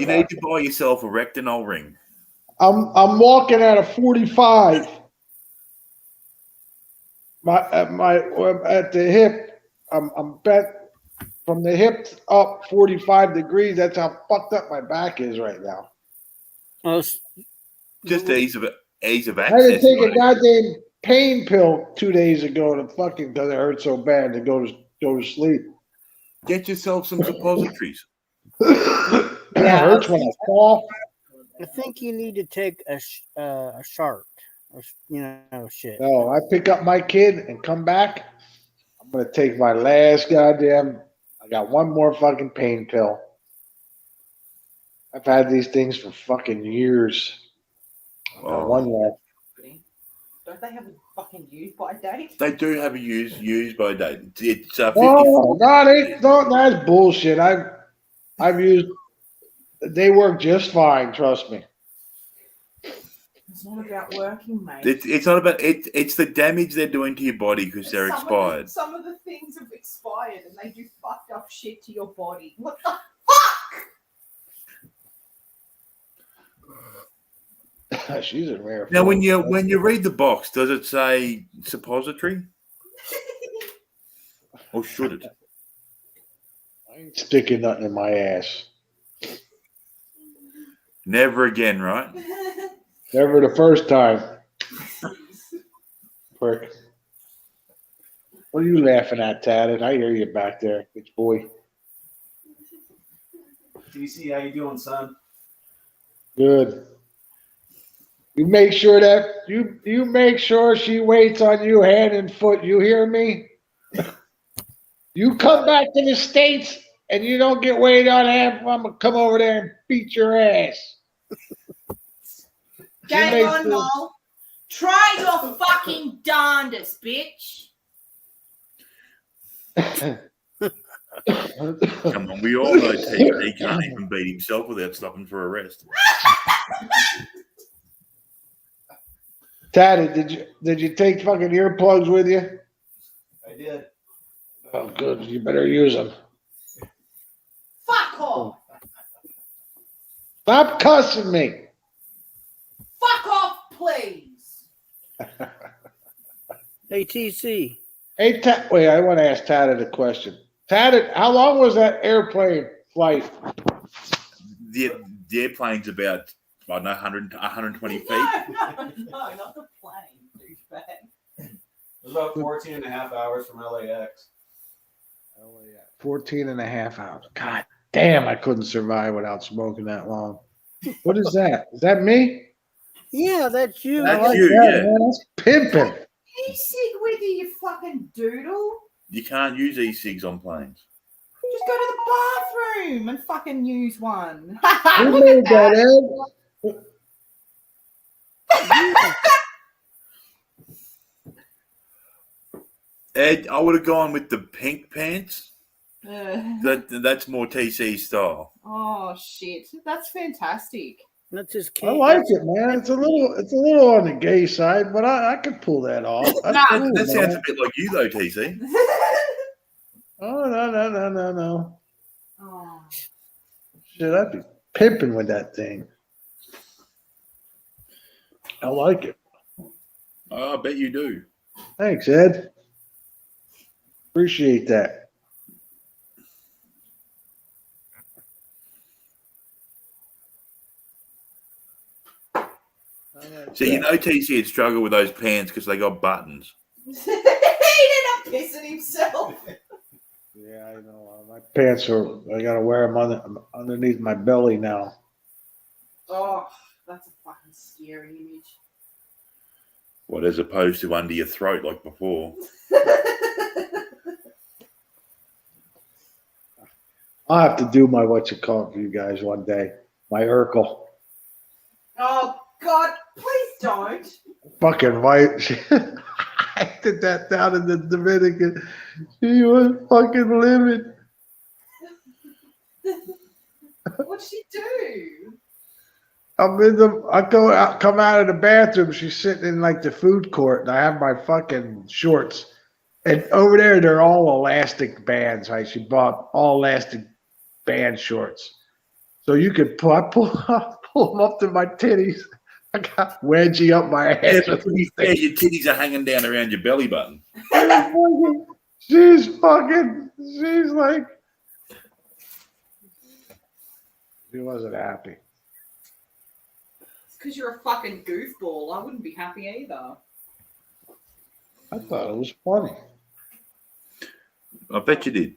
need chiropractor. to buy yourself a rectanol ring. I'm walking at a 45. At the hip, I'm bent from the hip up 45 degrees. That's how fucked up my back is right now. Just ease of I had to access. take a goddamn pain pill 2 days ago to fucking because it hurt so bad to go to sleep. Get yourself some suppositories. It hurts when I fall. I think you need to take a shark, or shit. No, I pick up my kid and come back. I'm gonna take my last goddamn. I got one more fucking pain pill. I've had these things for fucking years. I got one left. Don't they have a fucking use by date? They do have a use by date. It's 54. No, that's bullshit. I've used. They work just fine. Trust me. It's not about working, mate. It's not about it. It's the damage they're doing to your body because they're expired. Some of the things have expired and they do fucked up shit to your body. What the fuck? She's a rare. Now, when you read the box, does it say suppository, or should it? I ain't sticking nothing in my ass. Never again, right? Never the first time. Prick. What are you laughing at, Tad? I hear you back there, bitch boy. DC, how you doing, son? Good. You make sure that you make sure she waits on you hand and foot. You hear me? You come back to the States and you don't get waited on hand. I'm gonna come over there and beat your ass. Game on, Noel. Try your fucking darndest, bitch. Come on, we all know he can't even beat himself without stopping for a rest. Taddy, did you take fucking earplugs with you? I did. Oh, good. You better use them. Fuck off. Stop cussing me. Fuck off, please. Hey, TC. Hey, wait, I want to ask Tad a question. Tad, how long was that airplane flight? The airplane's about, I don't know, 120 feet. No, not the plane, douchebag. It was about 14 and a half hours from LAX. 14 and a half hours. God damn, I couldn't survive without smoking that long. What is that? Is that me? Yeah, that's you. That's you, yeah. Man, that's pimping. E-cig with you fucking doodle. You can't use e-cigs on planes. Just go to the bathroom and fucking use one. Who Look made at that, Ed, I would have gone with the pink pants. Ed. That's more TC style. Oh shit, that's fantastic. That's his I like it, man. It's a little on the gay side, but I could pull that off. That's cool, that sounds man. a bit like you though, TC. Oh no. Oh. Shit, I'd be pimping with that thing. I like it. Oh, I bet you do. Thanks, Ed. Appreciate that. So you know TC had struggled with those pants because they got buttons. He ended up pissing himself. Yeah, I know. My pants are. I gotta wear them underneath my belly now. Oh, that's a fucking scary image. What, as opposed to under your throat like before? I'll have to do my what you call it for you guys one day. My Urkel. Oh God, please don't. Fucking white. I did that down in the Dominican. She was fucking livid. What'd she do? Come out of the bathroom. She's sitting in like the food court, and I have my fucking shorts. And over there, they're all elastic bands. Right? She bought all elastic band shorts, so you could pull them up to my titties. I got wedgie up my ass. Yeah, but to be fair, your titties are hanging down around your belly button. She's like, she wasn't happy. It's because you're a fucking goofball. I wouldn't be happy either. I thought it was funny. I bet you did.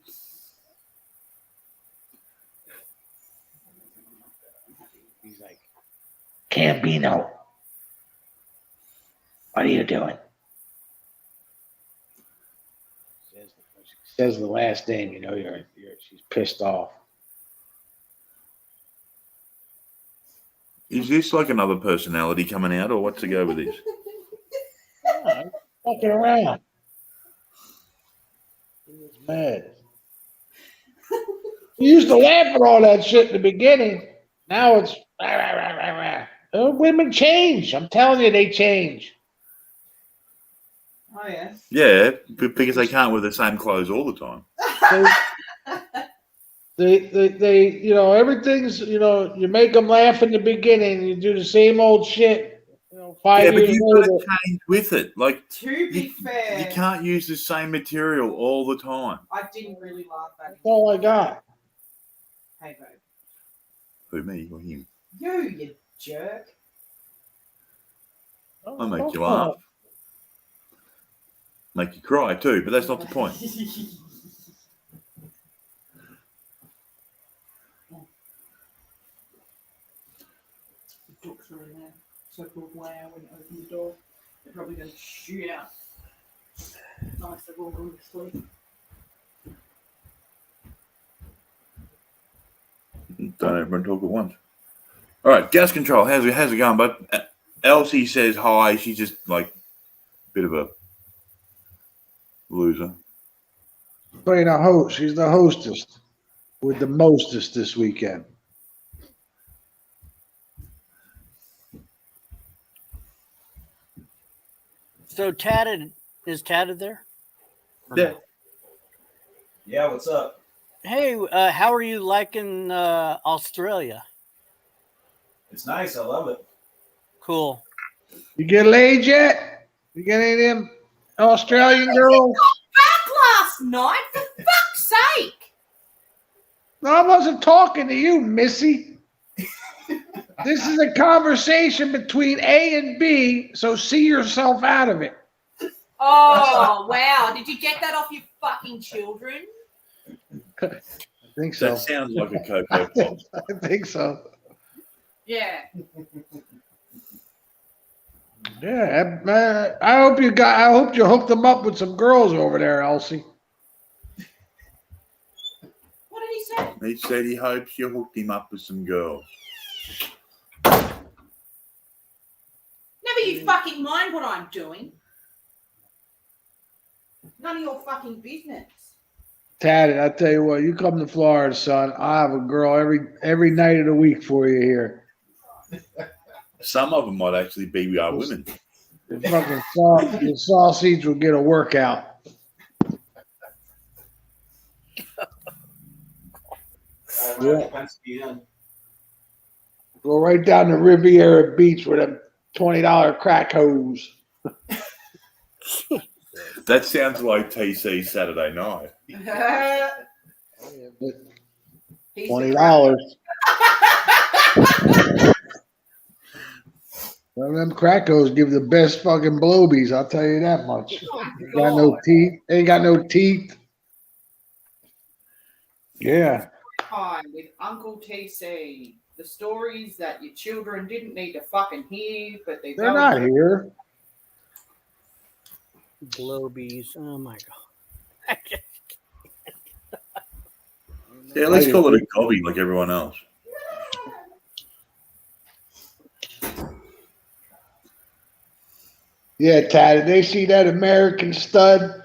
He's like, Campino, what are you doing? Says the last name, you know, she's pissed off. Is this like another personality coming out, or what's the go with this? Yeah, fucking around. He was mad. He used to laugh at all that shit in the beginning. Now it's rah, rah, rah, rah, rah. Women change. I'm telling you, they change. Oh yeah. Yeah, because they can't wear the same clothes all the time. They you know, everything's, you know, you make them laugh in the beginning, you do the same old shit, you know, 5 But years you've got later. to change with it. Like, To be fair, you can't use the same material all the time. I didn't really laugh at That's all I got. Hey, babe. Who, me or him? You jerk. I make you laugh. Make you cry too, but that's not the point. Ducks are in there. So called wow when you open the door. They're probably going to shoot out. Nice, they're all going to sleep. Don't everyone talk at once. All right, gas control. How's it going? But Elsie says hi. She's just like a bit of a loser. Playing a host. She's the hostess with the mostest this weekend. So is Tatted there? Yeah. Yeah, what's up? Hey, how are you liking Australia? It's nice. I love it. Cool. You get laid yet? You get any of them Australian girls? Back last night, for fuck's sake! No, I wasn't talking to you, Missy. This is a conversation between A and B, so see yourself out of it. Oh, wow. Did you get that off your fucking children? I think so. That sounds like a Cocoa Pop. I think so. Yeah. Yeah, man. I hope you hooked them up with some girls over there, Elsie. What did he say? He said he hopes you hooked him up with some girls. Never you fucking mind what I'm doing. None of your fucking business. Tatted, I tell you what, you come to Florida, son. I have a girl every night of the week for you here. Some of them might actually be our women. The fucking the sausage will get a workout. Yeah. Go right down to Riviera Beach with them $20 crack hose. That sounds like TC Saturday night. $20. Well, them crack hose give the best fucking blowies, I'll tell you that much. Ain't got no teeth. Ain't got no teeth. Yeah. Time with Uncle TC. The stories that your children didn't need to fucking hear, but They're not here. Globies. Oh my god. Yeah, let's call it a gobby like everyone else. Yeah, Tad, if they see that American stud,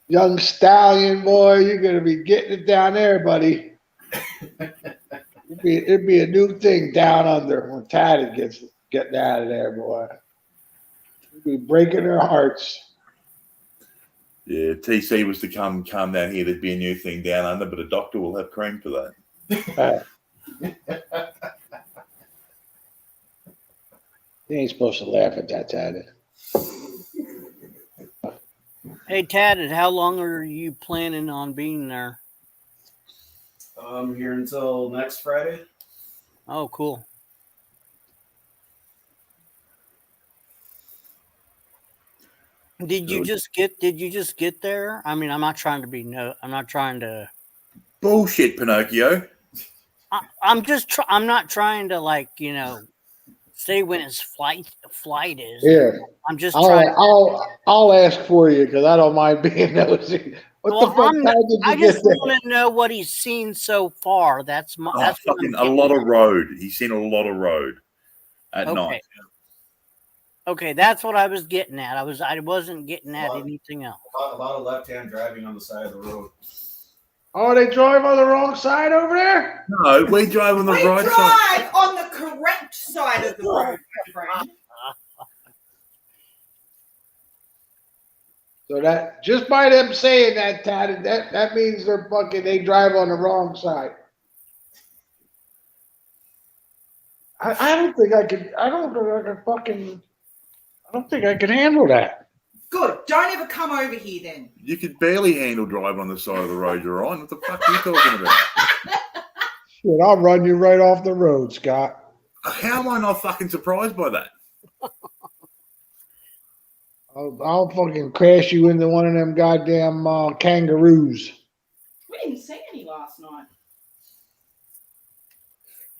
young stallion boy, you're gonna be getting it down there, buddy. It'd be a new thing down under when Tad gets getting out of there, boy. It'd be breaking their hearts. Yeah, TC was to come down here, there'd be a new thing down under, but a doctor will have cream for that. You ain't supposed to laugh at that, Tad. Hey, Tad, how long are you planning on being there? I'm here until next Friday. Oh, cool. Did you just get there? I mean, I'm not trying to Bullshit, Pinocchio. I'm not trying to say when his flight is. Yeah. I'm just trying. I'll ask for you because I don't mind being nosy. What the fuck time did you I get just there? want to know what he's seen so far. That's fucking a lot of road. He's seen a lot of road at night. Okay, that's what I was getting at. I wasn't getting at anything else. A lot of left-hand driving on the side of the road. Oh, they drive on the wrong side over there? No, we drive on the right side. Drive on the correct side of the road, my friend. So that just by them saying that, Tad, that means they drive on the wrong side. I don't think I could handle that. Good. Don't ever come over here then. You could barely handle driving on the side of the road you're on. What the fuck are you talking about? Shit, I'll run you right off the road, Scott. How am I not fucking surprised by that? I'll fucking crash you into one of them goddamn kangaroos. We didn't see any last night.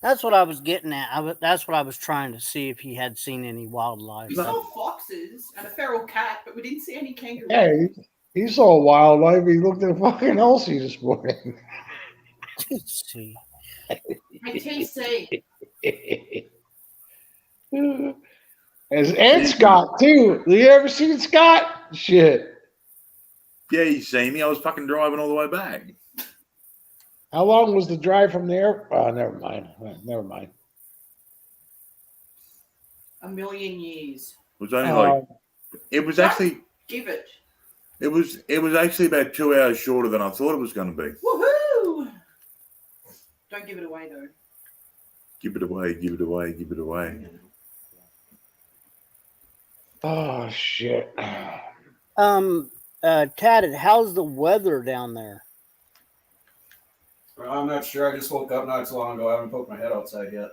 That's what I was getting at. That's what I was trying to see if he had seen any wildlife. We saw foxes and a feral cat, but we didn't see any kangaroos. Hey, he saw wildlife. He looked at fucking Elsie this morning. TC. Hey, TC. And Scott, too. You ever seen Scott? Shit. Yeah, you seen me. I was fucking driving all the way back. How long was the drive from there? Oh, never mind. Never mind. A million years. It was only it was actually give it. It was actually about 2 hours shorter than I thought it was going to be. Woohoo! Don't give it away though. Give it away, give it away, give it away. Oh shit. Tad, how's the weather down there? I'm not sure. I just woke up not so long ago. I haven't poked my head outside yet.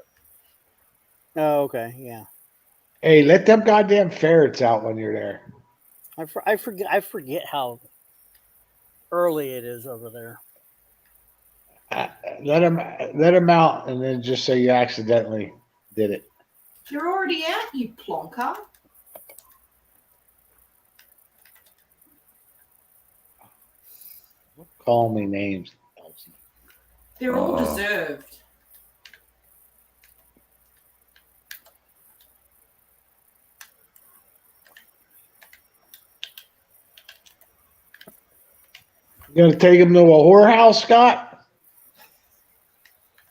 Oh, okay, yeah. Hey, let them goddamn ferrets out when you're there. I forget how early it is over there. Let them out, and then just say you accidentally did it. You're already out, you plonker. Call me names. They're all deserved. You gonna take him to a whorehouse, Scott?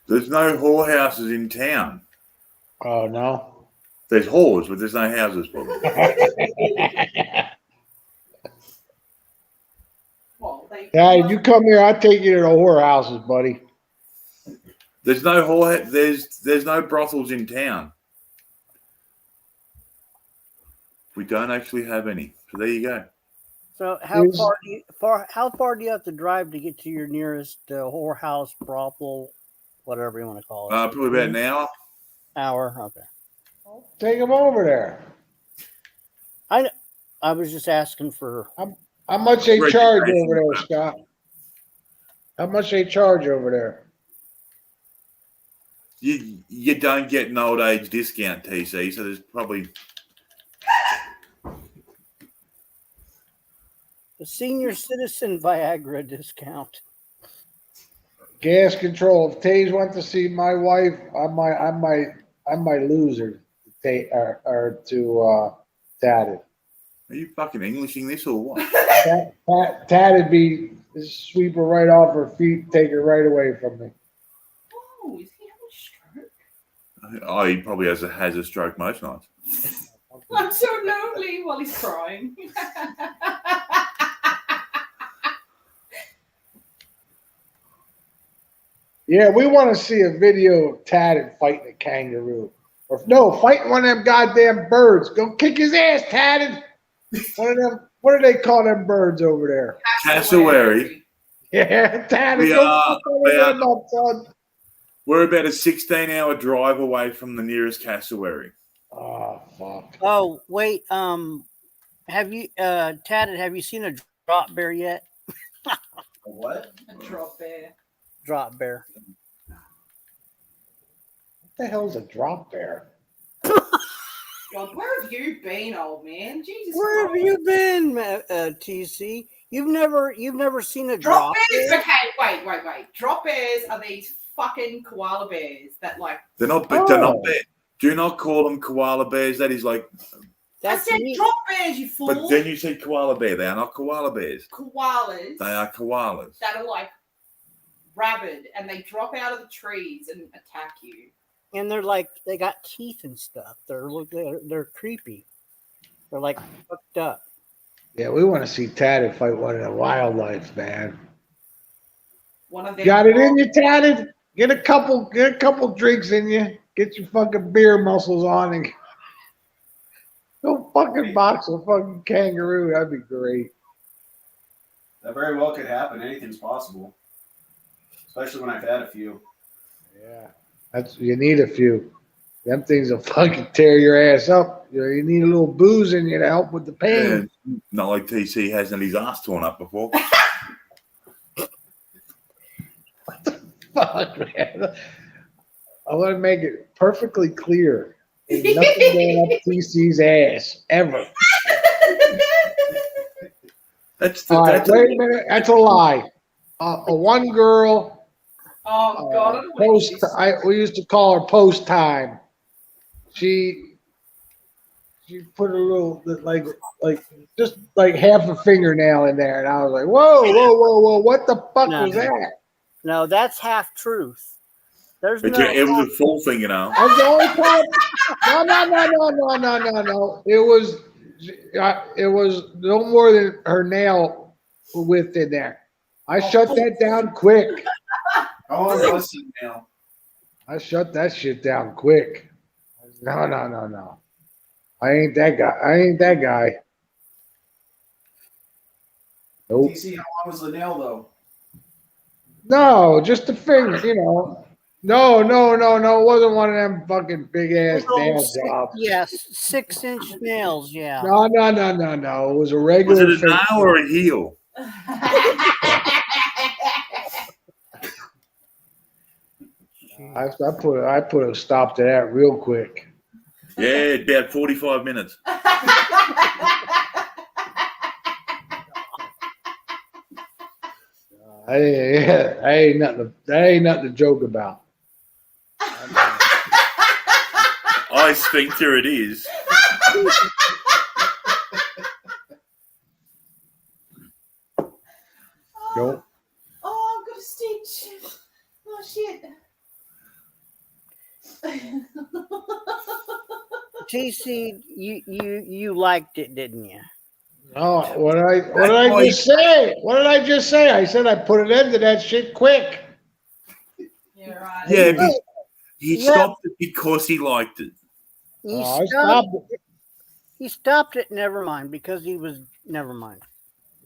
There's no whorehouses in town. Oh no. There's whores, but there's no houses, probably. Yeah, you come here, I'll take you to the whorehouses, buddy. There's no there's no brothels in town. We don't actually have any. So there you go. So how far do you have to drive to get to your nearest whorehouse, brothel, whatever you want to call it? Probably about an hour. Hour, okay. Take him over there. I was just asking for how much they charge over there, Scott. How much they charge over there? You don't get an old age discount, TC, so there's probably the senior citizen Viagra discount. Gas control. If Taze went to see my wife, I might lose her to Tatted. Are you fucking Englishing this or what? Tatted be sweep her right off her feet, take her right away from me. Oh, is he having a stroke? Oh, he probably has a stroke most nights. I'm so lonely while he's crying. Yeah, we want to see a video of Tatted fighting a kangaroo. Or no, fighting one of them goddamn birds. Go kick his ass, Tatted. One of them. What do they call them birds over there? Cassowary. Yeah, Tatted. We're about a 16-hour drive away from the nearest cassowary. Oh fuck. Oh wait, have you Tatted? Have you seen a drop bear yet? A what? A drop bear. Drop bear. What the hell's a drop bear? God, where have you been, old man? Jesus Where Christ. have you been, TC? You've never seen a Drop drop bears? bear? Okay, wait. Drop bears are these fucking koala bears that like. They're not bears. Do not call them koala bears. That is like. I said drop bears, you fool. But then you said koala bear. They are not koala bears. Koalas. They are koalas. That are like rabid and they drop out of the trees and attack you. And they're they got teeth and stuff. They're creepy. They're like fucked up. Yeah, we want to see Tatted fight one of the wildlife, man. One of them. Got it in you, Tatted? Get a couple drinks in you. Get your fucking beer muscles on and go fucking box a fucking kangaroo. That'd be great. That very well could happen. Anything's possible. Especially when I've had a few. Yeah. You need a few. Them things will fucking tear your ass up. You need a little booze in you to help with the pain. Yeah, not like TC hasn't his ass torn up before. Fuck, man. I want to make it perfectly clear. There's nothing going up TC's ass ever. Wait a minute. That's a lie. A one girl. Oh God! We used to call her post time. She put a little just like half a fingernail in there, and I was like, whoa! What the fuck was that? No, that's half truth. There's It was a full fingernail. That's the only time. No. It was no more than her nail width in there. I shut that down quick. How long was the nail? I shut that shit down quick. No. I ain't that guy. Nope. TC, how long was the nail though? No, just a finger, No. It wasn't one of them fucking big ass nail jobs. Yes, 6-inch nails. Yeah. No. It was a regular. Was it a nail or a heel? I put a stop to that real quick. Yeah, about 45 minutes. That ain't nothing to joke about. I sphincter it is. Nope. Oh, I've got a stitch. Oh shit. TC, you liked it, didn't you? No, what did I just say? What did I just say? I said I put an end to that shit quick. You're right. Yeah, he stopped it because he liked it. He stopped it. Never mind, because he was. Never mind.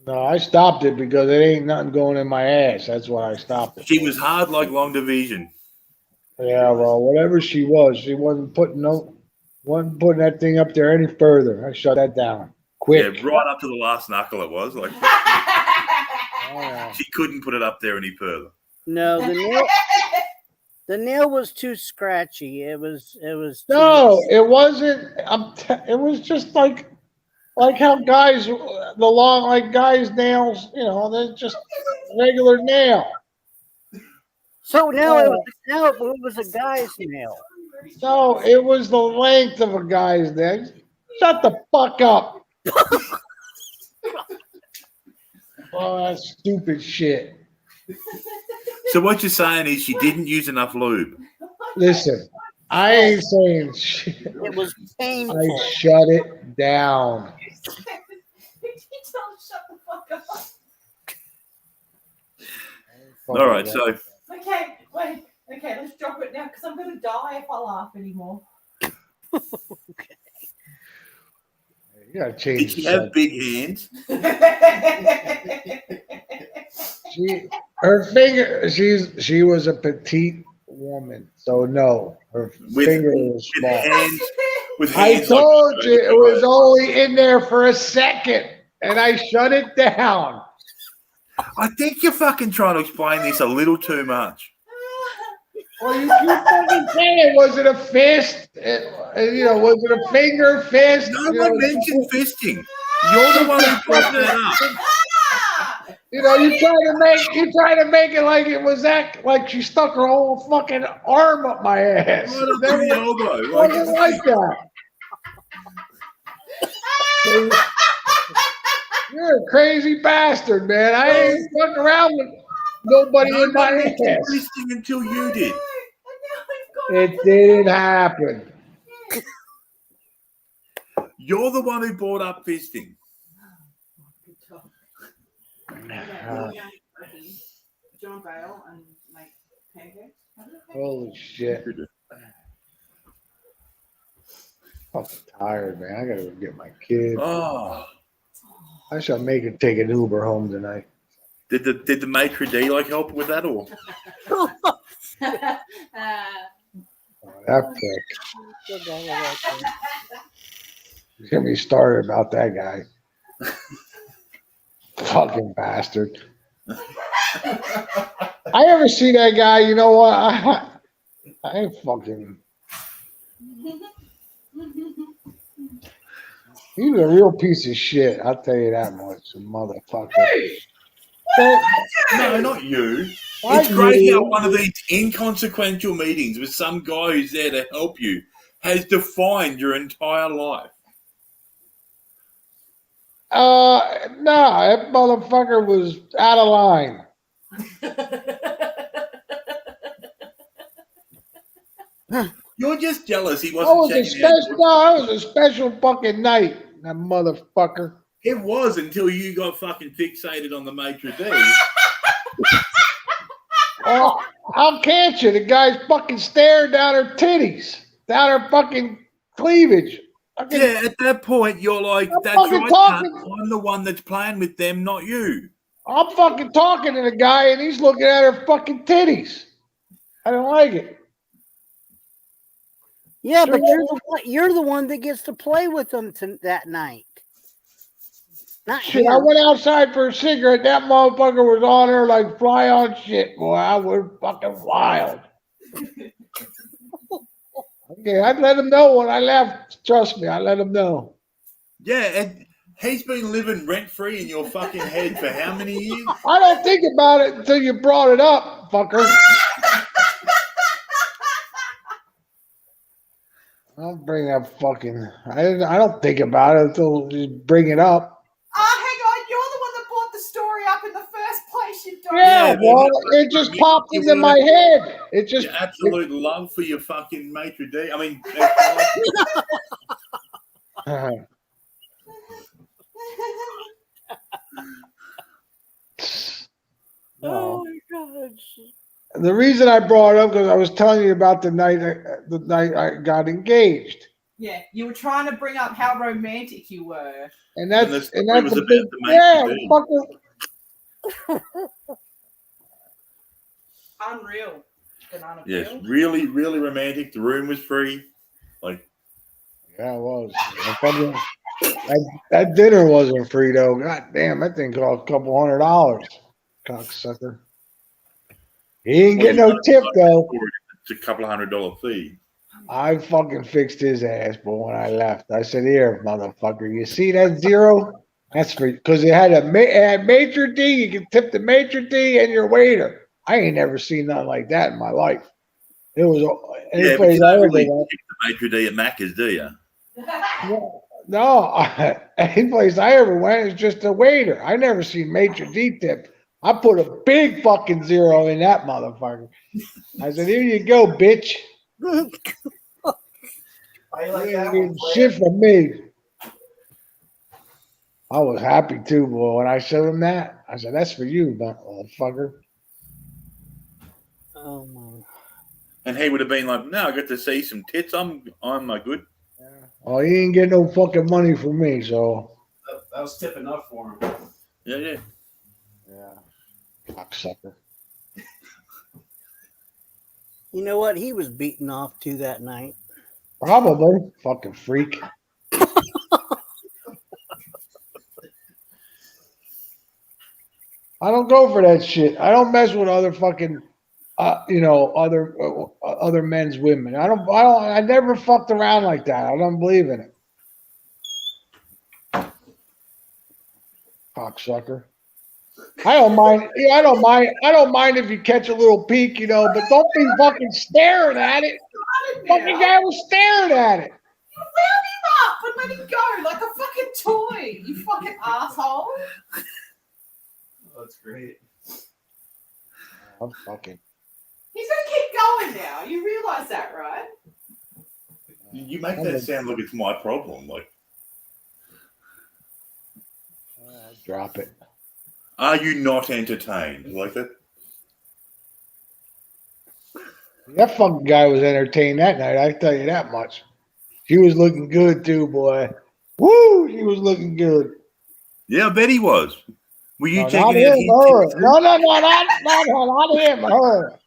No, I stopped it because it ain't nothing going in my ass. That's why I stopped it. She was hard like long division. Yeah, well, whatever she wasn't putting that thing up there any further. I shut that down quick. Yeah, right up to the last knuckle it was. Like she couldn't put it up there any further. No, the nail was too scratchy. It was. No, it wasn't. It was just like how guys guys' nails. They're just regular nail. So now it was a guy's nail. So it was the length of a guy's neck. Shut the fuck up. Oh, that's stupid shit. So what you're saying is she didn't use enough lube. Listen, I ain't saying shit. It was painful. I shut it down. Shut the fuck up. All right, so Okay, wait. Okay, let's drop it now because I'm going to die if I laugh anymore. You gotta change. did she have big hands? Her finger. She was a petite woman, so no, her finger was small. I told you it was only in there for a second, and I shut it down. I think you're fucking trying to explain this a little too much. Well, you keep fucking saying, was it a fist? Was it a finger fist? No one mentioned fisting. You're the one who brought that up. You try to make it like it was like she stuck her whole fucking arm up my ass. Right up to the elbow. It wasn't like that. You're a crazy bastard, man. I ain't fucking around with nobody in my ass. Fisting until you did. It didn't happen. You're the one who brought up fisting. John Bale and make pancakes. Holy shit. I'm tired, man. I gotta go get my kid. Oh. I shall make her take an Uber home tonight. Did the maitre d' help with that or? That prick. Get me started about that guy. Fucking bastard. I ever see that guy, you know what? I ain't fucking. He's a real piece of shit. I'll tell you that much, motherfucker. No, not you. It's great how one of these inconsequential meetings with some guy who's there to help you has defined your entire life. No, that motherfucker was out of line. You're just jealous he wasn't checking out. That was a special fucking night, that motherfucker. It was until you got fucking fixated on the maitre d'. Oh, how can't you? The guy's fucking staring down her titties, down her fucking cleavage. Yeah, at that point, you're like, that's right, cunt. I'm the one that's playing with them, not you. I'm fucking talking to the guy, and he's looking at her fucking titties. I don't like it. Yeah, but you're the one that gets to play with them that night. Not shit, him. I went outside for a cigarette. That motherfucker was on her like fly on shit, boy. I was fucking wild. Okay, I'd let him know when I left. Trust me, I let him know. Yeah, and he's been living rent-free in your fucking head for how many years? I don't think about it until you brought it up, fucker. I don't bring up fucking. I don't think about it until you bring it up. Hang on, you're the one that brought the story up in the first place, you don't. Yeah, well, it just popped into my head. It just your absolute love for your fucking maitre d'. I mean, oh my God. The reason I brought it up because I was telling you about the night I got engaged. Yeah, you were trying to bring up how romantic you were. And that's a big, unreal. Banana yes, peel. really, really romantic. The room was free. Like, yeah, it was. That dinner wasn't free though. God damn, that thing cost a couple $100. Cocksucker. He didn't get no tip though. It's a couple $100 fee. I fucking fixed his ass, but when I left, I said, "Here, motherfucker, you see that zero? That's for because it had maitre d'. You can tip the maitre d' and your waiter. I ain't never seen nothing like that in my life. It was any Yeah, but place you I don't ever really went. pick the maitre d' at Macca's, do you? No, any place I ever went is just a waiter. I never seen maitre d' tip. I put a big fucking zero in that motherfucker. I said, "Here you go, bitch. How you You like ain't that getting one, shit from me." I was happy too, boy. When I showed him that, I said, "That's for you, motherfucker." Oh my. And he would have been like, "No, I got to see some tits. I'm good." Oh, he ain't getting no fucking money from me, so That was tip enough for him. Yeah. cocksucker. You know what? He was beaten off to that night. Probably fucking freak. I don't go for that shit. I don't mess with other fucking, other men's women. I never fucked around like that. I don't believe in it. Cocksucker. I don't mind. I don't mind. I don't mind if you catch a little peek, but don't be fucking staring at it. Fucking guy was staring at it. You wound him up and let him go like a fucking toy. You fucking asshole. Oh, that's great. I'm fucking. He's gonna keep going now. You realise that, right? You make that sound like it's my problem. Like, Drop it. are you not entertained? Like that? That fucking guy was entertained that night. I can tell you that much. She was looking good too, boy. Woo! She was looking good. Yeah, I bet he was. Were you No, not checking him, out his her. tits too? No, not him, her.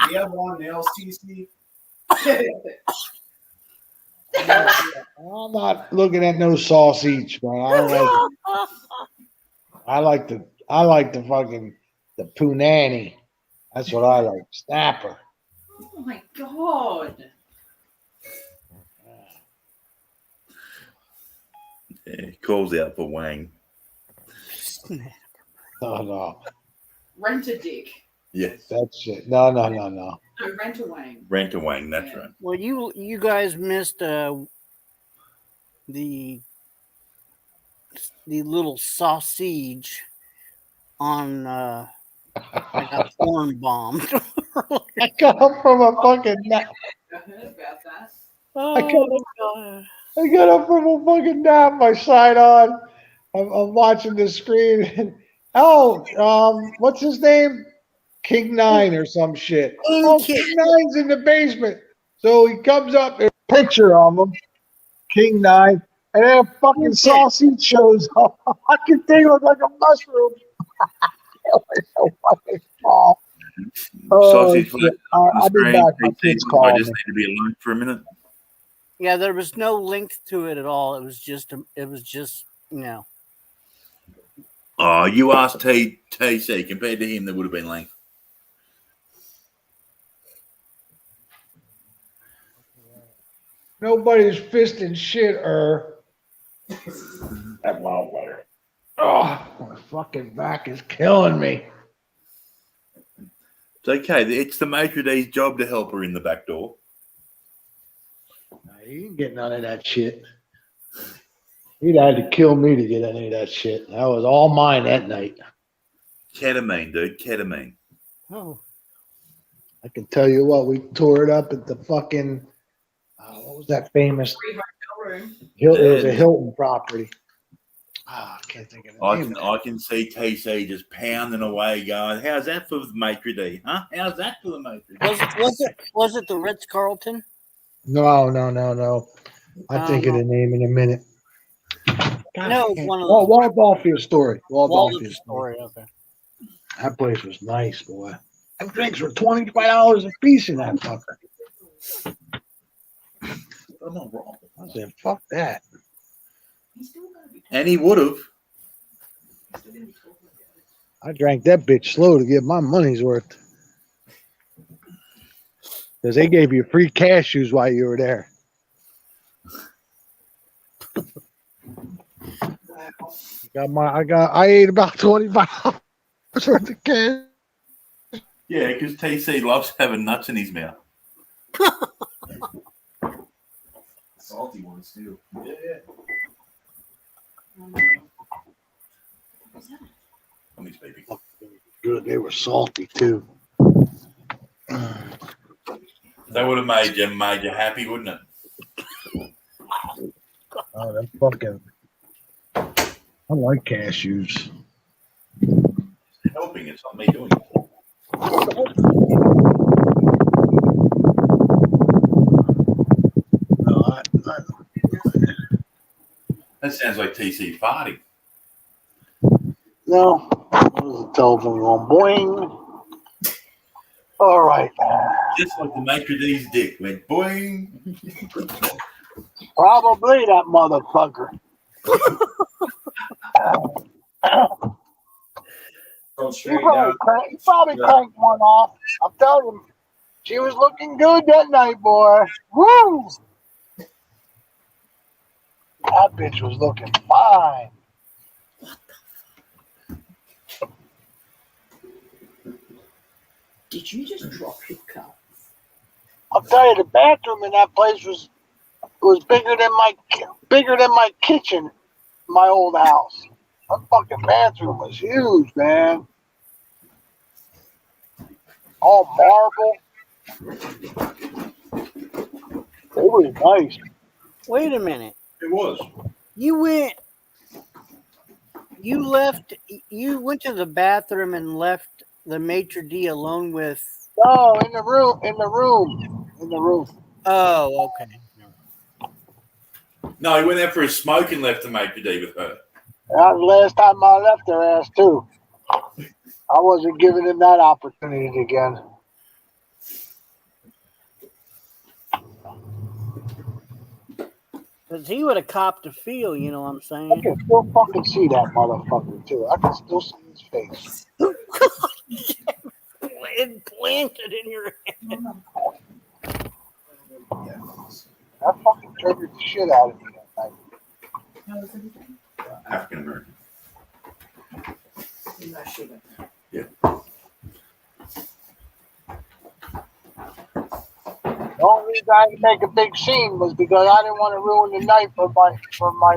Do you have long nails, TC? I'm not looking at no sausage, man. I don't like it. I like the fucking the punani. That's what I like. Snapper. Oh my god. Yeah, he calls out for Wang. No. Rent a dick. Yes. That's it. No. No, rent a wang. Rent a Wang, that's right. Well, you guys missed the little sausage on I got corn bombed. I come from a fucking nap. I heard about that. Oh, God. I got up from a fucking nap, my side on. I'm watching the screen. What's his name? King 9 or some shit. King 9's in the basement. So he comes up, there's a picture of him, King 9, and then a fucking sausage shows up. A fucking thing looks like a mushroom. It was so fucking small. Sausage for I'll be back. My kids I calling just me. need to be alone for a minute. Yeah, there was no length to it at all. It was just Oh, you asked TC. Compared to him, there would have been length. Nobody's fisting shit, That motherfucker. Oh, my fucking back is killing me. It's okay. It's the maitre d's job to help her in the back door. He didn't get none of that shit. He'd had to kill me to get any of that shit. That was all mine that night. Ketamine, dude. Ketamine. Oh. I can tell you what, we tore it up at the fucking, what was that famous? It was a Hilton property. I can't think of it. I can see TC just pounding away, going, "How's that for the maitre d'? Huh? How's that for the maitre d'?" Was it the Ritz Carlton? No. I'll think of the name in a minute. No, it was one of those. Waldorf story. Waldorf story. Okay. That place was nice, boy. Them drinks were $25 a piece in that fucker. I'm not wrong. I said, fuck that. And he would have. I drank that bitch slow to get my money's worth. Because they gave you free cashews while you were there. I ate about $25 worth of cash. Yeah, because TC loves having nuts in his mouth. Salty ones too. Yeah. On his baby. Good, they were salty too. That would have made you happy, wouldn't it? Oh, that fucking. I like cashews. Helping, it's not me doing it. No, That sounds like TC farting. no, there's a telephone going boing. All right. Just like the maitre d's dick went boing. Probably that motherfucker. He probably cranked one off. I'm telling you, she was looking good that night, boy. Woo! That bitch was looking fine. Did you just drop your cup? I'll tell you, the bathroom in that place was bigger than my kitchen, my old house. That fucking bathroom was huge, man. All marble. It was nice. Wait a minute. It was. You went to the bathroom and left the maitre d' alone with. No, in the room. Oh, okay. No, he went out for a smoke and left the maitre d' with her. That was the last time I left her ass too. I wasn't giving him that opportunity again. Because he would have copped a feel, you know what I'm I saying? can still fucking see that motherfucker too. I can still see his face. It planted in your head. That fucking triggered the shit out of me that night. African American. Yeah. The only reason I didn't make a big scene was because I didn't want to ruin the night for my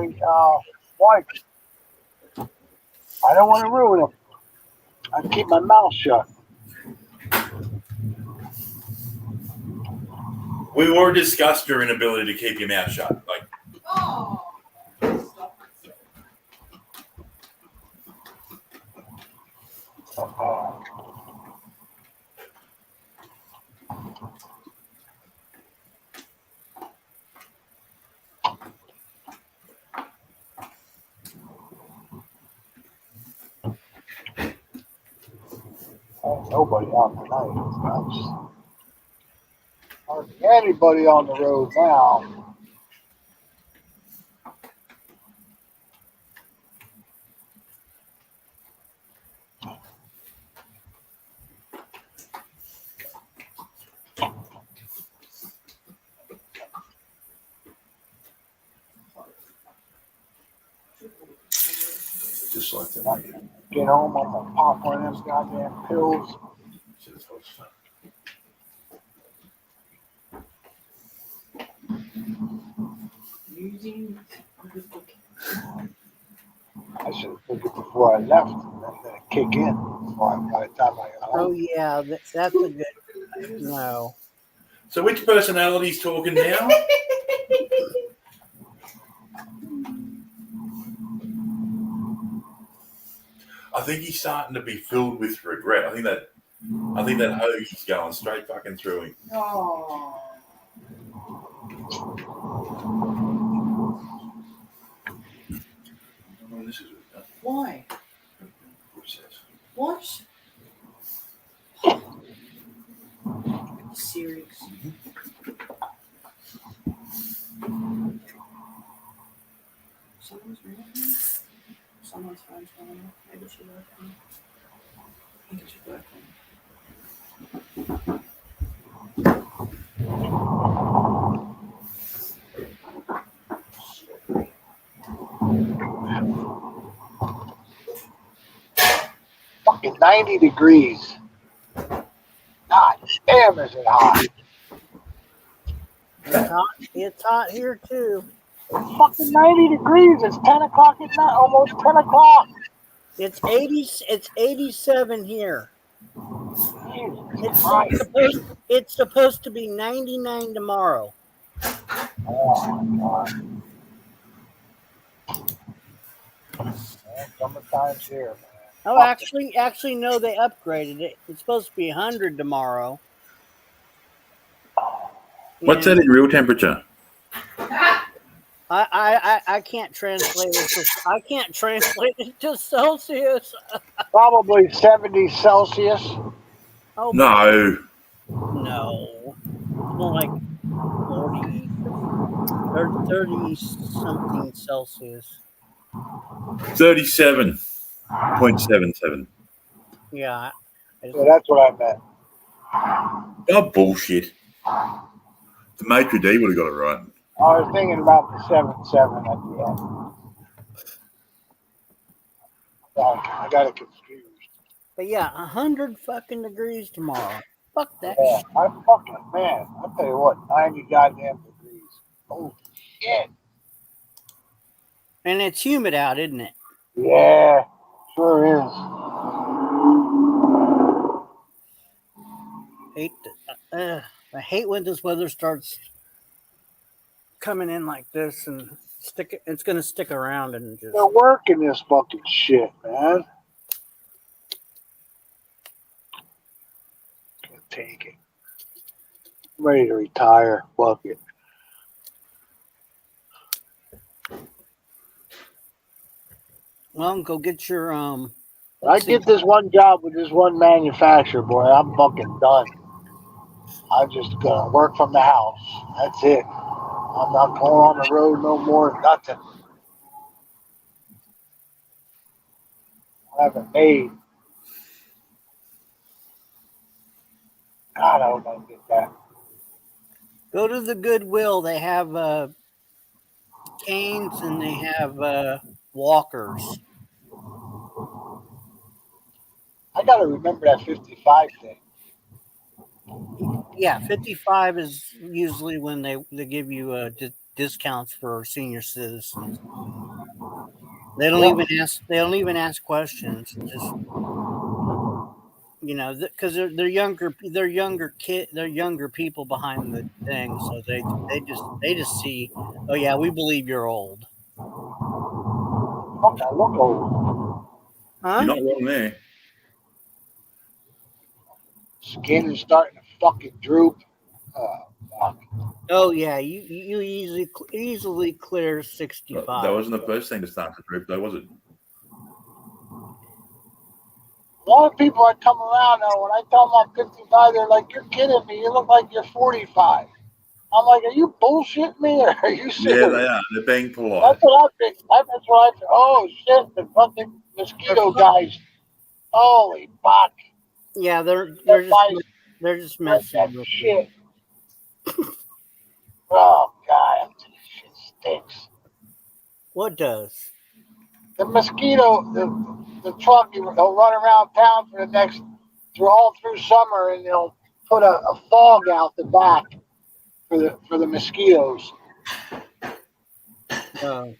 wife. I don't want to ruin it. I keep my mouth shut. We were discussed your inability to keep your mouth shut. Like, Nobody out tonight. Hardly anybody on the road now. just like that. Get home, I'm gonna pop one of them goddamn pills. I should have took it before I left, and then it kick in. By the time I got Oh home. yeah, that's a good. No. So which personality's talking now? I think he's starting to be filled with regret. I think that hoagie's going straight fucking through him. Oh. Why? What? Serious. Someone's ringing. Someone's phone's going off. Maybe she working. I think she's working. Fucking 90 degrees. damn, is it hot? It's hot here too. It's fucking 90 degrees. It's 10 o'clock at night, almost 10 o'clock. It's 80. It's 87 here. It's supposed to be 99 tomorrow. Oh my God. Summertime's here, man. Oh, actually, no. They upgraded it. It's supposed to be 100 tomorrow. What's that in real temperature? I can't translate it. I can't translate it to Celsius. Probably 70 Celsius. Oh No. no, more like 40 or 30 something Celsius. 37.77. Yeah. So that's what I meant. Oh, bullshit. The maitre d' would have got it right. I was thinking about the 7-7 at the end. I got it confused. But yeah, 100 fucking degrees tomorrow. Fuck that Yeah, shit. I'm fucking, man, I'll tell you what, 90 goddamn degrees. Holy shit. And it's humid out, isn't it? Yeah, sure is. I hate when this weather starts coming in like this and it's going to stick around and just. They're working this fucking shit, man. Can't take it. I'm ready to retire. Fuck it. Well, go get your I get this one job with this one manufacturer, boy, I'm fucking done. I'm just gonna work from the house. That's it. I'm not going on the road no more. Nothing. I haven't made. God, I hope I get that. Go to the Goodwill. They have canes and they have walkers. I gotta remember that 55 thing. Yeah, 55 is usually when they give you discounts for senior citizens. They don't even ask questions. Just because they're younger people behind the thing, so they just see, oh yeah, we believe you're old. Fuck, I look old. Huh? You're not wrong there. Skin is starting to fucking droop. Oh yeah, you easily clear 65. That wasn't the first thing to start to droop, though, was it? A lot of people that come around now, when I tell them I'm 55, they're like, "You're kidding me. You look like you're 45." I'm like, "Are you bullshitting me or are you serious?" Yeah, they are. They're being polite. That's what I think. That's what I think. Oh shit, the fucking mosquito guys. Holy fuck. Yeah, they're just messing with shit. Oh god, this shit stinks. What does? The mosquito, the truck, they'll run around town for all through summer, and they'll put a fog out the back for the mosquitoes. That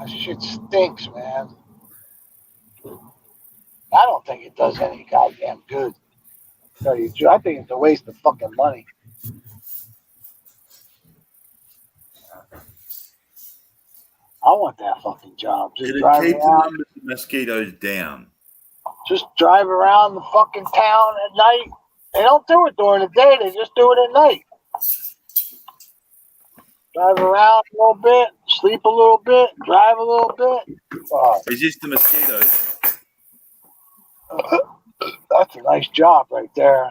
shit stinks, man. I don't think it does any goddamn good. I think it's a waste of fucking money. I want that fucking job. Just drive keep the around. numbers of mosquitoes down. Just drive around the fucking town at night. They don't do it during the day. They just do it at night. Drive around a little bit, sleep a little bit, drive a little bit. Is this the mosquitoes? That's a nice job right there.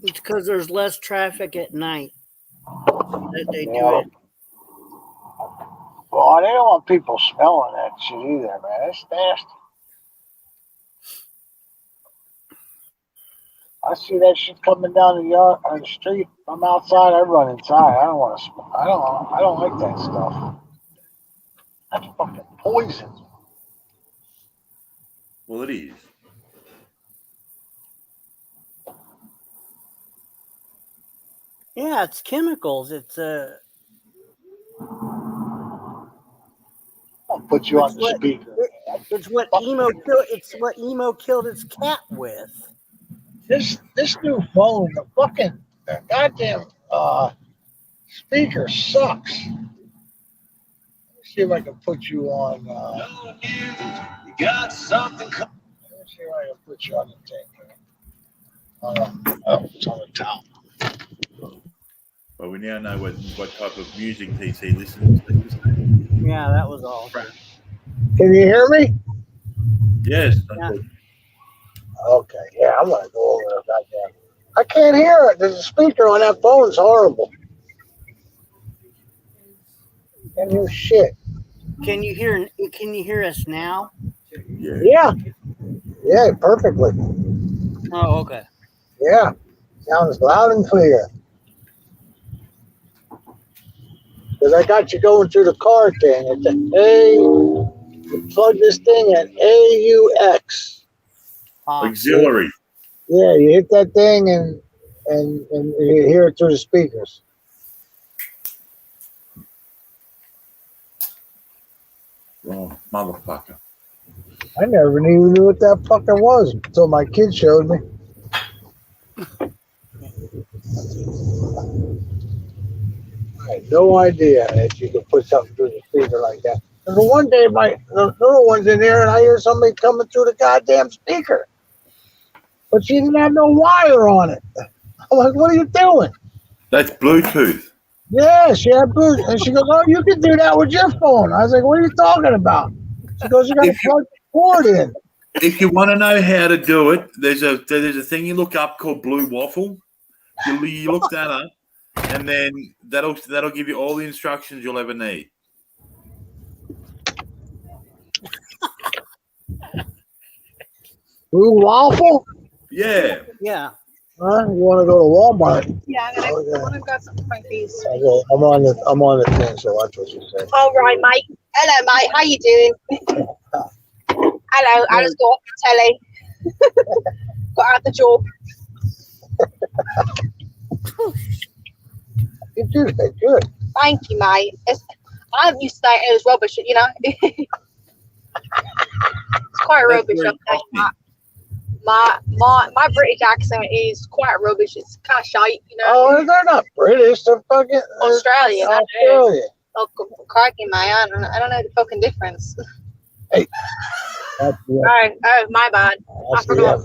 It's because there's less traffic at night that they do it. Well, they don't want people smelling that shit either, man. It's nasty. I see that shit coming down the yard on the street. I'm outside. I run inside. I don't want to smell. I don't like that stuff. That's fucking poison. Well, it is. Yeah, it's chemicals. It's I'll put you on the what speaker. it's what emo killed. It's what emo killed its cat with. This new phone, the goddamn speaker sucks. Let me see if I can put you on. You got something. Let me see if I can put you on the thing. It's on the top. Well, we now know what type of music TC listens to. Yeah, that was all. Can you hear me? Yes. Yeah. Okay, yeah, I'm gonna go over there. Goddamn. I can't hear it. There's a speaker on that phone. It's horrible. Can't hear shit. Can you hear? Can you hear us now? Yeah, yeah, perfectly. Oh, okay. Yeah, sounds loud and clear. Because I got you going through the car thing. It's you plug this thing at AUX. Auxiliary. Yeah, you hit that thing and you hear it through the speakers. Oh, motherfucker. I never even knew what that fucking was until my kid showed me. I had no idea that you could put something through the speaker like that. And the one day, the little one's in there, and I hear somebody coming through the goddamn speaker. But she didn't have no wire on it. I'm like, what are you doing? That's Bluetooth. Yeah, she had Bluetooth. And she goes, oh, you can do that with your phone. I was like, what are you talking about? She goes, you got to plug the cord in. If you want to know how to do it, there's a thing you look up called Blue Waffle. You look that up, and then that'll give you all the instructions you'll ever need. Blue Waffle? Yeah. Yeah. Huh? You want to go to Walmart? Yeah, I'm gonna grab something for my face. Okay, I'm on the thing, so watch what you say. All right, mate. Hello, mate. How you doing? Hello. I just got off the telly. Got out the job. You do that good. Thank you, mate. I'm used to saying it was rubbish, you know. It's quite rubbish. I'm telling you that. My British accent is quite rubbish. It's kind of shite, you know. Oh, they're not British. They're fucking Australian. Australian. Oh, cracking, mate. I don't know the fucking difference. Hey. Oh, my bad. I forgot.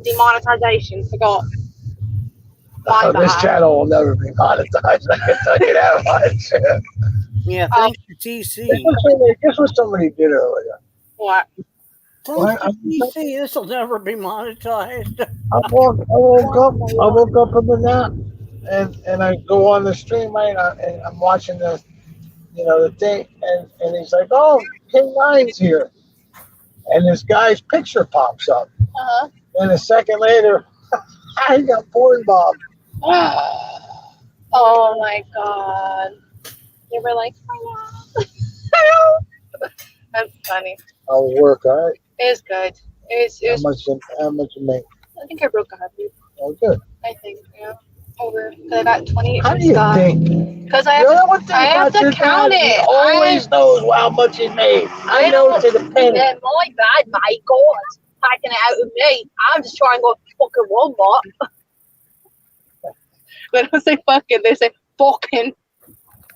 Demonetization. Forgot. This channel will never be monetized. I can tell you that much. Yeah, thanks for TC. Guess what somebody did earlier? What? Thanks for TC. This will never be monetized. I woke up from the nap, and I go on the stream, right, and I'm watching the thing, and he's like, oh, King Nine's here. And this guy's picture pops up. Uh-huh. And a second later, I got porn bombed. Oh my god. You were like, oh, that's funny. I'll work, all right? It's good. It's how much you make? I think I broke 100. Oh, good. I think, yeah. Over. Because I got 20. How do you think? Because I have to count it. He always knows how much he made. I know to the penny. Yeah, my bad, mate. God, taking it out of me. I'm just trying to go fucking Walmart. When I say fucking, they say fucking.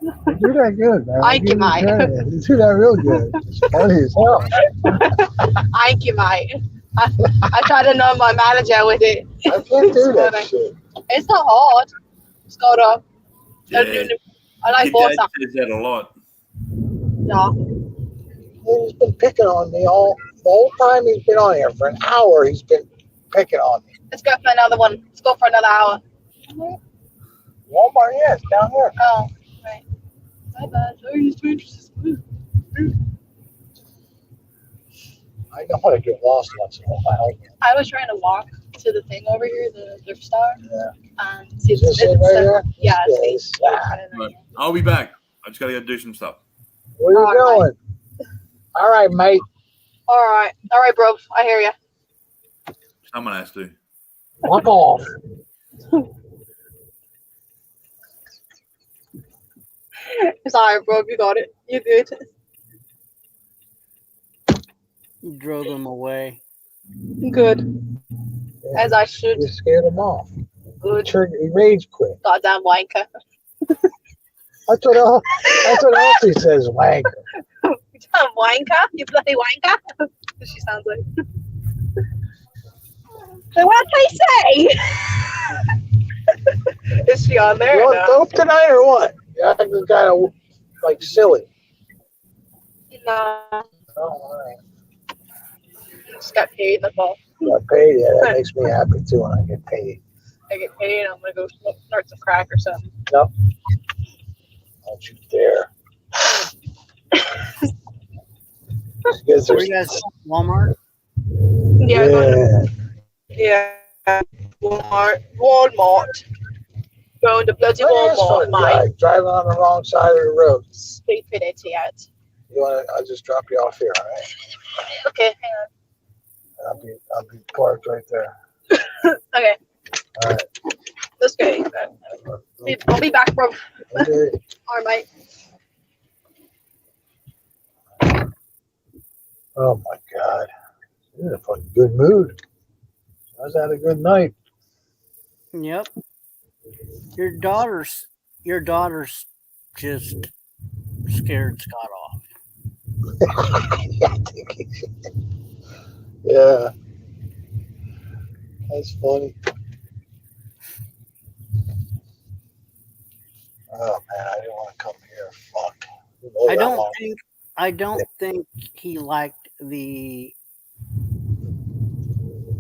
You do that good, man. Thank you, mate. You do that real good. It's funny as hell. Thank you, mate. I try to know my manager with it. I can't do that shit. It's not hard. It's got to. Yeah. I like Your both. dad says that a lot. No. He's been picking on me the whole time he's been on here. For an hour, he's been picking on me. Let's go for another one. Let's go for another hour. Walmart, yeah, it's down here. Oh, right. My bad. Sorry, strangers. I know how to get lost once in a while. I was trying to walk to the thing over here, the thrift store. Yeah. See Is this it right here? Yeah. Yes. Right. I'll be back. I just gotta go do some stuff. Where you going? All right, mate. All right, bro. I hear you. Someone has to. Fuck off. Sorry, bro. You got it. You're good. You drove them away. Good. As I should. You scared him off. Good. He rage quit. Goddamn wanker. That's what Elsie says, wanker. Wanker? You bloody wanker? She sounds like. So what did I say? Is she on there? You want dope tonight or what? You're acting kind of like silly. No. Oh, all right. Just got paid. That's all. Got paid, yeah. That makes me happy too when I get paid. I get paid. I'm gonna go start some crack or something. Nope. Don't you dare. Where you guys? Walmart. Yeah. Yeah. Walmart. Going to bloody Walmart, mate. Driving on the wrong side of the road. Stupid idiot. You want to? I'll just drop you off here, all right? Okay, hang I'll be parked right there. on. Okay. All right. Let's go. I'll be back, bro. Okay. All right, mate. Oh my God. You're in a fucking good mood. I was had a good night. Yep. Your daughter's just scared Scott off. Yeah. That's funny. Oh man, I didn't want to come here. Fuck. I don't think he liked the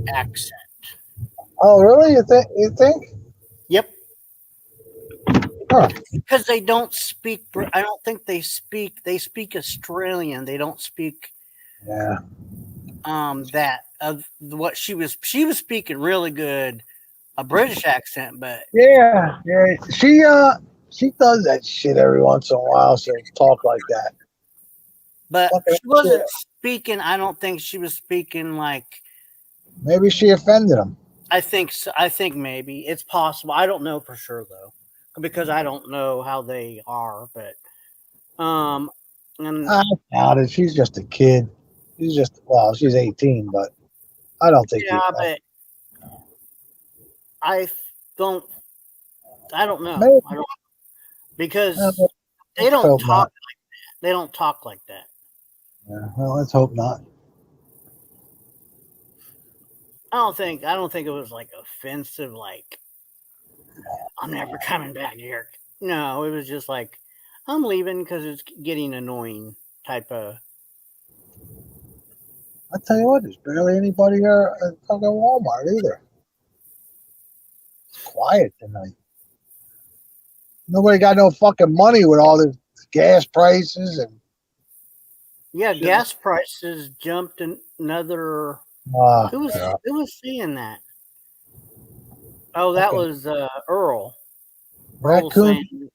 accent. Oh really? You think? Yep. Huh. Because they don't speak. I don't think they speak. They speak Australian. They don't speak. Yeah. That of what she was speaking really good, a British accent, but Yeah. She does that shit every once in a while. She'll talk like that. but Okay, she wasn't yeah. speaking. I don't think she was speaking like. Maybe she offended him. I think so. I think maybe it's possible. I don't know for sure though, because I don't know how they are. But and I doubt it. She's just a kid. She's 18, but I don't think. yeah, but I don't know. Maybe. I don't because they let's don't hope talk not. like that. They don't talk like that. Yeah, well, let's hope not. I don't think it was like offensive. Like I'm never coming back here. No, it was just like I'm leaving because it's getting annoying type of. I tell you what, there's barely anybody here at fucking Walmart either. It's quiet tonight. Nobody got no fucking money with all the gas prices and. Yeah, shit. gas prices jumped another. Who was saying that? Oh, that was Earl. Earl was Raccoon. saying,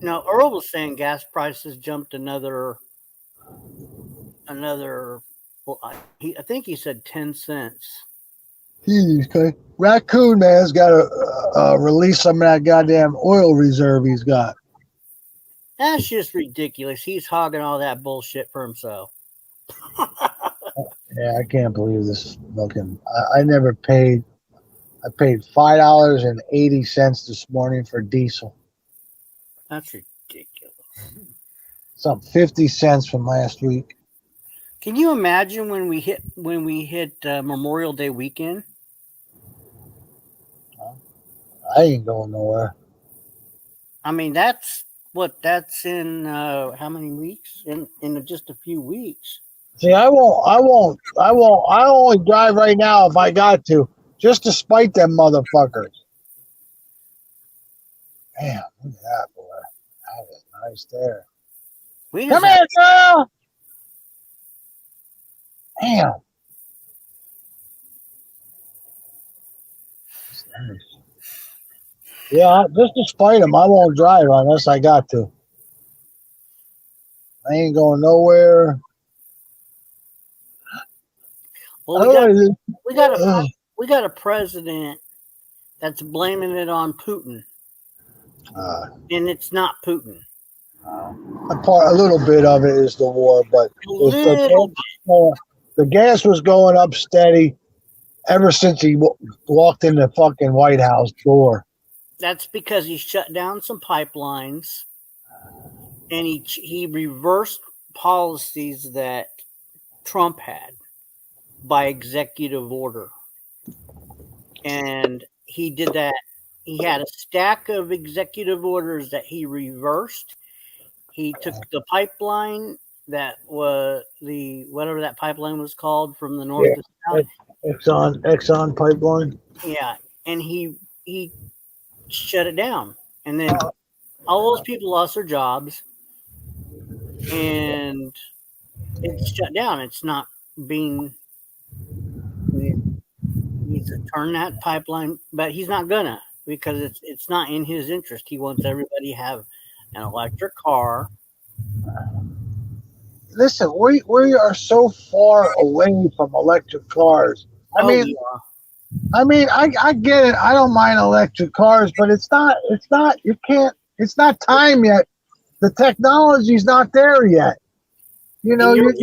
no, Earl was saying gas prices jumped another. Well, I think he said 10 cents. Okay. Raccoon man's got to release some of that goddamn oil reserve he's got. That's just ridiculous. He's hogging all that bullshit for himself. Yeah, I can't believe this fucking. I never paid. I paid $5.80 this morning for diesel. That's ridiculous. Some 50 cents from last week. Can you imagine when we hit Memorial Day weekend? I ain't going nowhere. I mean, that's in how many weeks? In just a few weeks. See, I won't. I only drive right now if I got to, just to spite them motherfuckers. Damn, look at that, boy. That is nice there. Come here, girl. Damn. That's nice. Yeah, just to spite them, I won't drive unless I got to. I ain't going nowhere. Well, we got a president that's blaming it on Putin, and it's not Putin. A little bit of it is the war, but the gas was going up steady ever since he walked in the fucking White House door. That's because he shut down some pipelines, and he reversed policies that Trump had by executive order. And he did that. He had a stack of executive orders that he reversed. He took the pipeline that was whatever that pipeline was called from the north to south. Exxon pipeline. Yeah, and he shut it down, and then all those people lost their jobs, and it's shut down. It's not being. He needs to turn that pipeline, but he's not gonna, because it's not in his interest. He wants everybody to have an electric car. Listen, we are so far away from electric cars. I mean, I get it. I don't mind electric cars, but it's not. You can't. It's not time yet. The technology's not there yet. You know, you're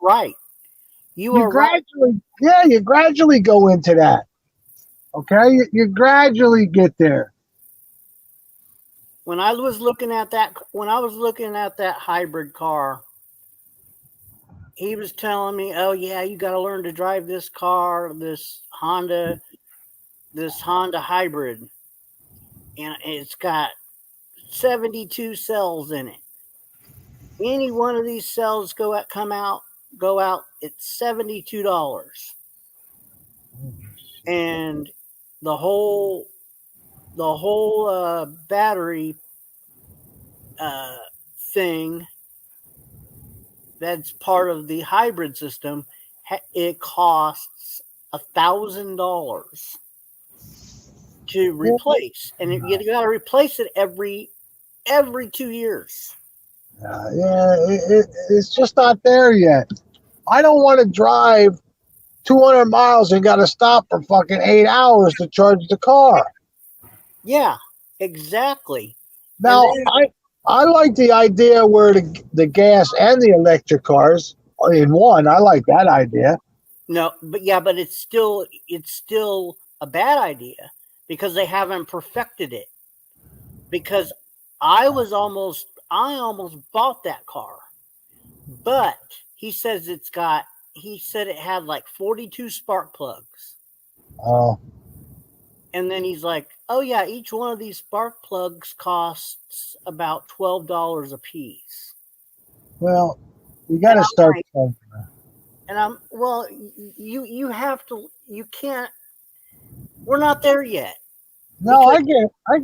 right. You gradually go into that. Okay, you gradually get there. When I was looking at that hybrid car, he was telling me, "Oh yeah, you got to learn to drive this car, this Honda hybrid, and it's got 72 cells in it. Any one of these cells go out, it's $72, and the whole battery thing that's part of the hybrid system, it costs $1,000 to replace, and you got to replace it every 2 years. It's just not there yet. I don't want to drive 200 miles and got to stop for fucking 8 hours to charge the car. Yeah, exactly. Now, I like the idea where the gas and the electric cars are in one. I like that idea. No, but it's still a bad idea because they haven't perfected it. Because I almost bought that car, but he said it had like 42 spark plugs. Oh. And then he's like, "Oh yeah, each one of these spark plugs costs about $12 a piece." Well, you got to start somewhere. And you have to. You can't. We're not there yet. No, I get it. I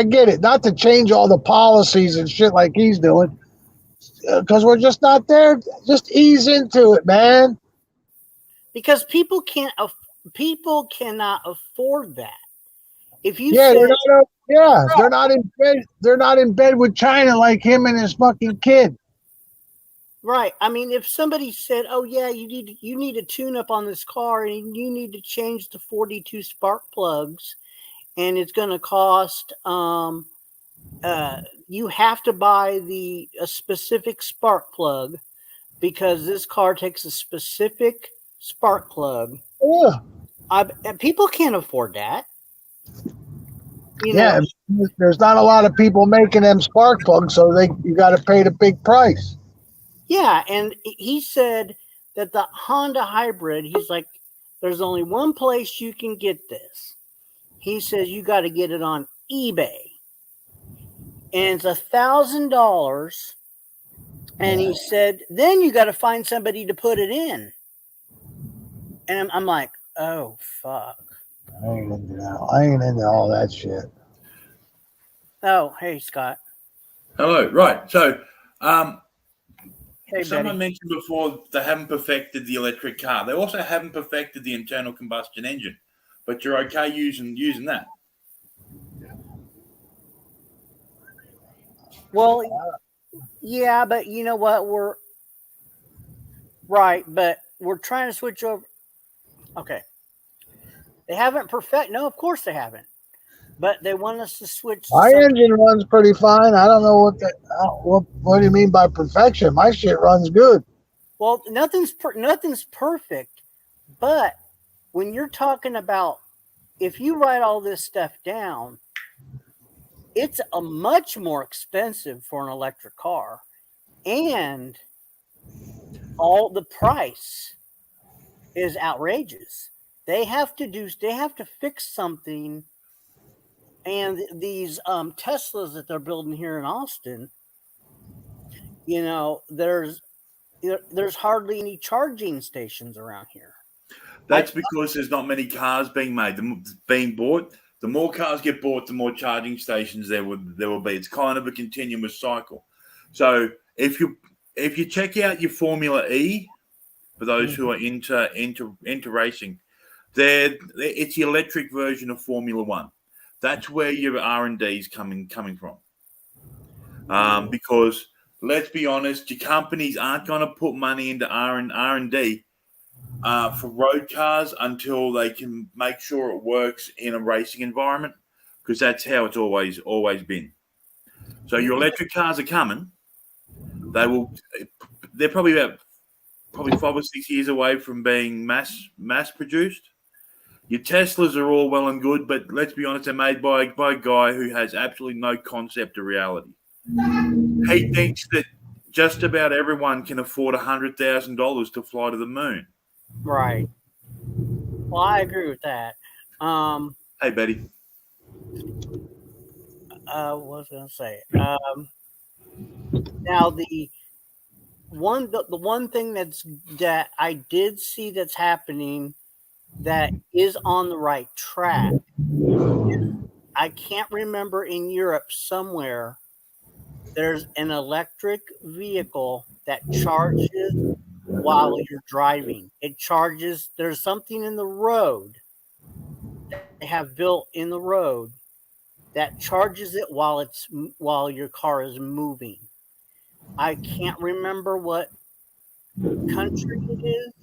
get it. Not to change all the policies and shit like he's doing, because we're just not there. Just ease into it, man. Because people cannot afford that. If you they're not in bed. They're not in bed with China like him and his fucking kid. Right. I mean, if somebody said, "Oh yeah, you need a tune up on this car, and you need to change the 42 spark plugs, and it's going to cost you have to buy a specific spark plug because this car takes a specific spark plug." Yeah. People can't afford that. There's not a lot of people making them spark plugs, so you got to pay the big price. Yeah, and he said that the Honda hybrid, he's like, there's only one place you can get this. He says you got to get it on eBay, and it's $1,000. And he said, then you got to find somebody to put it in. And I'm like, oh fuck. I ain't into all that shit. Oh, hey Scott. Hello. Right. So, hey, someone Betty. mentioned before they haven't perfected the electric car. They also haven't perfected the internal combustion engine, but you're okay using that. Well, yeah, but you know what? We're right, but we're trying to switch over. Okay. They haven't perfected. No, of course they haven't. but they want us to switch to My something. engine runs pretty fine. I don't know what do you mean by perfection? My shit runs good. Well, nothing's perfect, but when you're talking about if you write all this stuff down, it's a much more expensive for an electric car, and all the price is outrageous. They have to fix something, and these Teslas that they're building here in Austin, there's hardly any charging stations around here. That's because there's not many cars being made, being bought. The more cars get bought, the more charging stations there will be. It's kind of a continuous cycle. So if you check out your Formula E, for those who are into racing, it's the electric version of Formula One. That's where your R&D is coming from. Because let's be honest, your companies aren't going to put money into R&D for road cars until they can make sure it works in a racing environment, because that's how it's always been. So your electric cars are coming. They're probably 5 or 6 years away from being mass produced. Your Teslas are all well and good, but let's be honest, they're made by a guy who has absolutely no concept of reality. He thinks that just about everyone can afford $100,000 to fly to the moon. Right. Well, I agree with that. Hey, Betty. What was I going to say? Now the one thing that I did see that's happening that is on the right track. I can't remember, in Europe somewhere, there's an electric vehicle that charges while you're driving. It charges. There's something in the road that they have built in the road that charges it while your car is moving. I can't remember what country it is,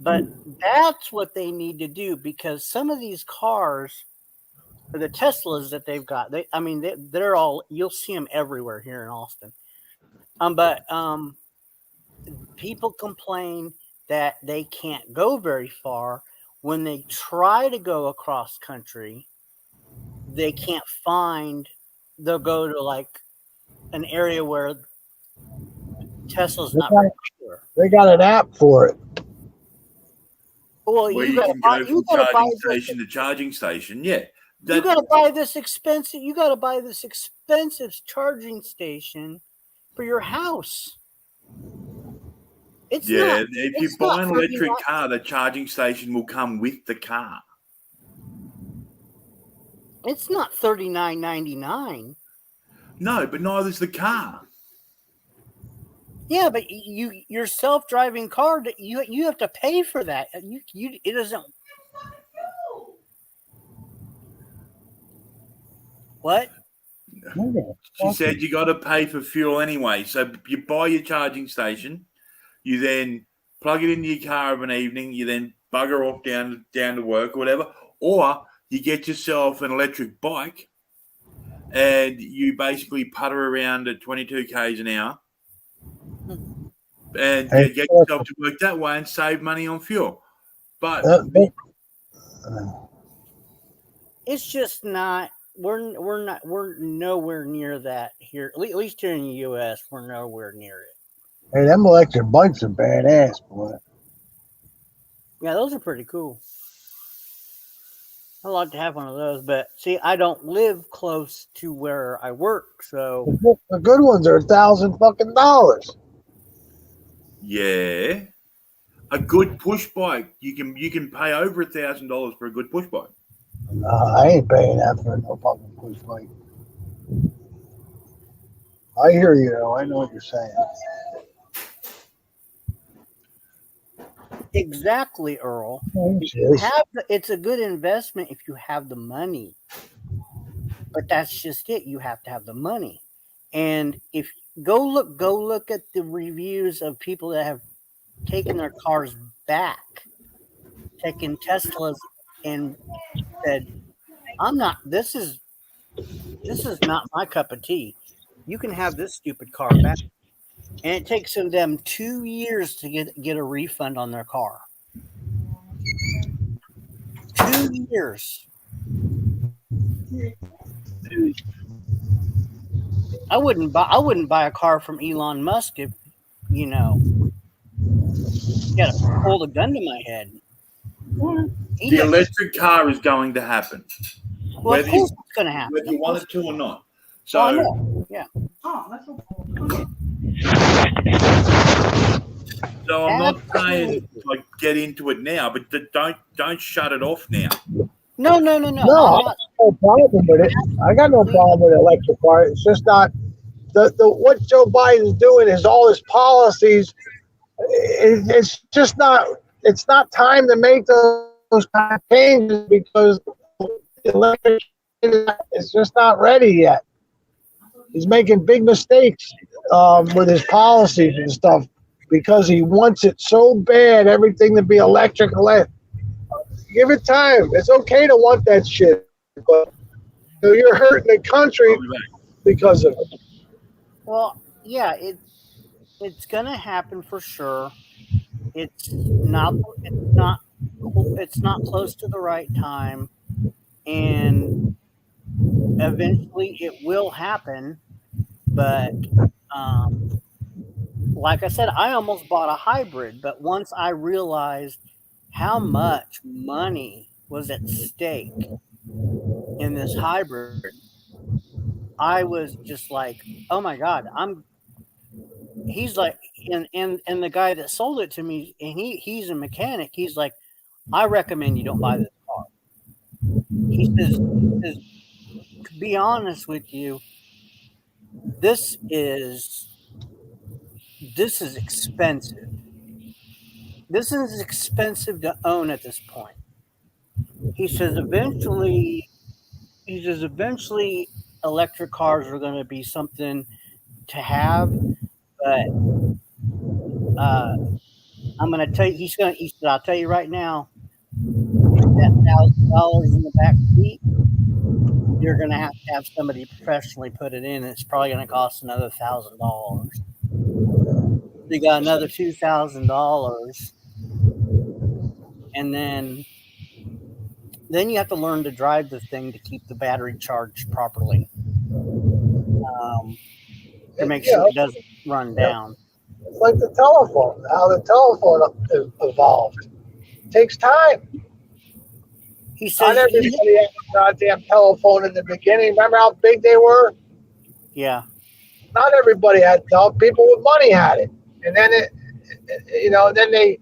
but that's what they need to do, because some of these cars, the Teslas that they've got, they're all, you'll see them everywhere here in Austin. But people complain that they can't go very far. When they try to go across country, they can't find. They'll go to like an area where Tesla's not very popular. They got an app for it. Well, Where you can go from charging station to charging station. Yeah. You got to buy this expensive. You got to buy this expensive charging station for your house. If you buy an electric car, the charging station will come with the car. It's not $39.99. No, but neither is the car. Yeah, but your self-driving car, you have to pay for that. It doesn't. What? She said you got to pay for fuel anyway. So you buy your charging station, you then plug it into your car of an evening, you then bugger off down to work or whatever, or you get yourself an electric bike and you basically putter around at 22 k's an hour and get yourself to work that way and save money on fuel. But it's just not. We're nowhere near that here. At least here in the U.S., we're nowhere near it. Hey, them electric bikes are badass, boy. Yeah, those are pretty cool. I'd like to have one of those, but see, I don't live close to where I work, so the good ones are $1,000. Yeah, a good push bike, you can pay over $1,000 for a good push bike. I ain't paying that for no fucking push bike. I hear you, though. I know what you're saying. Exactly, Earl. It's a good investment if you have the money. But that's just it. You have to have the money. And if go look at the reviews of people that have taken their cars back, taken Teslas, and said, I'm not. This is not my cup of tea. You can have this stupid car back, and it takes them 2 years to get a refund on their car. 2 years. I wouldn't buy a car from Elon Musk if he had to hold a gun to my head. The electric car is going to happen. Well, of course it's going to happen. Whether you want it to or not. So, I know. Yeah. So I'm not saying like get into it now, but don't shut it off now. No. No, I got no problem with it. I got no problem with electric car. It's just not the what Joe Biden's doing is all his policies. It's just not. It's not time to make those kind of changes because electric is just not ready yet. He's making big mistakes with his policies and stuff because he wants it so bad, everything to be electric. Give it time. It's okay to want that shit, but you're hurting the country because of it. Well, yeah, it's gonna happen for sure. It's not close to the right time, and eventually it will happen. But like I said, I almost bought a hybrid, but once I realized how much money was at stake in this hybrid, I was just like, oh my God, he's like, and the guy that sold it to me, and he's a mechanic, he's like, I recommend you don't buy this car. He says, to be honest with you, this is expensive. This is expensive to own at this point. He says eventually electric cars are going to be something to have, but I'm going to tell you, he said, I'll tell you right now, that $1,000 in the back seat, you're going to have somebody professionally put it in. It's probably going to cost another $1,000. You got another $2,000, and then you have to learn to drive the thing to keep the battery charged properly, to make sure it doesn't run down. It's like the telephone, how the telephone evolved. It takes time. He says, not everybody had a goddamn telephone in the beginning. Remember how big they were? Yeah. Not everybody had. People with money had it, and then then they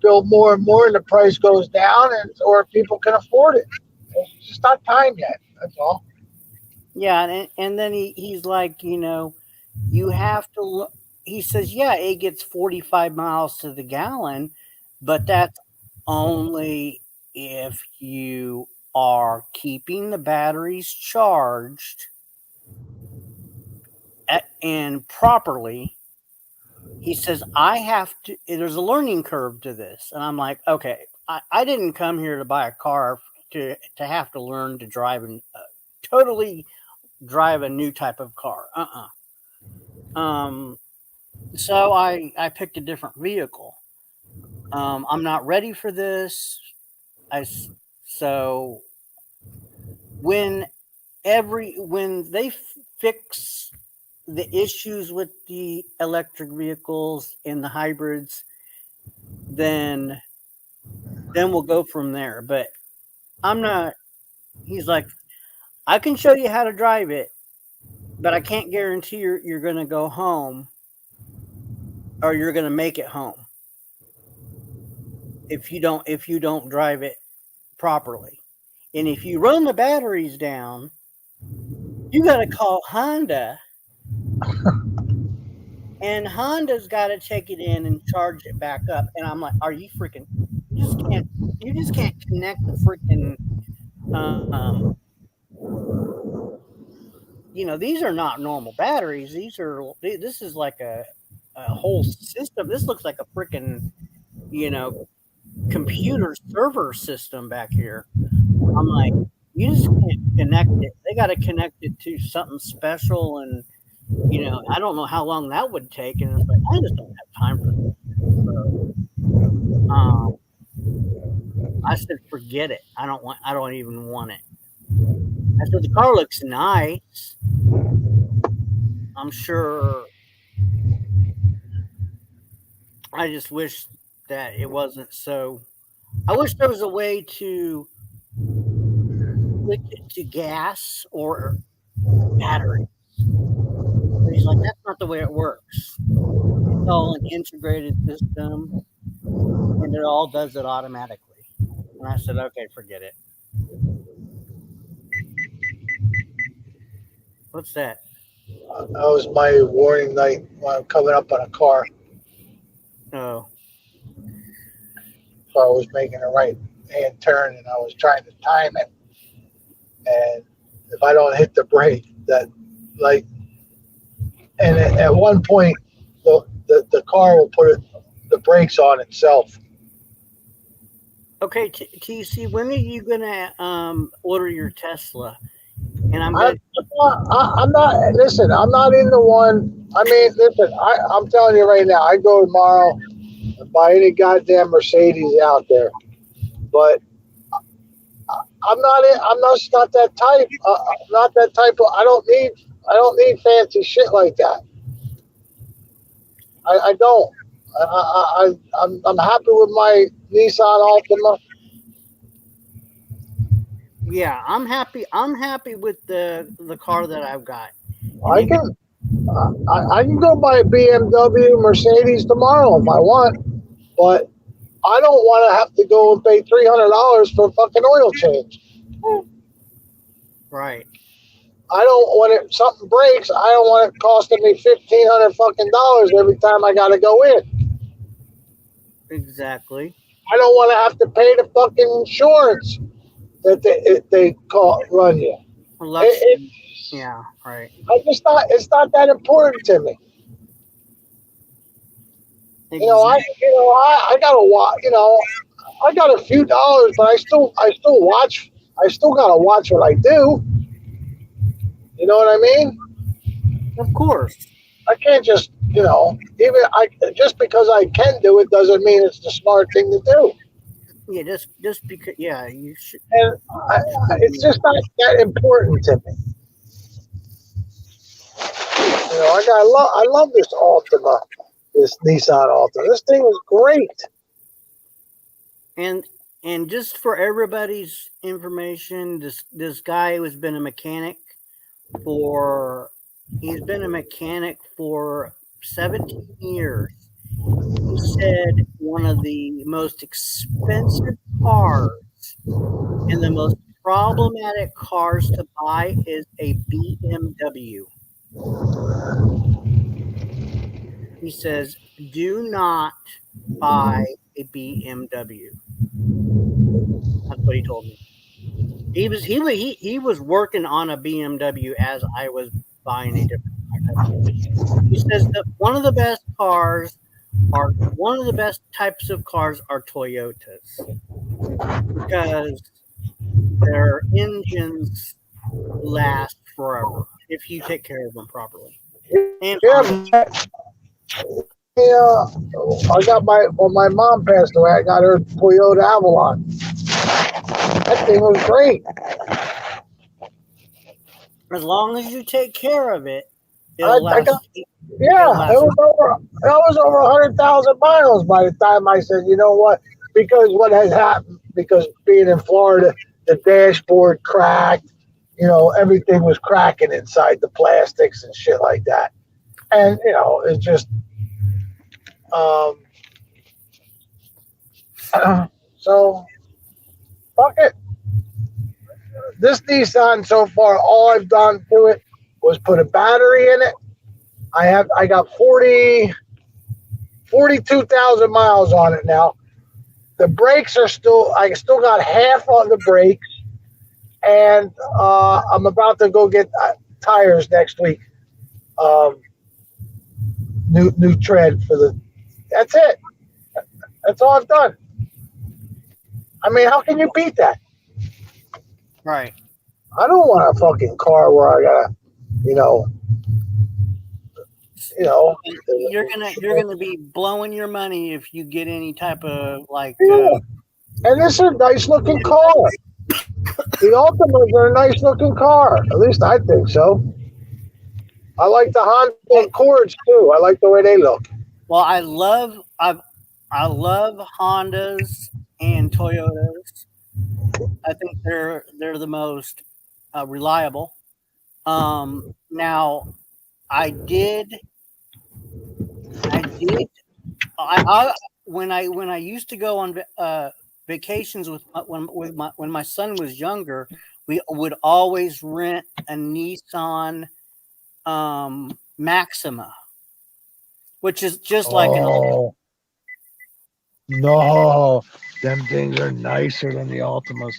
build more and more, and the price goes down, or people can afford it. It's just not time yet. That's all. Yeah, and then he's like, you have to. He says, yeah, it gets 45 miles to the gallon, but that's only if you are keeping the batteries charged and properly. He says, there's a learning curve to this. And I'm like, okay, I didn't come here to buy a car to have to learn to drive and totally drive a new type of car. So I picked a different vehicle. I'm not ready for this. So when they fix the issues with the electric vehicles and the hybrids, then we'll go from there. But I'm not. He's like, I can show you how to drive it, but I can't guarantee you're going to go home or you're going to make it home if you don't drive it properly. And if you run the batteries down, you got to call Honda, and Honda's got to take it in and charge it back up. And I'm like, are you freaking? You just can't connect the freaking. These are not normal batteries. This is like a whole system. This looks like a freaking, computer server system back here. I'm like, You just can't connect it. They got to connect it to something special, and I don't know how long that would take. And it's like I just don't have time for this. So, I said, forget it. I don't even want it. I said the car looks nice. I'm sure. I just wish that it wasn't so. I wish there was a way to link it to gas or battery. But he's like, that's not the way it works. It's all an integrated system, and it all does it automatically. And I said, okay, forget it. What's that? That was my warning light when I'm coming up on a car. Oh. So I was making a right hand turn and I was trying to time it. And if I don't hit the brake, that light, and at one point, the car will put the brakes on itself. Okay, TC, when are you gonna order your Tesla? And I'm not. Listen, I'm not in the one. I mean, listen, I'm telling you right now. I go tomorrow and buy any goddamn Mercedes out there, but I'm not in. I'm not that type. Not that type of. I don't need fancy shit like that. I don't. I'm happy with my Nissan Altima. Yeah, I'm happy. I'm happy with the car that I've got. I can go buy a BMW, Mercedes tomorrow if I want, but I don't want to have to go and pay $300 for a fucking oil change. Right. I don't want it. Something breaks. I don't want it costing me $1,500 fucking dollars every time I got to go in. Exactly. I don't want to have to pay the fucking insurance that they run you. Yeah, right. It's not that important to me. Exactly. I gotta watch. I got a few dollars, but I still watch. I still gotta watch what I do. You know what I mean? Of course. I can't just just because I can do it doesn't mean it's the smart thing to do. Yeah, just because. Yeah, you should. And it's just not that important to me. I love this Altima, this Nissan Altima. This thing is great. And just for everybody's information, this guy has been a mechanic for 17 years. He said one of the most expensive cars and the most problematic cars to buy is a BMW. He says, do not buy a BMW. That's what he told me. He was working on a BMW as I was buying a different car. He says that one of the best types of cars are Toyotas because their engines last forever if you take care of them properly. And I got when my mom passed away, I got her Toyota Avalon. That thing was great. As long as you take care of it, it'll last. It was over 100,000 miles by the time I said, you know what? Because what had happened, because being in Florida, the dashboard cracked. Everything was cracking inside the plastics and shit like that. And, it's just, so, fuck it. This Nissan so far, all I've done to it was put a battery in it. I got 42,000 miles on it now. The brakes I still got half on the brakes, and I'm about to go get tires next week. New tread that's it. That's all I've done. I mean, how can you beat that? Right. I don't want a fucking car where I gotta, you know, you know. You're gonna be blowing your money if you get any type of like. Yeah. And this is a nice looking car. The Ultimas are a nice looking car. At least I think so. I like the Honda Accords too. I like the way they look. Well, I love Hondas and Toyotas. I think they're the most reliable. Now I did I when I used to go on vacations with when my son was younger, we would always rent a Nissan Maxima, which is just like an. Oh no, them things are nicer than the Ultimas.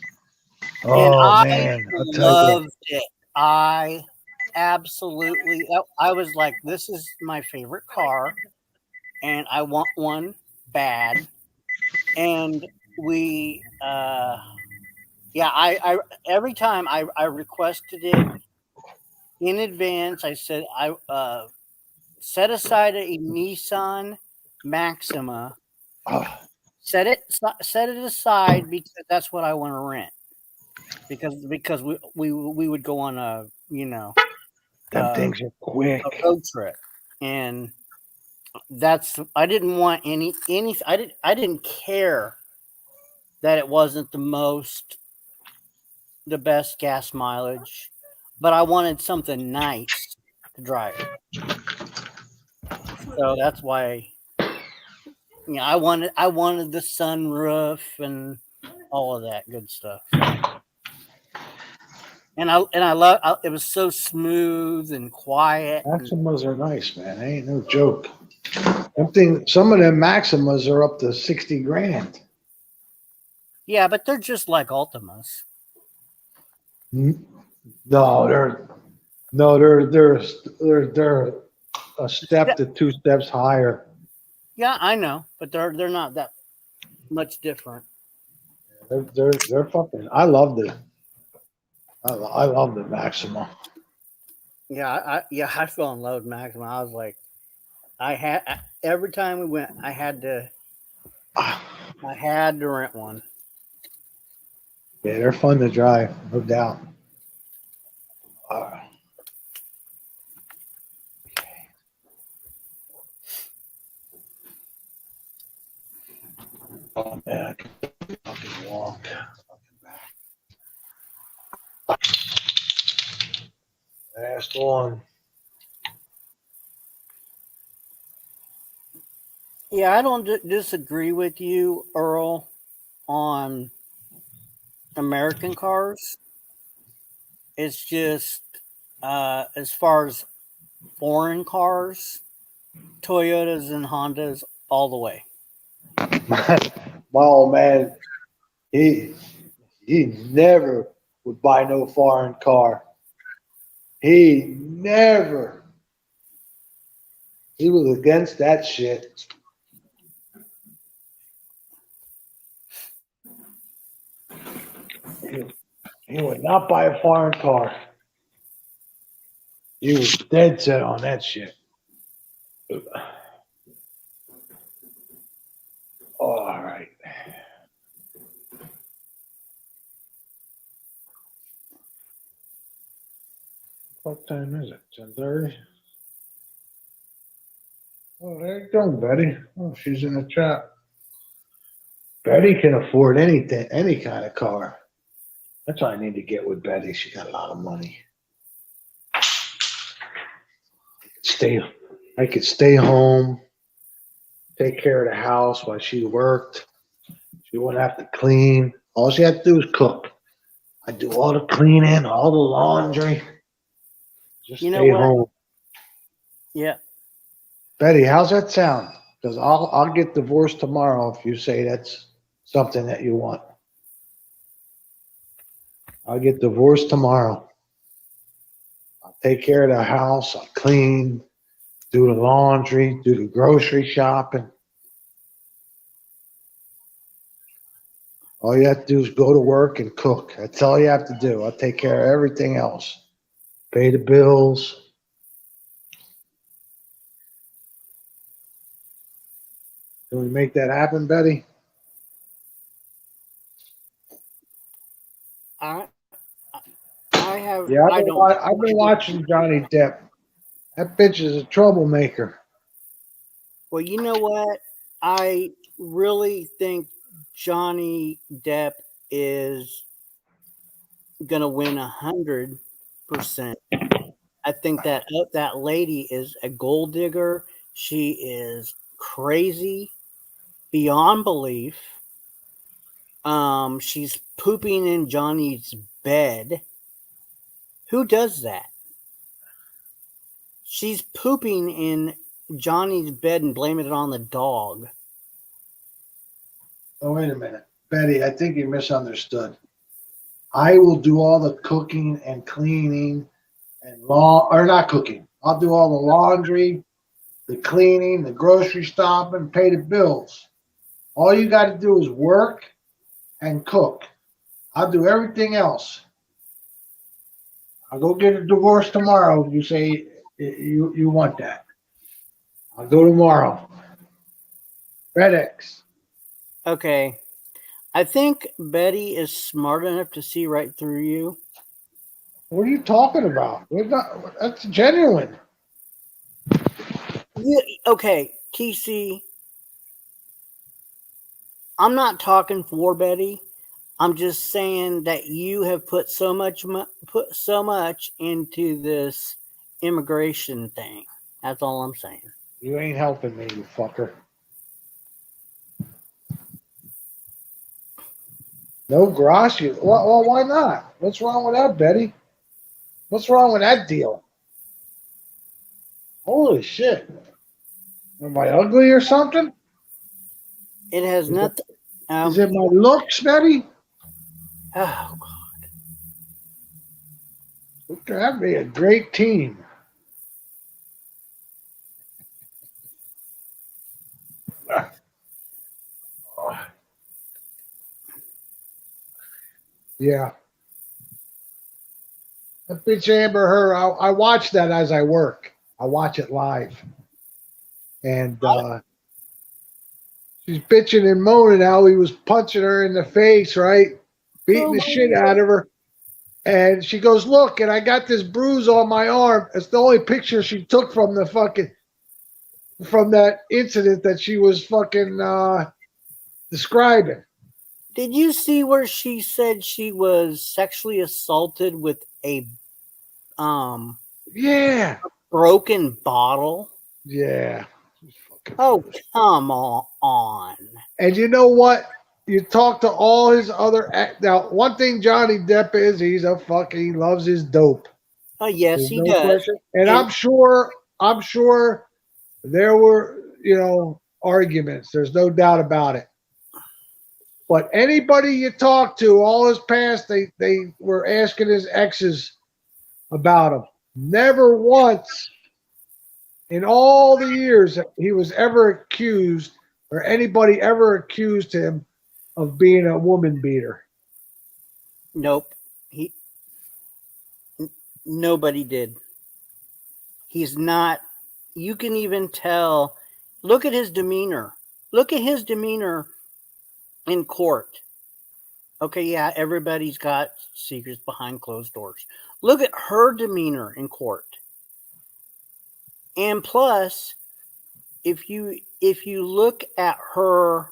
And Oh I man, I'll tell you. loved it. I absolutely. I was like, this is my favorite car, and I want one bad. And we, yeah, I every time I requested it in advance. I said I set aside a Nissan Maxima. Set it aside because that's what I want to rent. Because we would go on a Them things are quick. a road trip, and I didn't want any I didn't care that it wasn't the best gas mileage, but I wanted something nice to drive. So that's why I wanted the sunroof and all of that good stuff. And I love it was so smooth and quiet. Maximas are nice, man. They ain't no joke. Some of them Maximas are up to 60 grand. Yeah, but they're just like Ultimas. No, they're a step to two steps higher. Yeah, I know, but they're not that much different. They're fucking. I love the Maxima. Yeah, I fell in love with Maxima. I was like, every time we went, I had to rent one. Yeah, they're fun to drive, no doubt. Oh man, I can fucking walk. Last one. Yeah, I don't disagree with you, Earl, on American cars. It's just as far as foreign cars, Toyotas and Hondas all the way. My old man, he never would buy no foreign car. He never. He was against that shit. He would not buy a foreign car. He was dead set on that shit. All right. What time is it? 10:30? Oh, there you go, Betty. Oh, she's in the chat. Betty can afford anything, any kind of car. That's why I need to get with Betty. She got a lot of money. I could stay home, take care of the house while she worked. She wouldn't have to clean. All she had to do is cook. I do all the cleaning, all the laundry. Just stay home. Yeah. Betty, how's that sound? Because I'll get divorced tomorrow if you say that's something that you want. I'll get divorced tomorrow. I'll take care of the house. I'll clean, do the laundry, do the grocery shopping. All you have to do is go to work and cook. That's all you have to do. I'll take care of everything else. Pay the bills. Can we make that happen, Betty? I have. Yeah, I don't. I've been watching Johnny Depp. That bitch is a troublemaker. Well, you know what? I really think Johnny Depp is going to win 100%. I think that lady is a gold digger. She is crazy beyond belief. She's pooping in Johnny's bed. Who does that? She's pooping in Johnny's bed and blaming it on the dog. Oh, wait a minute. Betty, I think you misunderstood. I will do all the cooking and cleaning and or not cooking. I'll do all the laundry, the cleaning, the grocery shopping, pay the bills. All you got to do is work and cook. I'll do everything else. I'll go get a divorce tomorrow. You say you want that. I'll go tomorrow. FedEx. Okay. I think Betty is smart enough to see right through you. What are you talking about? That's genuine. Yeah, okay, TC. I'm not talking for Betty. I'm just saying that you have put so much into this immigration thing. That's all I'm saying. You ain't helping me, you fucker. No gracias. Well, why not? What's wrong with that, Betty? What's wrong with that deal? Holy shit. Am I ugly or something? It has nothing. Is it my looks, Betty? Oh, God. That'd be a great team. Yeah. That bitch Amber Heard, I watch that as I work. I watch it live. And she's bitching and moaning how he was punching her in the face, right? Beating the shit out of her. And she goes, look, and I got this bruise on my arm. It's the only picture she took from that incident that she was fucking describing. Did you see where she said she was sexually assaulted with a broken bottle? Yeah. Oh, come on. And you know what? You talk to all his other now. One thing Johnny Depp is, he loves his dope. Oh yes, There's he no does. question. And I'm sure there were arguments. There's no doubt about it. But anybody you talk to, all his past, they were asking his exes about him. Never once in all the years that he was ever accused, or anybody ever accused him of being a woman beater. Nope. Nobody did. He's not. You can even tell. Look at his demeanor. Look at his demeanor in court. Okay, yeah, everybody's got secrets behind closed doors. Look at her demeanor in court. And plus, if you look at her,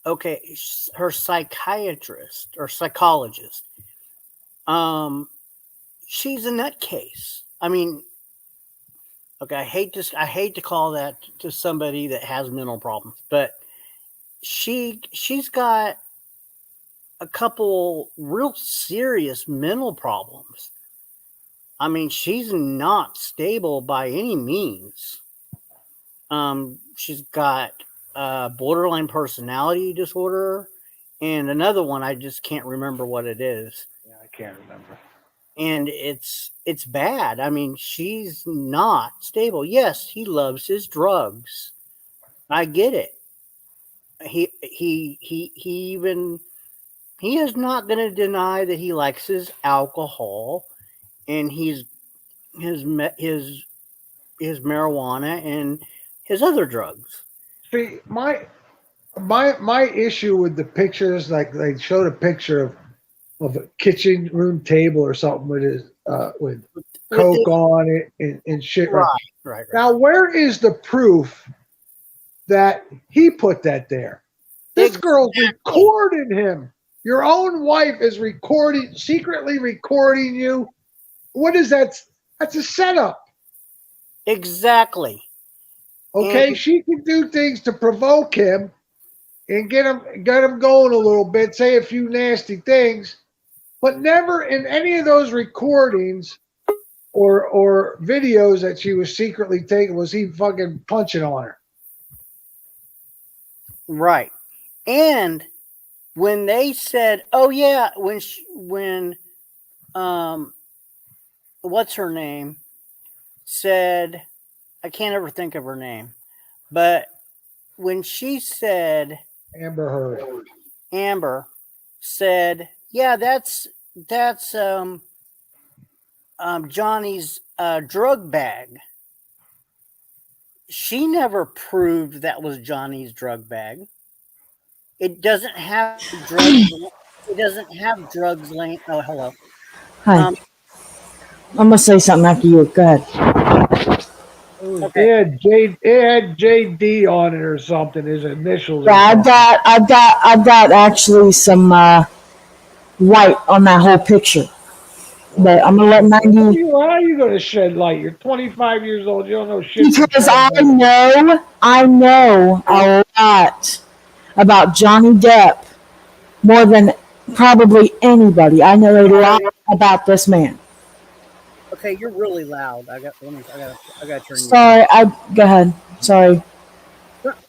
okay, her psychiatrist or psychologist, she's a nutcase. I mean, okay, I hate to call that to somebody that has mental problems, but she's got a couple real serious mental problems. I mean, she's not stable by any means. She's got borderline personality disorder and another one I just can't remember what it is. Yeah, I can't remember. And it's bad. I mean, she's not stable. Yes, he loves his drugs. I get it. he is not going to deny that he likes his alcohol and his his marijuana and his other drugs. See, my issue with the pictures, like they showed a picture of a kitchen room table or something with his with coke on it and shit. Right. Now, where is the proof that he put that there? This girl's recording him. Your own wife is secretly recording you. What is that? That's a setup. Exactly. Okay, she can do things to provoke him and get him going a little bit, say a few nasty things, but never in any of those recordings or videos that she was secretly taking was he fucking punching on her. Right. And when they said, "Oh yeah," when what's her name said, I can't ever think of her name, but when she said Amber said, "Yeah, that's Johnny's drug bag." She never proved that was Johnny's drug bag. It doesn't have drugs. It doesn't have drugs laying. Oh, hello. Hi. I'm gonna say something after you. Go ahead. It had JD on it or something. His initials. Yeah, I've got actually some light on that whole picture. But I'm gonna let 90. How are you gonna shed light? You're 25 years old. You don't know shit. Because I know a lot about Johnny Depp more than probably anybody. I know a lot about this man. Okay, you're really loud. I gotta turn you. Sorry, go ahead. Sorry.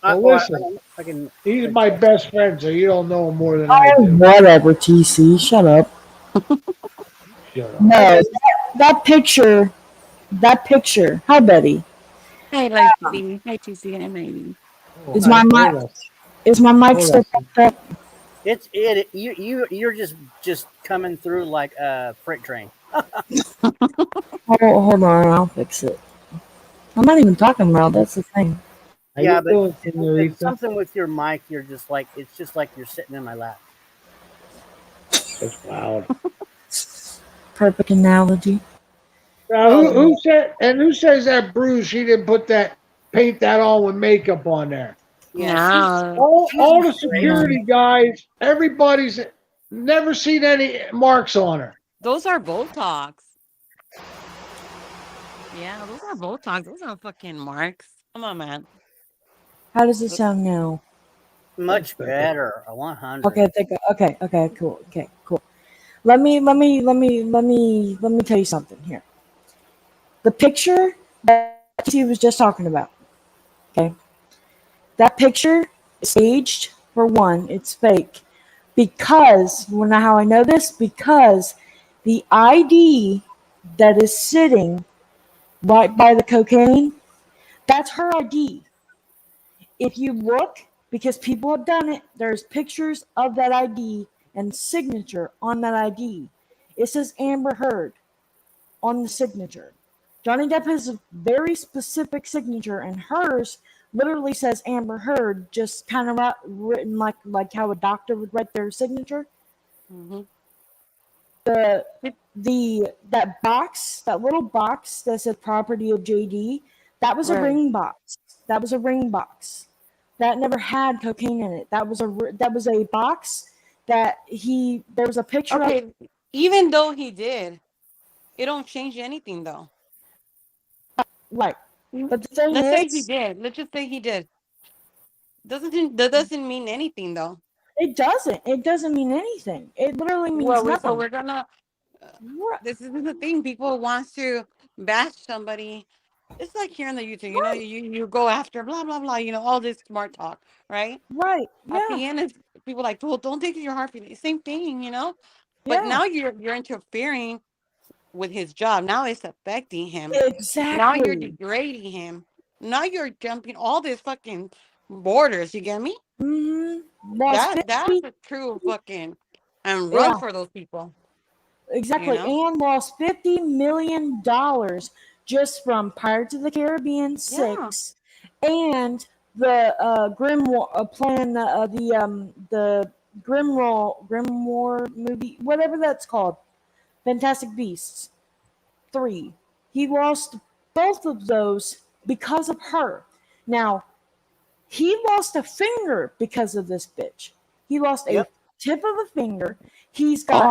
Well, listen, he's my best friend, so you don't know him more than I do. Whatever, TC. Shut up. Shut up. No, that picture. Hi, Betty. Hey, Lexi. Hey, TC and Amy. Is my mic still fucked up? You're just coming through like a freight train. Hold on, I'll fix it. I'm not even talking loud. That's the thing. Yeah, but it's something with your mic. It's just like you're sitting in my lap. That's loud. Perfect analogy. Who says that Bruce? She didn't paint that on with makeup on there. Yeah, all the security guys, everybody's never seen any marks on her. those are Botox. Yeah, those are Botox. Those are fucking marks. Come on, man. How does it sound now? Much better. A 100. Okay, cool. Okay, cool. Let me tell you something here. The picture that he was just talking about. Okay. That picture is staged for one, it's fake. Because how I know this? Because the ID that is sitting right by the cocaine, that's her ID. If you look, because people have done it, there's pictures of that ID and signature on that ID. It says Amber Heard on the signature. Johnny Depp has a very specific signature, and hers literally says Amber Heard, just kind of written like how a doctor would write their signature. Mm-hmm. That box, that little box that said property of JD, that was a ring box. That was a ring box. That never had cocaine in it. That was a box that there was a picture Okay, of. even though he did, it don't change anything though. Right. But the thing Let's say he is, did. Let's just say he did. That doesn't mean anything though. it doesn't. It doesn't mean anything. It literally means Well, nothing. so we're gonna. This is the thing. People wants to bash somebody. It's like here on the YouTube, you know, you go after blah blah blah, you know, all this smart talk, right? Right. At the end, it's people like, well, don't take it to your heart. Same thing, you know. But now you're interfering with his job. Now it's affecting him. Exactly. Now you're degrading him. Now you're jumping all these fucking borders. You get me? Lost That's 50. a true fucking and run Yeah. for those people. Exactly, and lost $50 million just from Pirates of the Caribbean 6 and the Grimoire plan, the Grimoire movie, whatever that's called, Fantastic Beasts 3. He lost both of those because of her. Now, he lost a finger because of this bitch. He lost a tip of a finger. He's been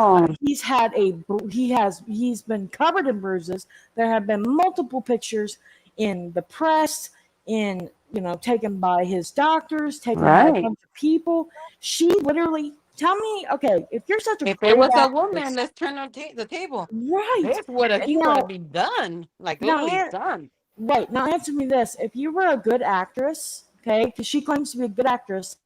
covered in bruises. There have been multiple pictures in the press, taken by his doctors, taken by a bunch of people. She literally, tell me, okay, if you're such a If it great was a actress, woman, let's turn on the table. right? He would have been done, like literally done. Right. Now answer me this. If you were a good actress, okay, because she claims to be a good actress,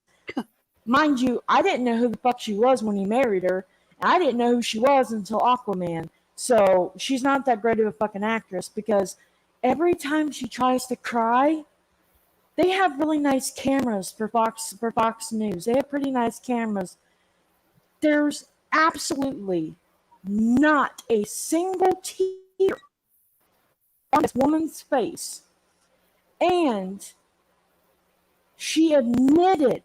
mind you, I didn't know who the fuck she was when he married her. And I didn't know who she was until Aquaman. So she's not that great of a fucking actress because every time she tries to cry, they have really nice cameras for Fox News. They have pretty nice cameras. There's absolutely not a single tear on this woman's face. And she admitted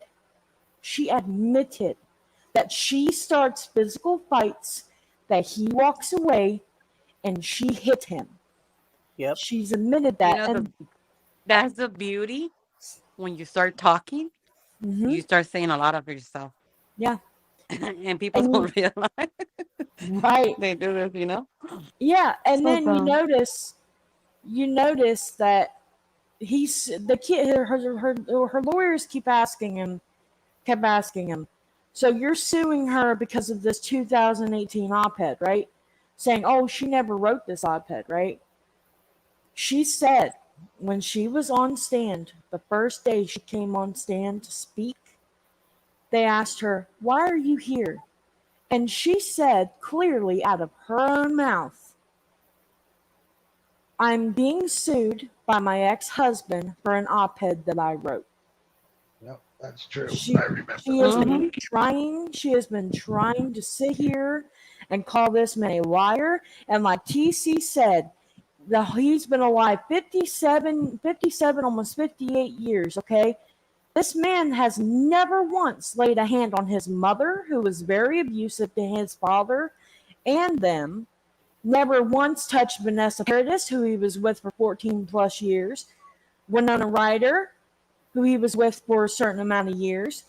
that she starts physical fights, that he walks away, and she hit him. Yep. She's admitted that. That's the beauty. When you start talking, you start saying a lot of yourself. Yeah. And people don't realize. Right. They do this, Yeah, and So then dumb. you notice that he's the kid. Her lawyers kept asking him. So you're suing her because of this 2018 op-ed, right? Saying, oh, she never wrote this op-ed, right? She said when she was on stand, the first day she came on stand to speak, they asked her, why are you here? And she said clearly out of her own mouth, I'm being sued by my ex-husband for an op-ed that I wrote. Yep, that's true. She I remember. She has been trying to sit here and call this man a liar. And like TC said, he's been alive 57, almost 58 years, okay? This man has never once laid a hand on his mother, who was very abusive to his father and them. Never once touched Vanessa Paradis, who he was with for 14 plus years. Winona Ryder, who he was with for a certain amount of years.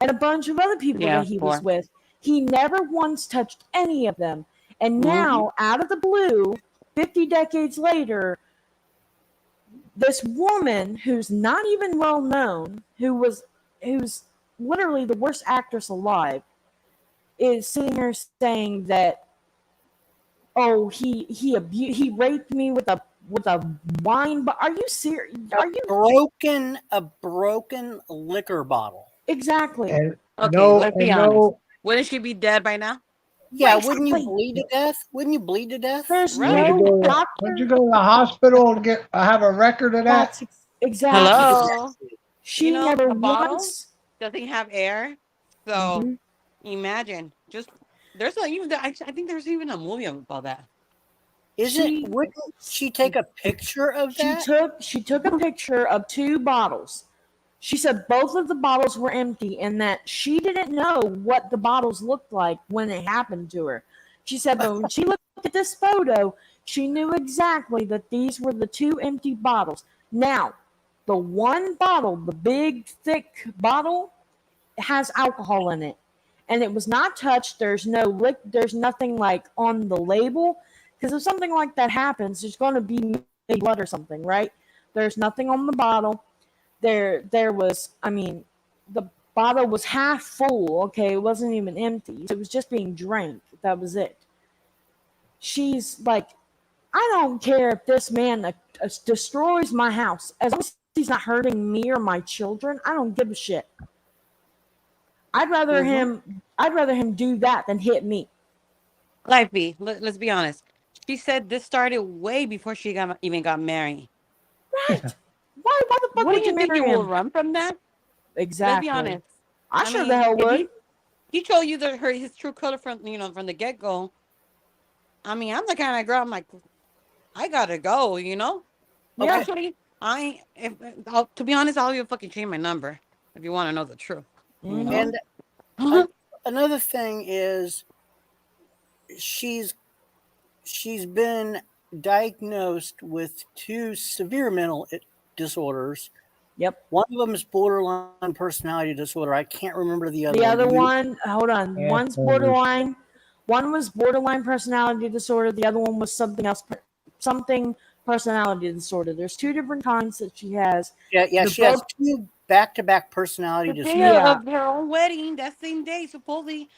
And a bunch of other people that he was with. He never once touched any of them. And now, out of the blue, 50 decades later, this woman who's not even well known, who's literally the worst actress alive, is sitting here saying that, oh, he raped me with a wine bottle. Are you serious? A broken liquor bottle? Exactly. Let's be honest. Wouldn't she be dead by now? Yeah, wouldn't you bleed to death? Wouldn't you bleed to death? There's Why'd you go to the hospital to get have a record of that? That's exactly. Hello. She never the bottle once doesn't have air, so imagine. Just there's not even. I think there's even a movie about that. Wouldn't she take a picture of that? She took a picture of two bottles. She said both of the bottles were empty and that she didn't know what the bottles looked like when it happened to her. She said, but when she looked at this photo, she knew exactly that these were the two empty bottles. Now, the one bottle, the big, thick bottle, has alcohol in it. And it was not touched. There's nothing like on the label. Because if something like that happens, there's going to be blood or something, right? There's nothing on the bottle. There was, the bottle was half full, okay? It wasn't even empty. It was just being drank. That was it. She's like, I don't care if this man destroys my house. As long as he's not hurting me or my children, I don't give a shit. I'd rather him do that than hit me. Life B, let's be honest. She said this started way before she even got married. Right. Why the fuck would you think marry you will him? run from that? Exactly. Let's be honest. I sure the hell if would. he told you his true color from from the get go. I mean, I'm the kind of girl. I'm like, I gotta go. Yeah. Actually, to be honest, I'll even fucking change my number if you want to know the truth. And another thing is she's been diagnosed with 2 severe mental disorders. Yep. One of them is borderline personality disorder. I can't remember the other The one. other one, hold on. One's borderline. One was borderline personality disorder. The other one was something else, something personality disorder. There's 2 different kinds that she has. Yeah, she has 2 back-to-back personality The day disorders. of her own wedding, that same day, supposedly,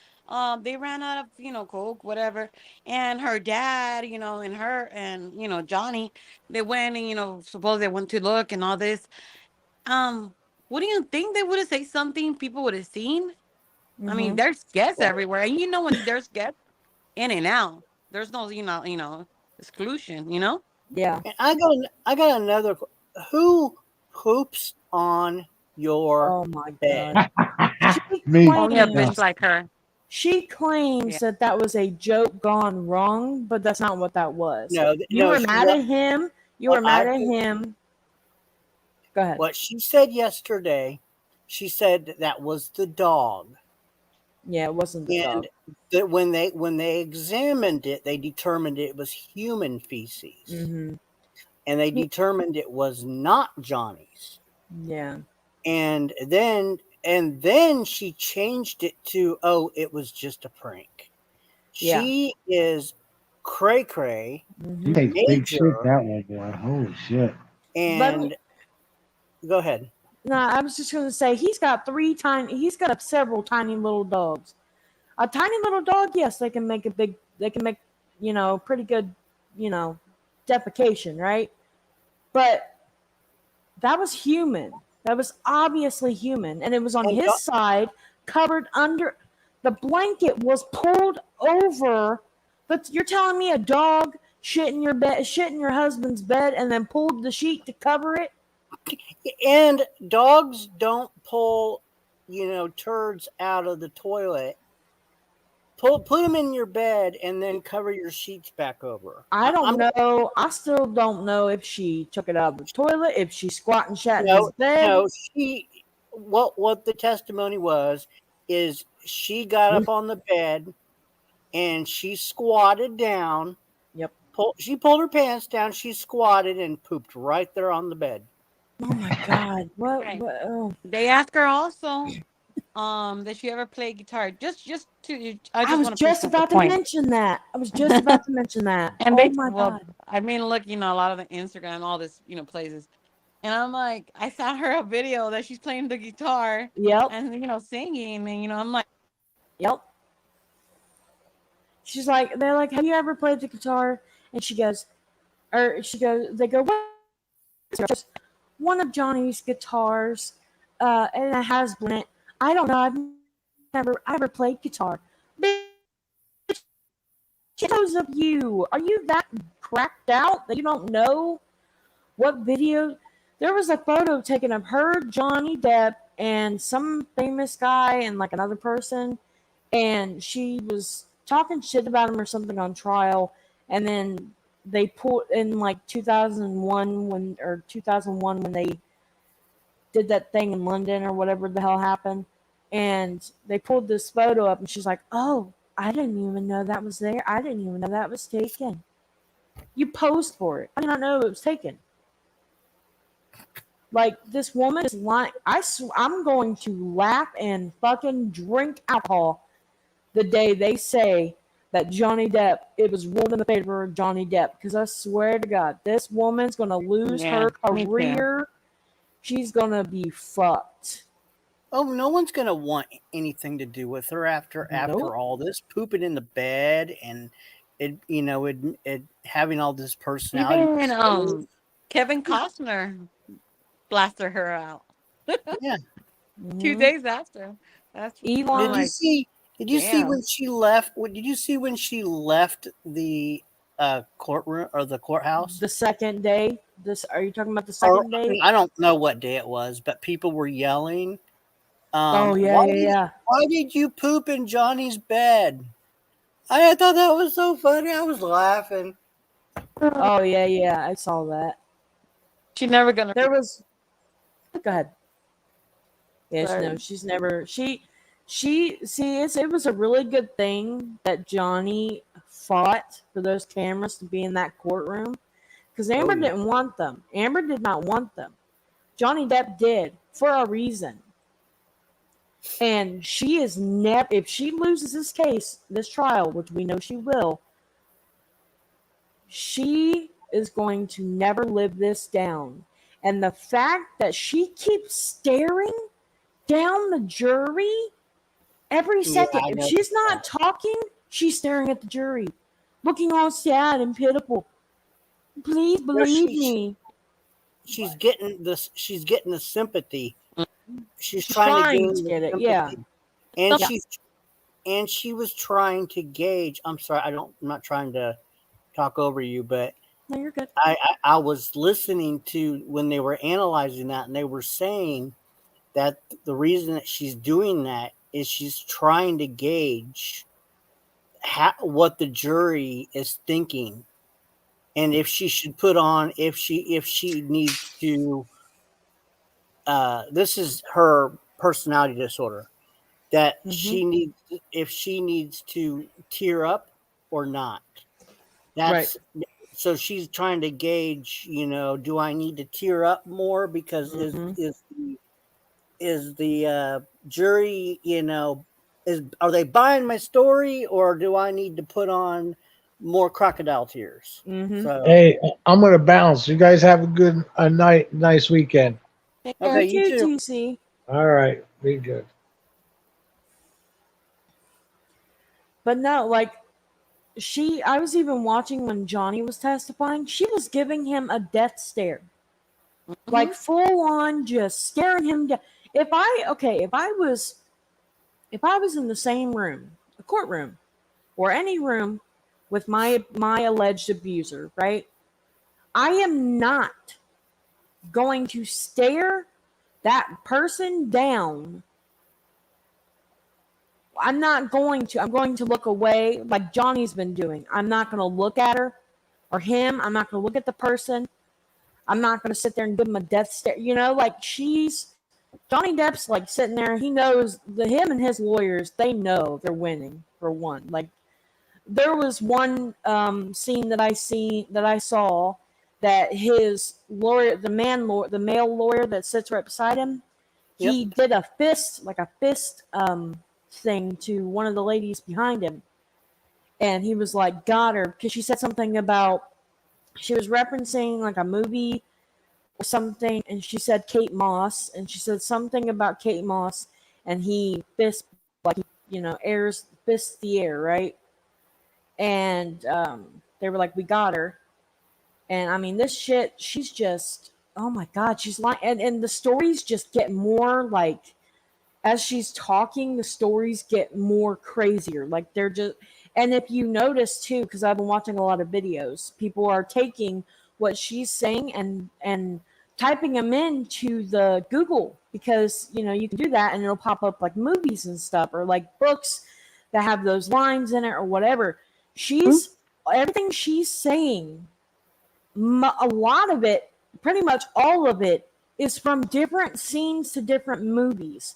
they ran out of coke, whatever, and her dad, and her and Johnny, they went and supposedly they went to look and all this. What do you think they would have said something people would have seen? I mean, there's guests everywhere, and when there's guests in and out, there's no exclusion. Yeah. And I got another. Who poops on your bed? Only a bitch like her. She claims that was a joke gone wrong, but that's not what that was. You were mad at him. You were mad at him. Go ahead. What she said yesterday, she said that was the dog. Yeah, it wasn't the dog. That when they examined it, they determined it was human feces, and they determined it was not Johnny's. Yeah. And then she changed it to, it was just a prank. Yeah. She is cray cray. You take big shit that way, boy. Holy shit. And go ahead. No, I was just going to say he's got several tiny little dogs. A tiny little dog, yes, they can make pretty good, defecation, right? But that was human. That was obviously human, and it was on his side, covered under. The blanket was pulled over. But you're telling me a dog shit in your husband's bed, and then pulled the sheet to cover it? And dogs don't pull, turds out of the toilet. Put them in your bed and then cover your sheets back over. I don't know. I still don't know if she took it out of the toilet, if she squat and shat in his bed. No, what the testimony was is she got up on the bed and she squatted down. Yep. She pulled her pants down, she squatted and pooped right there on the bed. Oh my God. What? Oh. They asked her also that she ever played guitar. I was just about to mention that. And God. God. I mean, look, a lot of the Instagram, all this, places. And I'm like, I saw her a video that she's playing the guitar. Yep. And, singing. And, I'm like, yep. She's like, they're like, have you ever played the guitar? And they go, what? Just one of Johnny's guitars, and it has in it. I don't know. I've ever played guitar. Those of you, are you that cracked out that you don't know what video? There was a photo taken of her, Johnny Depp, and some famous guy and like another person, and she was talking shit about him or something on trial, and then they pulled in like 2001 when they did that thing in London or whatever the hell happened, and they pulled this photo up, and she's like, "Oh, I didn't even know that was there. I didn't even know that was taken. You posed for it. I did not know it was taken." Like, this woman is lying. I'm going to laugh and fucking drink alcohol the day they say that Johnny Depp, it was ruled in the favor of Johnny Depp. Because I swear to God, this woman's going to lose her career. She's going to be fucked. Oh, no one's going to want anything to do with her after all this. Pooping in the bed and, it having all this personality. Even Kevin Costner blasted her out. Yeah. 2 days after. That's Elon. Did you see when she left? Did you see when she left the courtroom or the courthouse? The second day. Are you talking about the second day? I don't know what day it was, but people were yelling Oh yeah, yeah. Why did you poop in Johnny's bed? I thought that was so funny. I was laughing. Oh yeah, yeah. I saw that. She's never gonna. There was. Go ahead. Yes, Sorry. no, she's never. She. See, it was a really good thing that Johnny fought for those cameras to be in that courtroom, because Amber didn't want them. Amber did not want them. Johnny Depp did for a reason. And she is never, if she loses this case, this trial, which we know she will, she is going to never live this down. And the fact that she keeps staring down the jury every second, if she's not talking, she's staring at the jury, looking all sad and pitiful. Please believe me. She's getting this. She's getting the sympathy. She's She's trying to trying gain to the get it, sympathy. yeah. And Yeah. she was trying to gauge. I'm sorry, I'm not trying to talk over you, but No, you're good. I was listening to when they were analyzing that, and they were saying that the reason that she's doing that is she's trying to gauge what the jury is thinking, and if she should put on, if she needs to. This is her personality disorder. That she needs, if she needs to tear up or not. That's so she's trying to gauge, do I need to tear up more because is the jury, are they buying my story, or do I need to put on more crocodile tears? So Hey, I'm gonna bounce. You guys have a good nice weekend. okay, you too. TC. All right, be good. But no, like I was even watching when Johnny was testifying. She was giving him a death stare, like full on, just staring him down. If I was in the same room, a courtroom, or any room with my alleged abuser, right? I am not going to stare that person down. I'm not going to. I'm going to look away like Johnny's been doing. I'm not going to look at her or him. I'm not going to look at the person. I'm not going to sit there and give him a death stare. Like Johnny Depp's like sitting there. He knows him and his lawyers, they know they're winning for one. Like there was one scene that I saw that his lawyer, the male lawyer that sits right beside him, he did a fist thing to one of the ladies behind him, and he was like, got her, because she said something about, she was referencing like a movie or something, and she said Kate Moss, and she said something about Kate Moss, and he fist, like, fists the air, right? And they were like, we got her. And I mean, this shit, she's just, oh my God, she's like, and the stories just get more like, as she's talking, the stories get more crazier. Like they're just, and if you notice too, because I've been watching a lot of videos, people are taking what she's saying and typing them into the Google, because you can do that and it'll pop up like movies and stuff, or like books that have those lines in it or whatever. Everything she's saying, a lot of it, pretty much all of it, is from different scenes to different movies.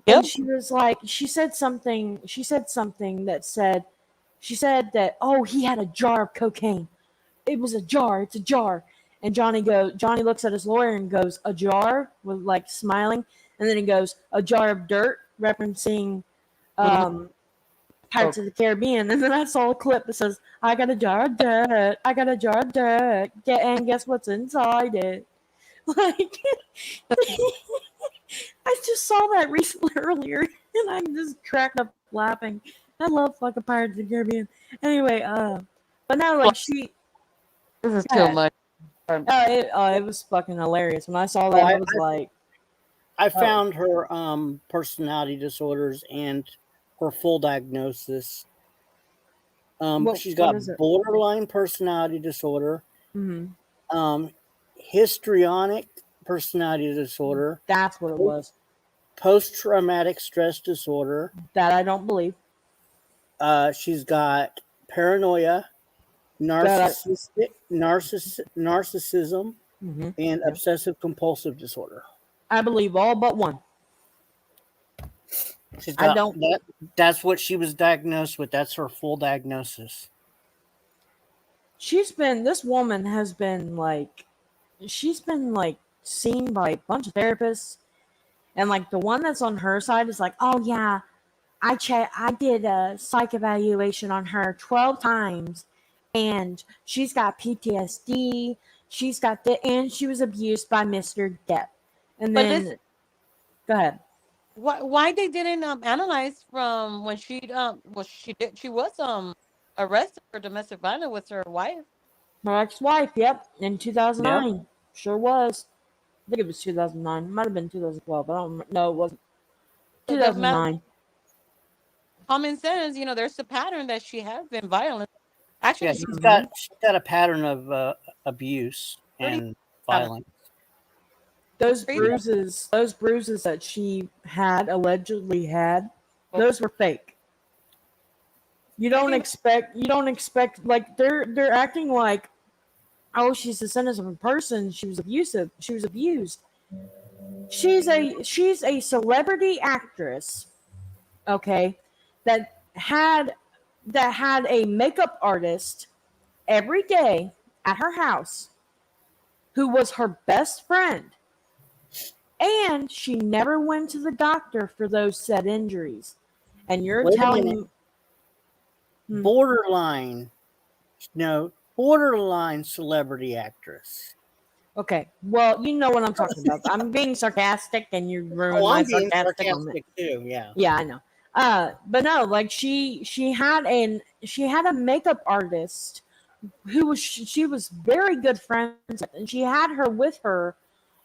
And she was like, she said something that said, she said that, oh, he had a jar of cocaine. It was a jar. It's a jar. And Johnny looks at his lawyer and goes, a jar, with like smiling. And then he goes, a jar of dirt, referencing Pirates of the Caribbean. And then I saw a clip that says, I got a jar of dirt. I got a jar of dirt. And guess what's inside it? Like, I just saw that recently earlier, and I'm just cracked up laughing. I love fucking Pirates of the Caribbean. Anyway, but now like she, this is too much. It was fucking hilarious when I saw that. I was like, I found her personality disorders and her full diagnosis. She's got borderline personality disorder, histrionic personality disorder. That's what it was. post-traumatic stress disorder. That I don't believe. She's got paranoia, narcissism, Mhm. and obsessive compulsive disorder. I believe all but one. She's I got don't. that's what she was diagnosed with. That's her full diagnosis. This woman has been like, she's been like seen by a bunch of therapists, and like the one that's on her side is like, oh yeah, I did a psych evaluation on her 12 times, and she's got PTSD. And she was abused by Mr. Depp. And But then, this, go ahead. why they didn't analyze from when she was arrested for domestic violence with her wife. My ex-wife, yep, in Yep. 2009. Sure was. I think it was 2009. It might have been 2012. I don't remember. No, it wasn't. The 2009. common sense, there's a pattern that she has been violent. Actually, Yeah, she's got a pattern of abuse pretty and pattern. violence. Those Crazy. bruises that she allegedly had, those were fake. You don't expect like they're acting like, oh, she's a innocent person. She was abusive. She was abused. She's a celebrity actress, okay, that had a makeup artist every day at her house who was her best friend. And she never went to the doctor for those said injuries. And you're Wait a telling minute. me borderline celebrity actress. Okay, well, you know what I'm talking about. I'm being sarcastic, and you ruined my I'm being sarcastic moment. sarcastic too. Yeah. Yeah, I know. But no, like she had a makeup artist who she was very good friends with, and she had her with her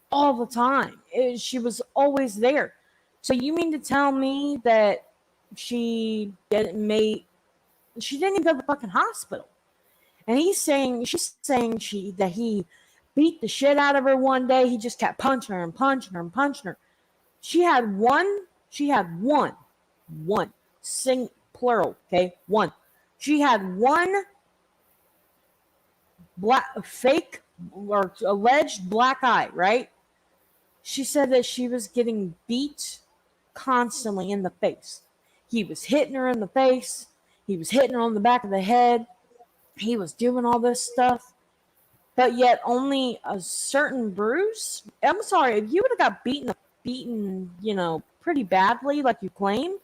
all the time. She was always there. So you mean to tell me that she didn't even go to the fucking hospital? And she's saying that he beat the shit out of her one day. He just kept punching her and punching her and punching her. She had one, plural, okay? One. She had one fake or alleged black eye, right? She said that she was getting beat constantly in the face. He was hitting her in the face. He was hitting her on the back of the head. He was doing all this stuff. But yet only a certain bruise. I'm sorry, if you would have got beaten, pretty badly, like you claim,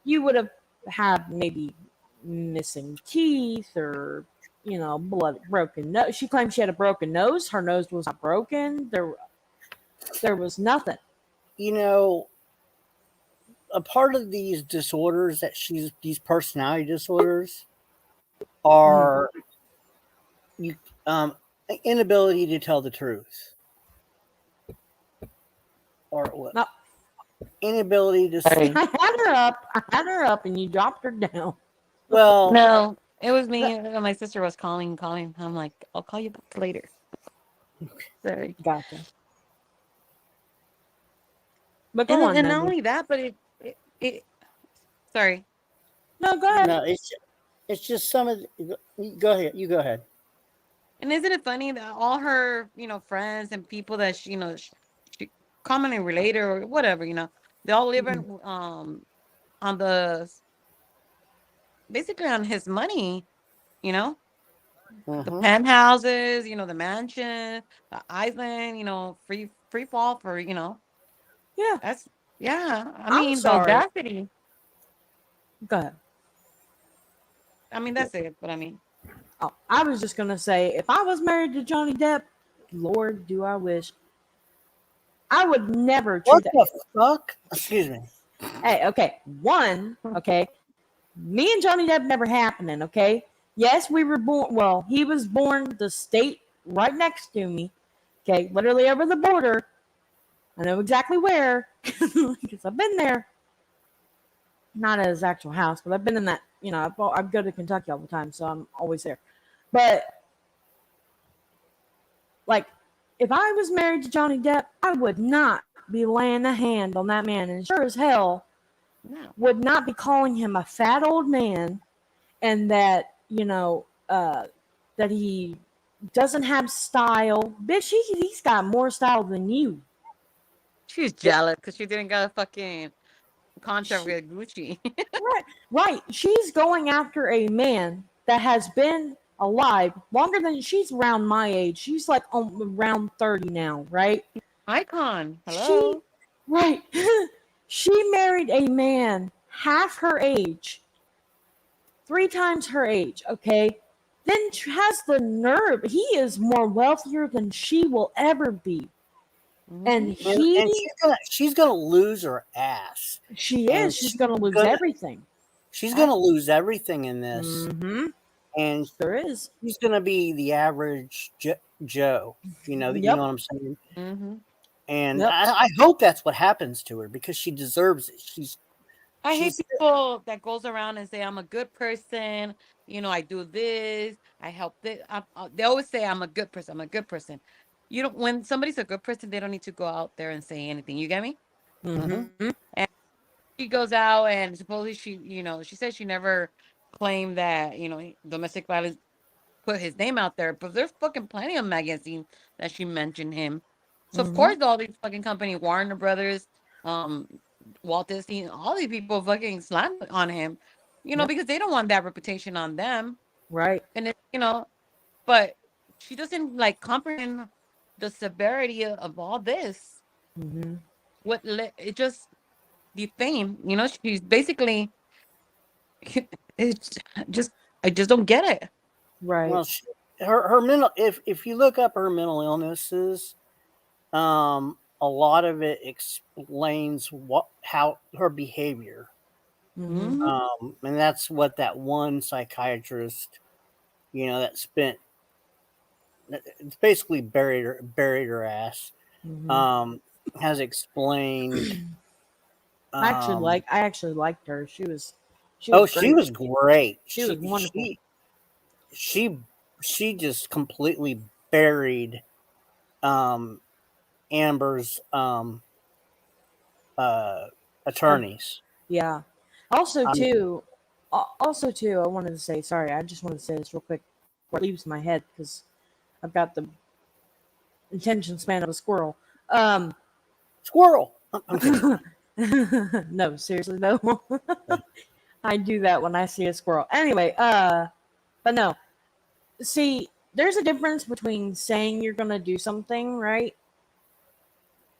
you would have had maybe missing teeth or, blood, broken nose. She claimed she had a broken nose. Her nose was not broken. There was nothing. A part of these disorders these personality disorders are inability to tell the truth, or what? No. Inability to. I had her up, and you dropped her down. Well, no, it was me. My sister was calling. I'm like, I'll call you back later. Sorry. Gotcha. But go on, and not only that, but it. Sorry. No, go ahead. No, it's just some of. Go ahead. You go ahead. And isn't it funny that all her, friends and people that she commonly related or whatever, they all live in on basically on his money, the penthouses, the mansion, the island, free fall for, Yeah. That's I I'm mean, the sorry. audacity. Go ahead. I mean, that's it. But I mean, oh, I was just gonna say, if I was married to Johnny Depp, Lord, do I wish, I would never treat What the fuck? Excuse me. Hey, okay. One, okay. Me and Johnny Depp never happening, okay? Yes, we were born. Well, he was born the state right next to me, okay? Literally over the border. I know exactly where because I've been there. Not at his actual house, but I've been in that. I go to Kentucky all the time, so I'm always there. But like, if I was married to Johnny Depp, I would not not be laying a hand on that man, and sure as hell would not be calling him a fat old man, and that that he doesn't have style. Bitch, he's got more style than you. She's jealous because she didn't get a fucking contract with Gucci. Right. She's going after a man that has been alive longer than she's around my age. She's like around 30 now, right? Icon. Hello. Right. She married a man half her age, 3 times her age, okay? Then has the nerve. He is more wealthier than she will ever be. And she's gonna lose her ass. She is. She's gonna lose everything. She's gonna lose everything in this. Mm-hmm. And there is. She's gonna be the average Joe. You know what I'm saying? Mm-hmm. And I hope that's what happens to her because she deserves it. I hate people that goes around and say I'm a good person. I do this. I help this. They always say I'm a good person. I'm a good person. When somebody's a good person, they don't need to go out there and say anything. You get me? Mm-hmm. And she goes out and supposedly she said she never claimed that domestic violence put his name out there, but there's fucking plenty of magazines that she mentioned him. So of course all these fucking companies, Warner Brothers, Walt Disney, all these people fucking slam on him, because they don't want that reputation on them. Right. And but she doesn't comprehend the severity of all this. Mm-hmm. It just the fame, she's basically it's just I just don't get it. Right. Well, her mental if you look up her mental illnesses, a lot of it explains how her behavior. Mm-hmm. And that's what that one psychiatrist, that spent. It's basically buried her ass. Mm-hmm. Has explained. I actually liked her. She was she was great. She was wonderful. She just completely buried Amber's attorneys. Yeah. Also too, I wanted to say, sorry, I just wanted to say this real quick before it leaves my head because I've got the attention span of a squirrel. Squirrel. No, seriously though. I do that when I see a squirrel. Anyway, but no. See, there's a difference between saying you're gonna do something, right?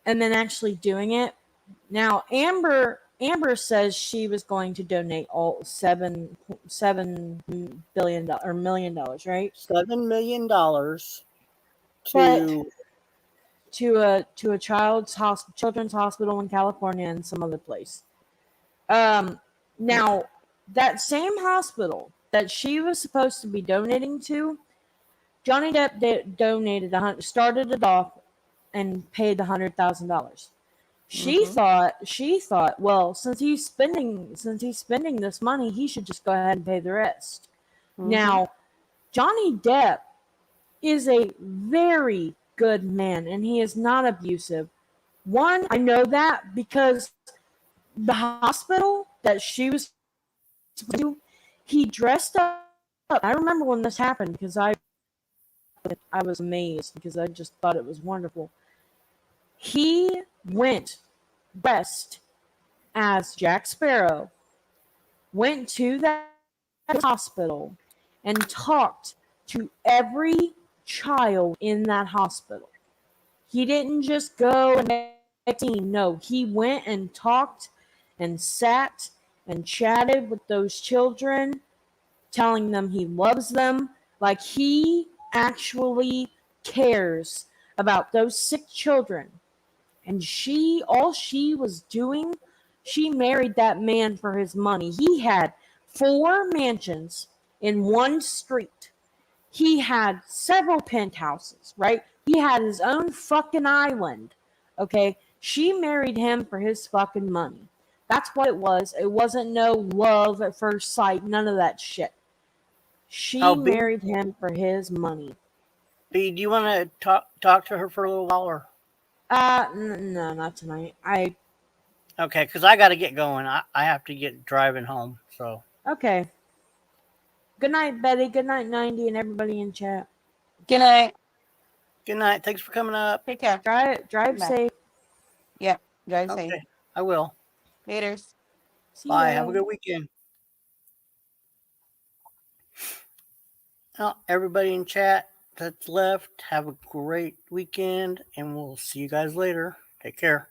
And then actually doing it. Now, Amber says she was going to donate all $7 billion or $1 million, right? $7 million to a children's hospital in California and some other place. Now that same hospital that she was supposed to be donating to, Johnny Depp started it off and paid $100,000. She thought, well, since he's spending this money, he should just go ahead and pay the rest. Now, Johnny Depp is a very good man, and he is not abusive. One, I know that because the hospital that she was to, he dressed up. I remember when this happened because I was amazed because I just thought it was wonderful. He went dressed as Jack Sparrow, went to that hospital and talked to every child in that hospital. He didn't just go and make a scene. No, he went and talked and sat and chatted with those children, telling them he loves them. Like he actually cares about those sick children. And all she was doing, she married that man for his money. He had 4 mansions in one street. He had several penthouses, right? He had his own fucking island, okay? She married him for his fucking money. That's what it was. It wasn't no love at first sight, none of that shit. She married him for his money. B, do you want to talk to her for a little while? Or? No, not tonight. Okay, because I got to get going. I have to get driving home. So Okay. Good night, Betty. Good night, 90, and everybody in chat. Good night. Good night. Thanks for coming up. Take care. Drive Bye. safe. Yeah, drive safe. Okay, I will. Laters. See Bye. ya. Have a good weekend. Well, everybody in chat that's left, have a great weekend, and we'll see you guys later. Take care.